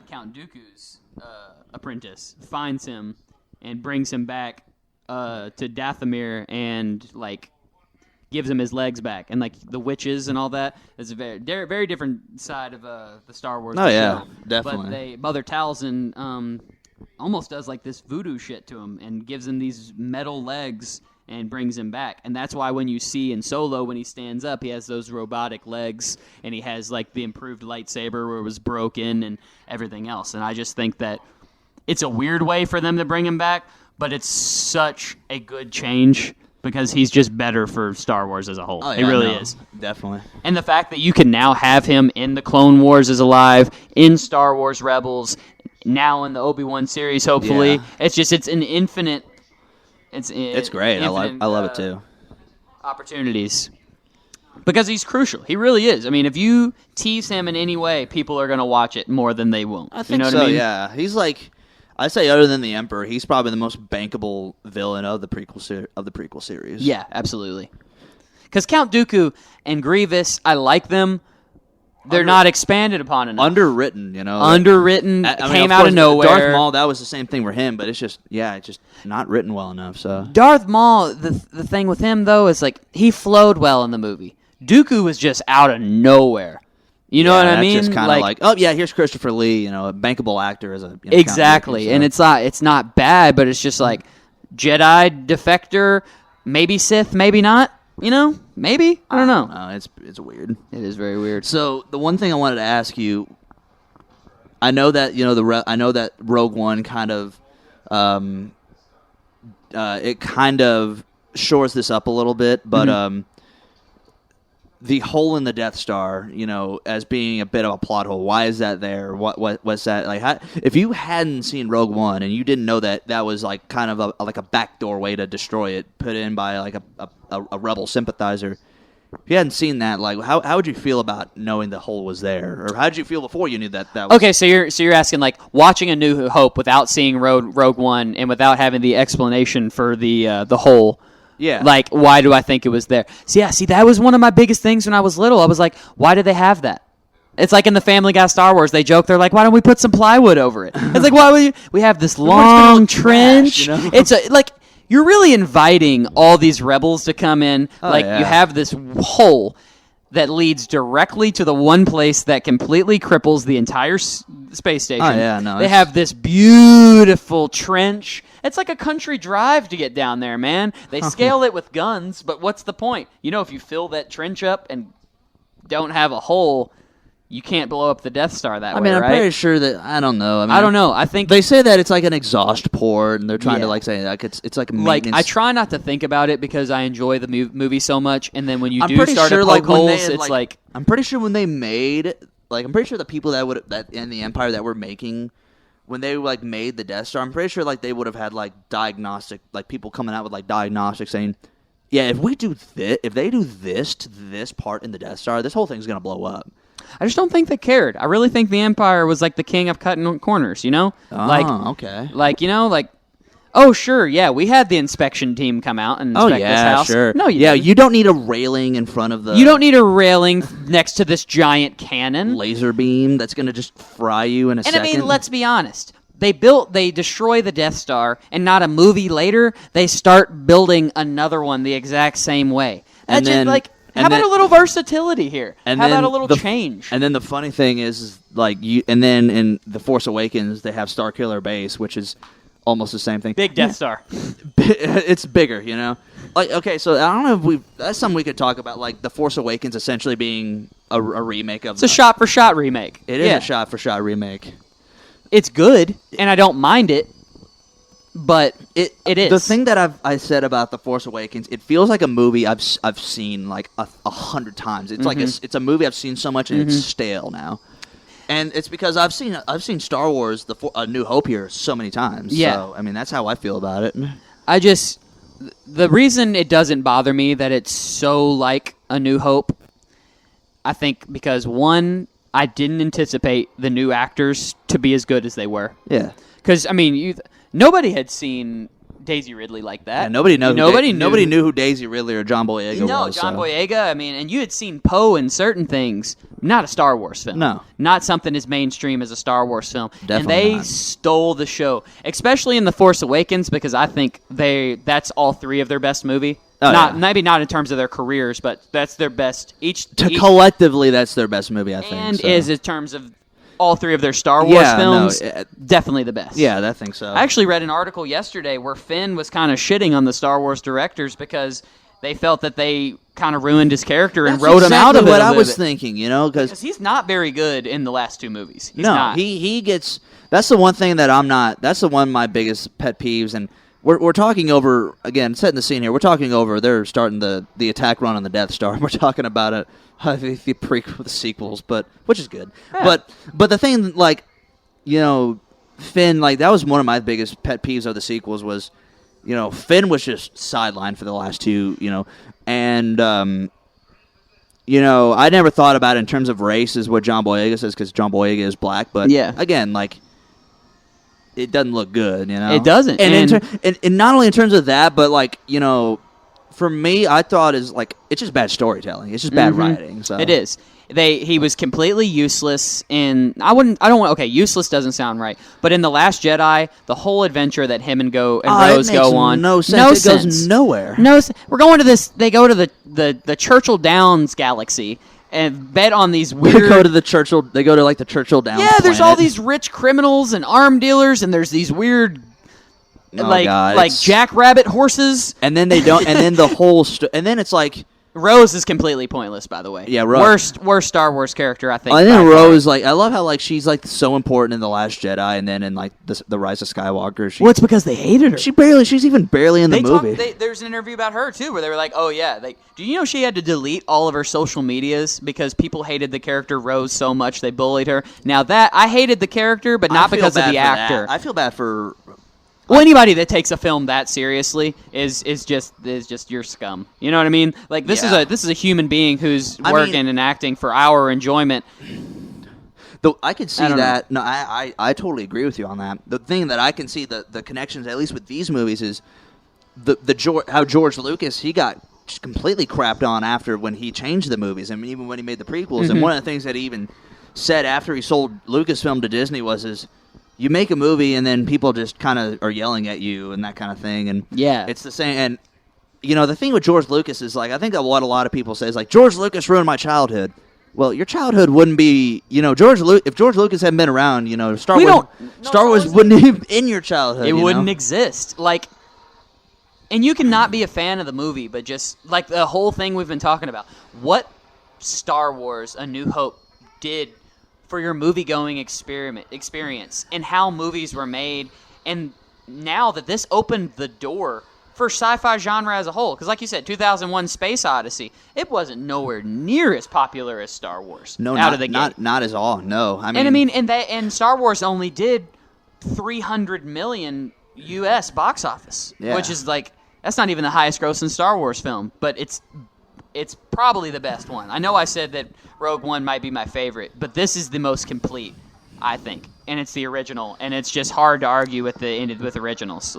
Count Dooku's apprentice, finds him and brings him back to Dathomir and gives him his legs back, and the witches and all that. It's a very different side of the Star Wars. Oh yeah, show. definitely. But Mother Talzin almost does this voodoo shit to him and gives him these metal legs and brings him back. And that's why when you see in Solo, when he stands up, he has those robotic legs, and he has the improved lightsaber where it was broken and everything else. And I just think that it's a weird way for them to bring him back, but it's such a good change because he's just better for Star Wars as a whole. Oh, yeah, he really is. Definitely. And the fact that you can now have him in the Clone Wars is alive, in Star Wars Rebels, now in the Obi-Wan series, hopefully. Yeah. It's an infinite It's great. I love it too. Opportunities. Because he's crucial. He really is. I mean, if you tease him in any way, people are going to watch it more than they won't. I think you know so, what I mean? Yeah. He's like, I'd say other than the Emperor, he's probably the most bankable villain of the prequel series. Yeah, absolutely. Because Count Dooku and Grievous, I like them. They're not expanded upon enough. Underwritten, you know. Underwritten, came out of nowhere. Darth Maul, that was the same thing for him, but it's just not written well enough. So Darth Maul, the thing with him, though, is like he flowed well in the movie. Dooku was just out of nowhere. You know what I mean? Just kind of like, oh yeah, here's Christopher Lee, you know, a bankable actor as a exactly, Count Dooku, so. And it's not bad, but it's just like Jedi defector, maybe Sith, maybe not. You know, maybe I don't know. It's weird. It is very weird. So the one thing I wanted to ask you, I know that I know that Rogue One kind of, it kind of shores this up a little bit, but the hole in the Death Star, you know, as being a bit of a plot hole. Why is that there? What's that like? If you hadn't seen Rogue One and you didn't know that was like kind of a backdoor way to destroy it, put in by like a rebel sympathizer. If you hadn't seen that, like how would you feel about knowing the hole was there, or how did you feel before you knew that was? Okay, so you're asking like watching A New Hope without seeing Rogue One and without having the explanation for the hole. Yeah. Like, why do I think it was there? See, that was one of my biggest things when I was little. I was like, why did they have that? It's like in the Family Guy Star Wars, they joke, they're like, why don't we put some plywood over it? It's like, why would we have this long trench? Trash, you know? It's like, you're really inviting all these rebels to come in. You have this hole that leads directly to the one place that completely cripples the entire space station. Oh, yeah, no. They have this beautiful trench. It's like a country drive to get down there, man. They scale it with guns, but what's the point? You know, if you fill that trench up and don't have a hole, you can't blow up the Death Star that way, right? I'm pretty sure that, I don't know. I don't know. I think they say that it's like an exhaust port, and they're trying to like say like it's like a maintenance. Like I try not to think about it because I enjoy the movie so much, and then when you I'm do pretty start sure, to like, poke when holes, it's like I'm pretty sure when they made, like, I'm pretty sure the people that in the Empire that were making, when they like made the Death Star, I'm pretty sure like they would have had like diagnostic, like people coming out with like diagnostics saying, yeah, if they do this to this part in the Death Star, this whole thing's gonna blow up. I just don't think they cared. I really think the Empire was like the king of cutting corners, you know? Okay. Like, you know, like, oh, sure, yeah, we had the inspection team come out and inspect this house. Sure. No, you don't need a railing in front of the... You don't need a railing next to this giant cannon. Laser beam that's going to just fry you in a second. And I mean, let's be honest. They destroy the Death Star, and not a movie later, they start building another one the exact same way. That's just like... How about a little versatility here? How about a little change? And then the funny thing is like and then in The Force Awakens they have Starkiller Base, which is almost the same thing. Big Death Star. It's bigger, you know. Like, okay, so I don't know if that's something we could talk about, like The Force Awakens essentially being a remake of. It's a shot for shot remake. It is a shot for shot remake. It's good, and I don't mind it. But it is. The thing that I said about The Force Awakens, it feels like a movie I've seen like 100 times. It's like it's a movie I've seen so much and it's stale now. And it's because I've seen Star Wars A New Hope here so many times. Yeah. So I mean that's how I feel about it. The reason it doesn't bother me that it's so like A New Hope, I think because one, I didn't anticipate the new actors to be as good as they were. Yeah. Because I mean nobody had seen Daisy Ridley like that. Yeah, nobody knew who Daisy Ridley or John Boyega was. No, John Boyega, I mean, and you had seen Poe in certain things, not a Star Wars film. No. Not something as mainstream as a Star Wars film. Definitely and they not. stole the show, especially in The Force Awakens, because I think that's all three of their best movie. Maybe not in terms of their careers, but that's their best. Collectively, that's their best movie, I think. And is in terms of all three of their Star Wars films, definitely the best. Yeah, I think so. I actually read an article yesterday where Finn was kind of shitting on the Star Wars directors because they felt that they kind of ruined his character and wrote him out of it. That's what I was thinking, you know, because he's not very good in the last two movies. He's no, not. he gets. That's the one thing that I'm not. That's the one of my biggest pet peeves, and we're talking over again, setting the scene here. We're talking over. They're starting the attack run on the Death Star. We're talking about it. The prequel, the sequels, which is good. Yeah. But the thing, like, you know, Finn, like that was one of my biggest pet peeves of the sequels was Finn was just sidelined for the last two, and I never thought about it in terms of race as what John Boyega says because John Boyega is black, but again, it doesn't look good, It doesn't, and not only in terms of that, but for me, I thought it's just bad storytelling. It's just bad writing. So it is. He was completely useless in. Useless doesn't sound right, but in The Last Jedi, the whole adventure that him and Rose go on, no sense. It goes nowhere. We're going to this. They go to the Churchill Downs galaxy and bet on these weird. They go to the Churchill Downs. Yeah, there's all these rich criminals and arm dealers, and there's these weird. Jackrabbit horses, and then they don't, and then the whole, and then it's like Rose is completely pointless. By the way, yeah, Rose. worst Star Wars character I think. I think Rose, I love how she's so important in The Last Jedi, and then in the Rise of Skywalker. It's because they hated her. She's even barely in the movie. There's an interview about her too, where they were like, "Oh yeah, do you know she had to delete all of her social medias because people hated the character Rose so much they bullied her." Now that I hated the character, but not because of the actor. I feel bad for. Well, anybody that takes a film that seriously is just your scum. You know what I mean? This is a human being who's working and acting for our enjoyment. Though I could see that. Know. No, I totally agree with you on that. The thing that I can see the connections, at least with these movies, is how George Lucas, he got just completely crapped on after when he changed the movies. I mean, even when he made the prequels. Mm-hmm. And one of the things that he even said after he sold Lucasfilm to Disney was you make a movie and then people just kind of are yelling at you and that kind of thing. And it's the same. And, the thing with George Lucas is, I think that what a lot of people say is, George Lucas ruined my childhood. Well, your childhood wouldn't be, if George Lucas hadn't been around, Star Wars wouldn't be in your childhood. It wouldn't exist. And you can not be a fan of the movie, but just, the whole thing we've been talking about. What Star Wars A New Hope did for your movie-going experience and how movies were made, and now that this opened the door for sci-fi genre as a whole, because like you said, 2001 Space Odyssey, it wasn't nowhere near as popular as Star Wars. No, out of the gate. Not at all. No, and Star Wars only did $300 million U.S. box office, which is that's not even the highest grossing Star Wars film, but it's probably the best one. I know I said that Rogue One might be my favorite, but this is the most complete, I think, and it's the original, and it's just hard to argue with originals.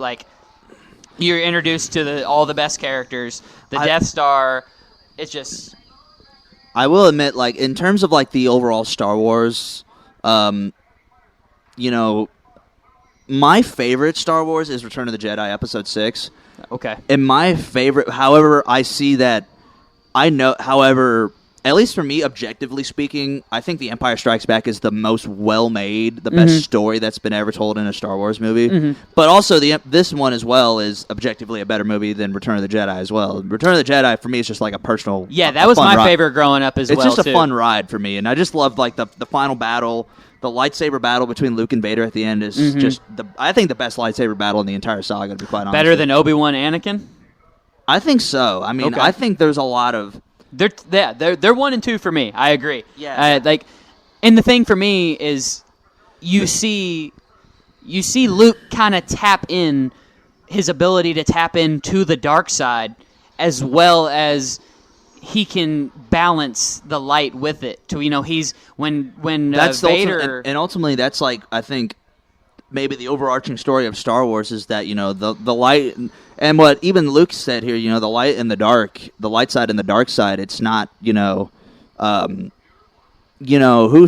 You're introduced to all the best characters, the Death Star. It's just. I will admit, in terms of the overall Star Wars, my favorite Star Wars is Return of the Jedi Episode 6. Okay. And my favorite, however, I see that. However, at least for me, objectively speaking, I think The Empire Strikes Back is the most well-made, the best story that's been ever told in a Star Wars movie. Mm-hmm. But also, this one as well is objectively a better movie than Return of the Jedi as well. Return of the Jedi, for me, is just a personal that was my favorite growing up as well, It's just a fun ride for me, and I just love, the final battle. The lightsaber battle between Luke and Vader at the end is just, I think, the best lightsaber battle in the entire saga, to be quite honest. Better than Obi-Wan Anakin? I think so. I mean, I think there's a lot of... They're 1 and 2 for me. I agree. Yeah. And the thing for me is, you see Luke kind of tap in his ability to tap into the dark side, as well as he can balance the light with it. He's when that's Vader and ultimately that's I think maybe the overarching story of Star Wars is that the light. And what even Luke said here, the light and the dark, the light side and the dark side, it's not, who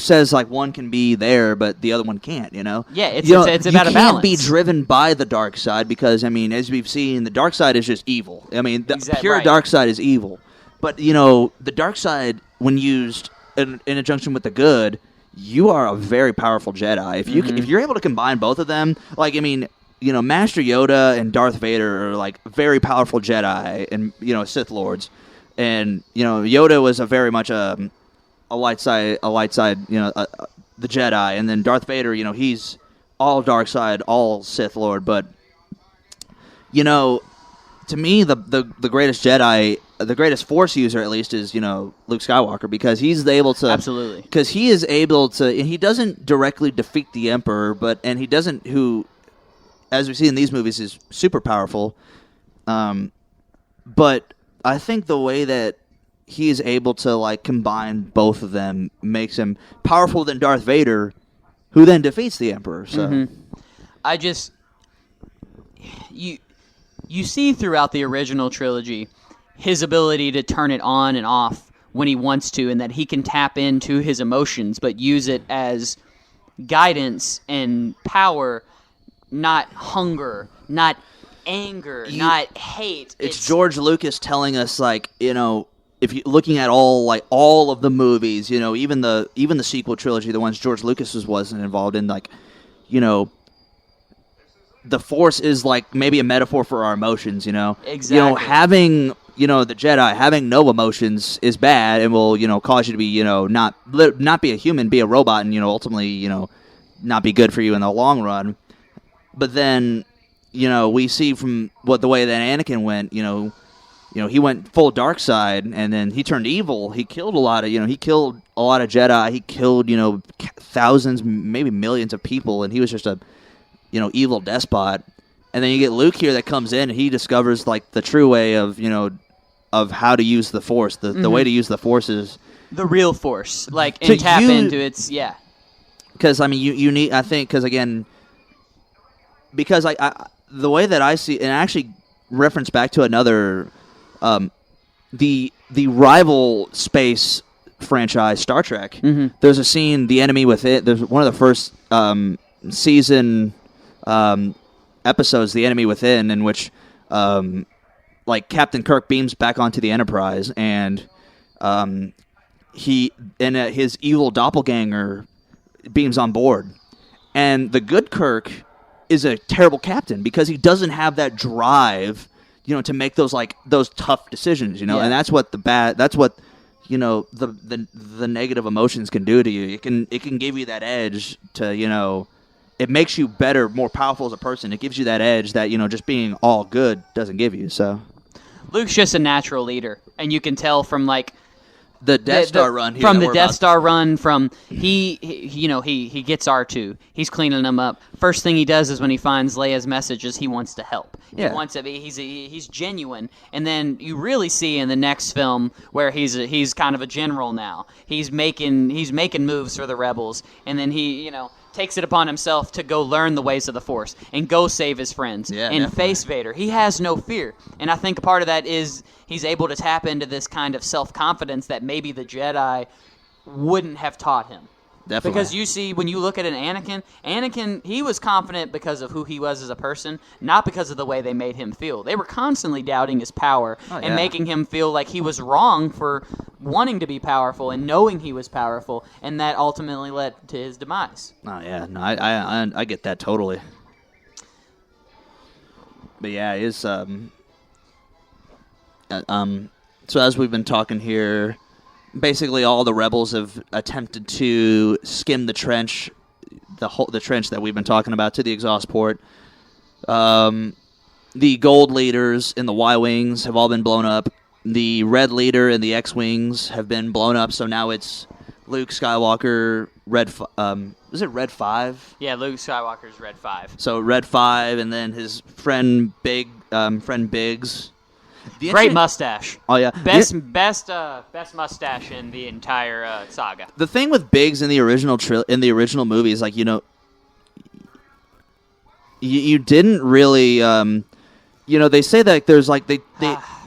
says one can be there but the other one can't, Yeah, it's about a balance. You can't be driven by the dark side because, as we've seen, the dark side is just evil. The pure dark side is evil. But, the dark side, when used in conjunction with the good, you are a very powerful Jedi. If you're able to combine both of them, Master Yoda and Darth Vader are very powerful Jedi and Sith Lords, and Yoda was a very much a light side, the Jedi, and then Darth Vader, he's all dark side, all Sith Lord. But to me, the greatest Jedi, the greatest Force user at least is Luke Skywalker, because he's able to absolutely, because he is able to, and he doesn't directly defeat the Emperor, and he doesn't as we see in these movies, is super powerful. But I think the way that he is able to like combine both of them makes him powerful than Darth Vader, who then defeats the Emperor. So you see throughout the original trilogy his ability to turn it on and off when he wants to, and that he can tap into his emotions but use it as guidance and power, not hunger, not anger, not hate. It's George Lucas telling us, like, if you looking at all of the movies, even the sequel trilogy, the ones George Lucas wasn't involved in, like, the Force is like maybe a metaphor for our emotions. Exactly. Having the Jedi having no emotions is bad and will cause you to be not be a human, be a robot, and ultimately not be good for you in the long run. But then we see from the way that Anakin went, he went full dark side, and then he turned evil. He killed a lot of Jedi. He killed thousands, maybe millions of people, and he was just a evil despot. And then you get Luke here that comes in, and he discovers like the true way of of how to use the Force. The way to use the Force is the real Force, like, and tap into its Because you need, I think, because I the way that I see, and I actually reference back to another, the rival space franchise, Star Trek. There's a scene, The Enemy Within. There's one of the first season episodes, The Enemy Within, in which like Captain Kirk beams back onto the Enterprise, and his evil doppelganger beams on board, and the good Kirk is a terrible captain because he doesn't have that drive, to make those tough decisions, and that's what the negative emotions can do to you. It can give you that edge to, it makes you better, more powerful as a person. It gives you that edge that, just being all good doesn't give you. So Luke's just a natural leader, and you can tell from the Death Star run here. From the Death Star run, he gets R2. He's cleaning him up. First thing he does is when he finds Leia's messages, he wants to help. Yeah. He wants to be. He's genuine. And then you really see in the next film where he's kind of a general now. He's making moves for the rebels, and then he takes it upon himself to go learn the ways of the Force and go save his friends and definitely face Vader. He has no fear. And I think a part of that is he's able to tap into this kind of self-confidence that maybe the Jedi wouldn't have taught him. Definitely. Because you see, when you look at an Anakin, he was confident because of who he was as a person, not because of the way they made him feel. They were constantly doubting his power and making him feel like he was wrong for wanting to be powerful and knowing he was powerful, and that ultimately led to his demise. Oh, yeah. No, I get that totally. But yeah, it's so as we've been talking here, basically all the rebels have attempted to skim the trench, the trench that we've been talking about, to the exhaust port. The gold leaders in the Y-wings have all been blown up. The red leader and the X-wings have been blown up, so now it's Luke Skywalker, is it Red 5? Yeah, Luke Skywalker's Red 5. So Red 5, and then his friend Biggs. Great mustache. Oh yeah, best mustache in the entire saga. The thing with Biggs in the original movie is, like, you didn't really they say that there's like they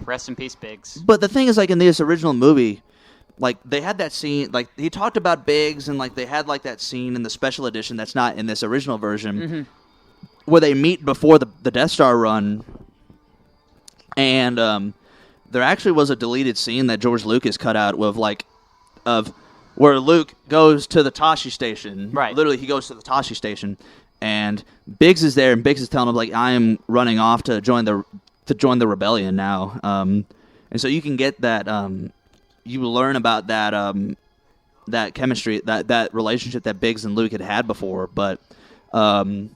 rest in peace, Biggs. But the thing is, like, in this original movie, like, they had that scene, like, he talked about Biggs, and like they had like that scene in the special edition that's not in this original version, where they meet before the Death Star run. And there actually was a deleted scene that George Lucas cut out of where Luke goes to the Tashi station. Right. Literally, he goes to the Tashi station, and Biggs is there, and Biggs is telling him, like, I am running off to join the rebellion now. And so you can get that. You learn about that chemistry, that relationship that Biggs and Luke had before, but. And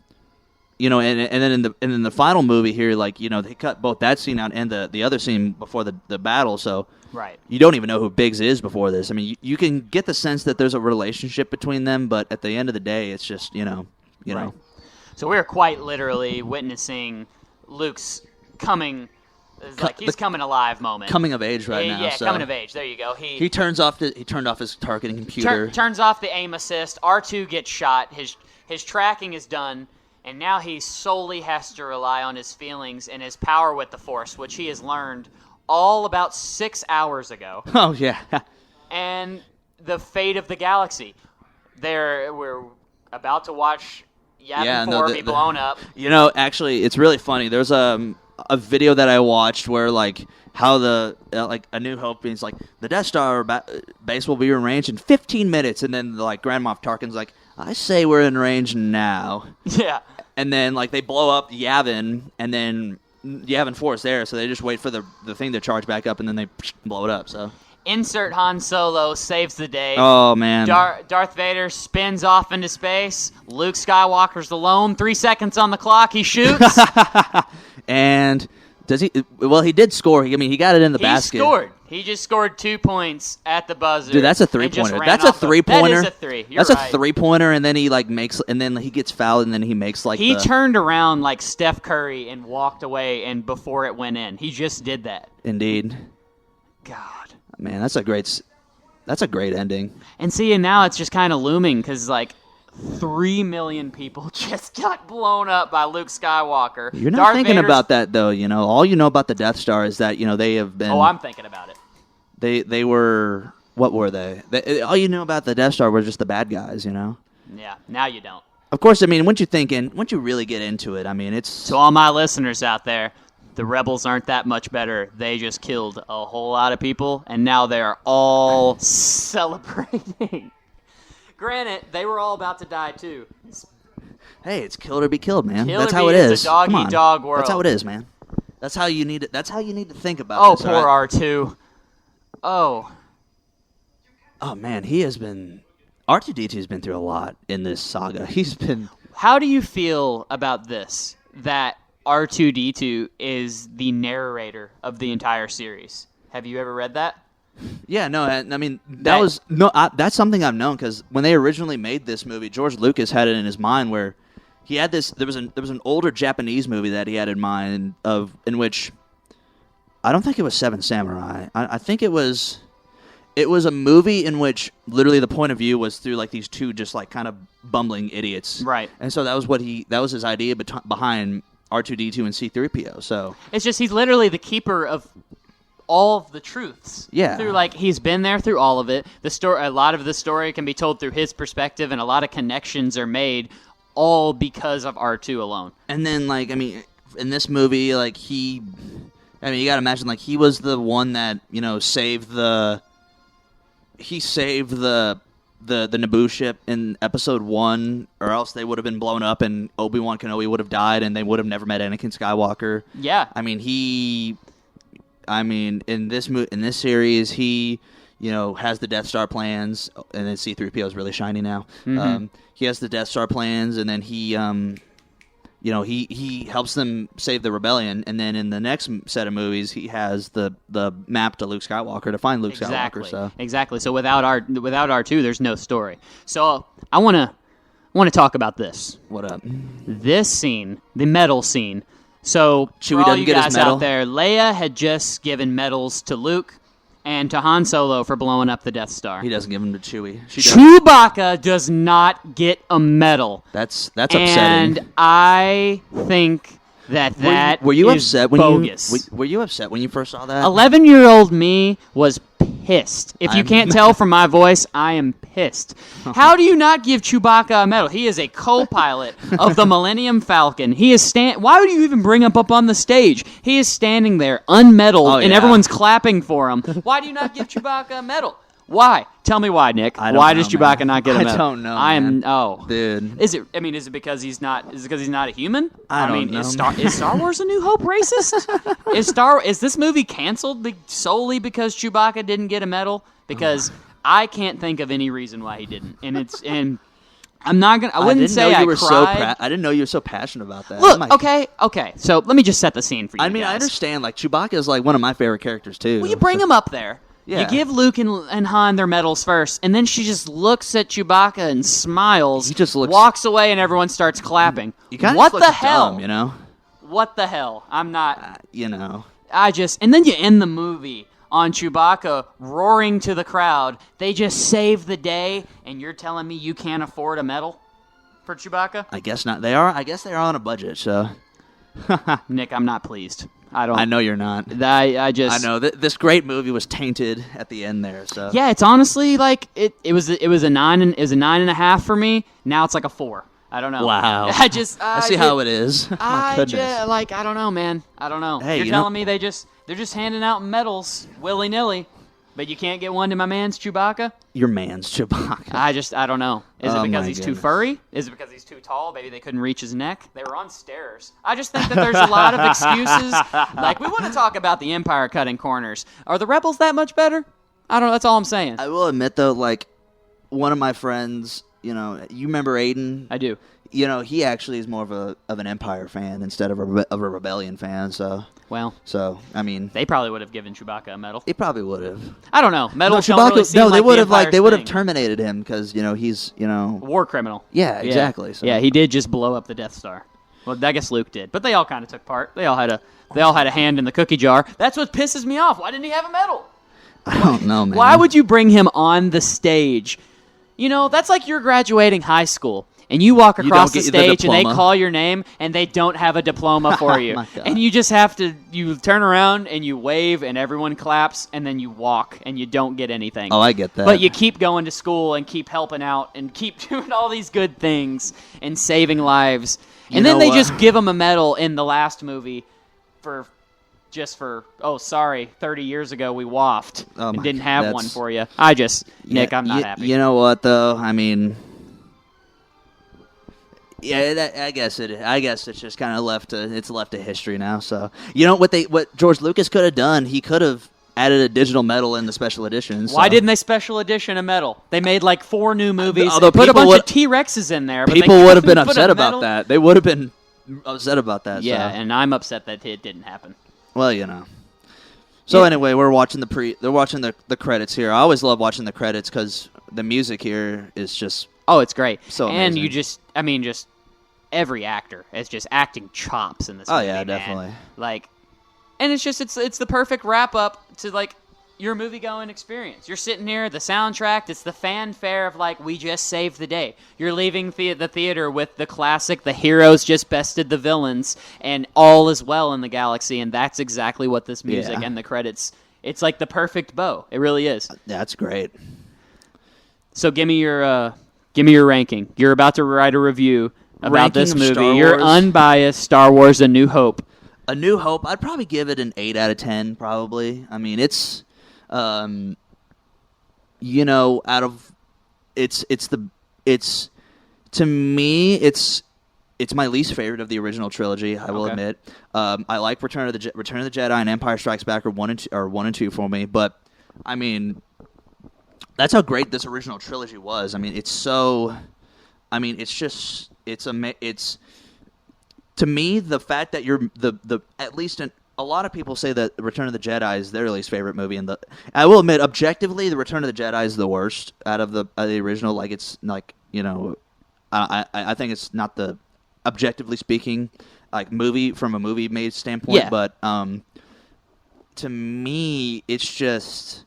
then in the final movie here, like, they cut both that scene out and the other scene before the battle, so right. You don't even know who Biggs is before this. I mean, you can get the sense that there's a relationship between them, but at the end of the day, it's just, Right. So we're quite literally witnessing Luke's coming. He's coming alive moment. Coming of age right now. Yeah, so. coming of age. There you go. He turned off his targeting computer. Turns off the aim assist. R2 gets shot. His tracking is done, and now he solely has to rely on his feelings and his power with the Force, which he has learned all about 6 hours ago. Oh yeah. And the fate of the galaxy. We're about to watch Yavin 4 be blown up. Actually, it's really funny. There's a video that I watched where how the A New Hope means the Death Star base will be in range in 15 minutes, and then Grand Moff Tarkin's I say we're in range now. Yeah. And then they blow up Yavin, and then Yavin 4 is there, so they just wait for the thing to charge back up, and then they blow it up. So insert Han Solo saves the day. Oh man. Darth Vader spins off into space. Luke Skywalker's alone. 3 seconds on the clock. He shoots. And does he? Well, he did score. He got it in the basket. He scored. He just scored 2 points at the buzzer. Dude, that's a 3-pointer. That's a 3-pointer. That is a 3. That's a 3-pointer, and then he makes, and then he gets fouled, and then he makes He turned around like Steph Curry and walked away, and before it went in, he just did that. Indeed. God, man, that's a great ending. And see, and now it's just kind of looming because 3 million people just got blown up by Luke Skywalker. You're not thinking about that, though. All you know about the Death Star is that, they have been... Oh, I'm thinking about it. They were... What were they? All you know about the Death Star were just the bad guys, Yeah, now you don't. Of course, once you really get into it, it's... To all my listeners out there, the Rebels aren't that much better. They just killed a whole lot of people, and now they're all celebrating. Granted, they were all about to die too. Hey, it's kill or be killed, man. That's how it is. It's a dog-eat-dog world. That's how it is, man. That's how you need it. That's how you need to think about this. Oh, poor right? R2. Oh, man, he has been... R2D2 has been through a lot in this saga. He's been... How do you feel about this, that R2D2 is the narrator of the entire series? Have you ever read that? Yeah, no, that's something I've known, because when they originally made this movie, George Lucas had it in his mind where he had this. There was an older Japanese movie that he had in mind in which I don't think it was Seven Samurai. I think it was a movie in which literally the point of view was through these two just kind of bumbling idiots, right? And so that was his idea behind R2D2 and C-3PO. So it's just he's literally the keeper of all of the truths. Yeah. Through he's been there through all of it. A lot of the story can be told through his perspective, and a lot of connections are made all because of R2 alone. And then in this movie, you got to imagine he was the one that, saved the Naboo ship in episode 1, or else they would have been blown up and Obi-Wan Kenobi would have died and they would have never met Anakin Skywalker. Yeah. In this series, he, has the Death Star plans, and then C-3PO is really shiny now. Mm-hmm. He has the Death Star plans, and then he helps them save the rebellion, and then in the next set of movies, he has the map to Luke Skywalker to find Luke Skywalker. So exactly. So without R2, there's no story. So I want to talk about this. What up? This scene, the medal scene. So, Chewie for all doesn't you get his guys medal? out there, Leia had just given medals to Luke and to Han Solo for blowing up the Death Star. He doesn't give them to Chewie. Chewbacca does not get a medal. That's upsetting. And I think that were you is upset bogus. Were you upset when you first saw that? 11-year-old me was pissed. If you can't tell from my voice, I am pissed. How do you not give Chewbacca a medal? He is a co-pilot of the Millennium Falcon. He is Why would you even bring him up on the stage? He is standing there unmedaled, and everyone's clapping for him. Why do you not give Chewbacca a medal? Why? Tell me why, Nick. Why does Chewbacca not get a medal? I don't know. Dude. Is it because he's not? Is it because he's not a human? I don't know. Is Star Wars: A New Hope racist? Is this movie canceled solely because Chewbacca didn't get a medal? Because I can't think of any reason why he didn't, and I'm not gonna. I wouldn't say I cried. I didn't know you were so passionate about that. Look, okay. So let me just set the scene for you. I understand. Chewbacca is one of my favorite characters too. Well, you bring him up there. Yeah. You give Luke and Han their medals first, and then she just looks at Chewbacca and smiles. He just looks, walks away, and everyone starts clapping. What the hell? Dumb, you know? What the hell? I'm not. You know. And then you end the movie on Chewbacca roaring to the crowd. They just saved the day, and you're telling me you can't afford a medal for Chewbacca? I guess not. I guess they are on a budget, so. Nick, I'm not pleased. I know you're not. I know this great movie was tainted at the end there. So yeah, it's honestly like it was a 9.5 for me. Now it's like a 4. I don't know. Wow. I see how it is. My goodness. I don't know, man. I don't know. Hey, you're telling me they're just handing out medals willy nilly, but you can't get one to my man's Chewbacca? Your man's Chewbacca. I don't know. Is it because he's too goodness. furry? Is it because he's too tall? Maybe they couldn't reach his neck? They were on stairs. I just think that there's a lot of excuses. Like, we want to talk about the Empire cutting corners. Are the Rebels that much better? I don't know. That's all I'm saying. I will admit, though, like, one of my friends, you remember Aiden? I do. He actually is more of an Empire fan instead of a Rebellion fan, so... Well, I mean, they probably would have given Chewbacca a medal. They probably would have. I don't know. Medals don't really seem like they would have the they would have thing. terminated him because he's war criminal. Yeah, exactly. So. Yeah, he did just blow up the Death Star. Well, I guess Luke did, but they all kind of took part. They all had a hand in the cookie jar. That's what pisses me off. Why didn't he have a medal? I don't know, man. Why would you bring him on the stage? That's like you're graduating high school. And you walk across the stage and they call your name and they don't have a diploma for you. And you just have to, you turn around and you wave and everyone claps and then you walk and you don't get anything. Oh, I get that. But you keep going to school and keep helping out and keep doing all these good things and saving lives. And then they just give him a medal in the last movie for 30 years ago we waffed and didn't have one for you. Nick, I'm not happy. You know what, though? I mean... Yeah, I guess it's just kind of left to history now. So what George Lucas could have done, he could have added a digital medal in the special edition. So. Why didn't they special edition a medal? They made like 4 new movies. Although put a bunch of T-Rexes in there. But people would have been upset about that. They would have been upset about that. Yeah, so. And I'm upset that it didn't happen. Well, So anyway, they're watching the credits here. I always love watching the credits because the music here is just it's great. So amazing. And just every actor is just acting chops in this movie. Oh yeah, man. definitely. Like, and it's the perfect wrap up to like your movie going experience. You're sitting here, the soundtrack, it's the fanfare of like we just saved the day. You're leaving the theater with the classic, the heroes just bested the villains, and all is well in the galaxy. And that's exactly what this music and the credits. It's like the perfect bow. It really is. That's great. So give me your ranking. You're about to write a review about this movie. Your unbiased Star Wars A New Hope. A New Hope, I'd probably give it an 8 out of 10, probably. I mean, it's, to me, it's my least favorite of the original trilogy, I will admit. I like Return of the Jedi and Empire Strikes Back are 1 and 2 for me, but, I mean, that's how great this original trilogy was. I mean, it's to me, the fact that you're a lot of people say that Return of the Jedi is their least favorite movie, and I will admit, objectively, the Return of the Jedi is the worst out of the original. Like, it's like, I think it's not the, objectively speaking, like movie from a movie made standpoint, but to me, it's just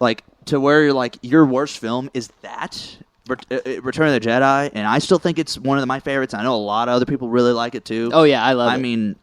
like to where like your worst film is that. Return of the Jedi, and I still think it's one of my favorites. I know a lot of other people really like it too. Oh yeah, I love it. I mean,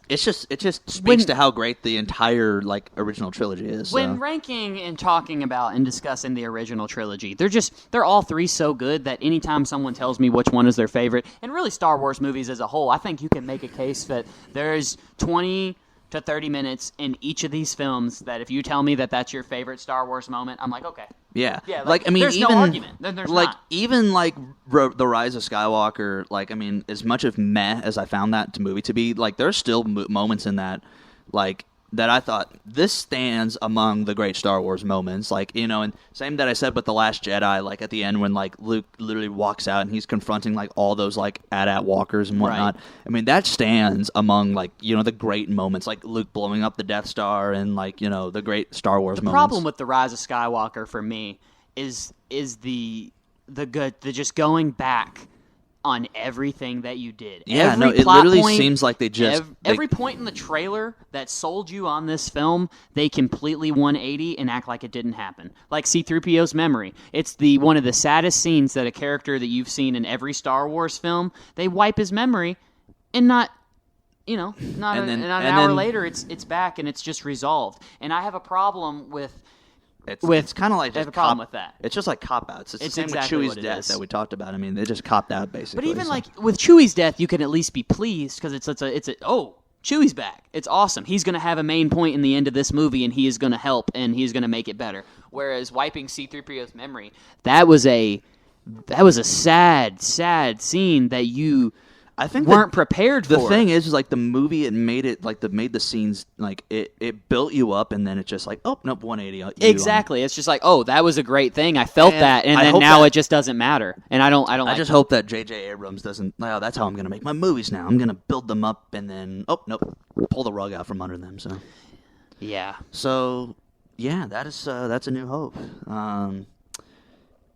it just speaks to how great the entire like original trilogy is. When ranking and talking about and discussing the original trilogy, they're all three so good that anytime someone tells me which one is their favorite, and really Star Wars movies as a whole, I think you can make a case that there's 20 to 30 minutes in each of these films that if you tell me that that's your favorite Star Wars moment, I'm like, okay. Yeah. Like I mean, there's no argument. There's like, not. even like The Rise of Skywalker, like, I mean, as much of meh as I found that movie to be, like, there's still moments in that, like, that I thought this stands among the great Star Wars moments. Like, you know, and same that I said with The Last Jedi, like at the end when like Luke literally walks out and he's confronting like all those like AT-AT walkers and whatnot. Right. I mean, that stands among like, you know, the great moments, like Luke blowing up the Death Star and like, you know, the great Star Wars moments. The problem with The Rise of Skywalker for me is the just going back on everything that you did. Yeah, every no, it literally seems like they just... Every point in the trailer that sold you on this film, they completely 180 and act like it didn't happen. Like C-3PO's memory. It's one of the saddest scenes that a character that you've seen in every Star Wars film, they wipe his memory and not... You know, an hour later, it's back and it's just resolved. And I have a problem with... It's kind of like just a problem with that. It's just like cop-outs. It's the same exactly with Chewie's death that we talked about. I mean, they just copped out, basically. But even like with Chewie's death, you can at least be pleased because it's Chewie's back. It's awesome. He's going to have a main point in the end of this movie, and he is going to help, and he's going to make it better. Whereas wiping C-3PO's memory, that was a sad, sad scene that you... I think weren't prepared for. The thing is like the movie, it made the scenes like it built you up, and then it's just like, oh nope, 180. Exactly, it's just like, oh, that was a great thing. I felt that, and then now it just doesn't matter. And I don't. I just hope that J.J. Abrams doesn't. Oh, that's how I'm gonna make my movies now. I'm gonna build them up, and then nope, pull the rug out from under them. So yeah. So yeah, that's A New Hope.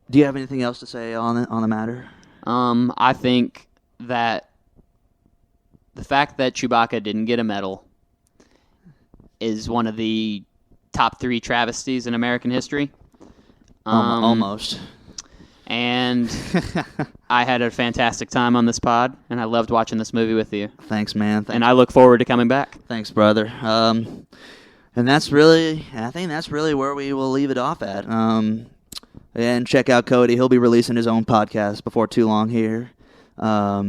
Do you have anything else to say on the matter? I think that the fact that Chewbacca didn't get a medal is one of the top 3 travesties in American history. Almost. And I had a fantastic time on this pod, and I loved watching this movie with you. Thanks, man. And I look forward to coming back. Thanks, brother. And I think that's really where we will leave it off at. And check out Cody. He'll be releasing his own podcast before too long here. I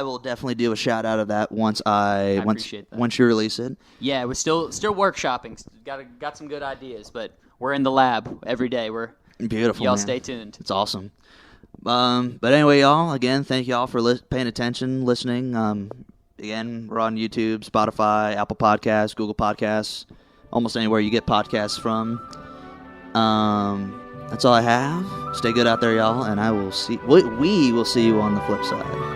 will definitely do a shout out of that once you release it. Yeah, we're still workshopping. Got some good ideas, but we're in the lab every day. We're beautiful. Y'all man. Stay tuned. It's awesome. But anyway, y'all, again, thank y'all for paying attention, listening. Again, we're on YouTube, Spotify, Apple Podcasts, Google Podcasts, almost anywhere you get podcasts from. That's all I have. Stay good out there, y'all, and we will see you on the flip side.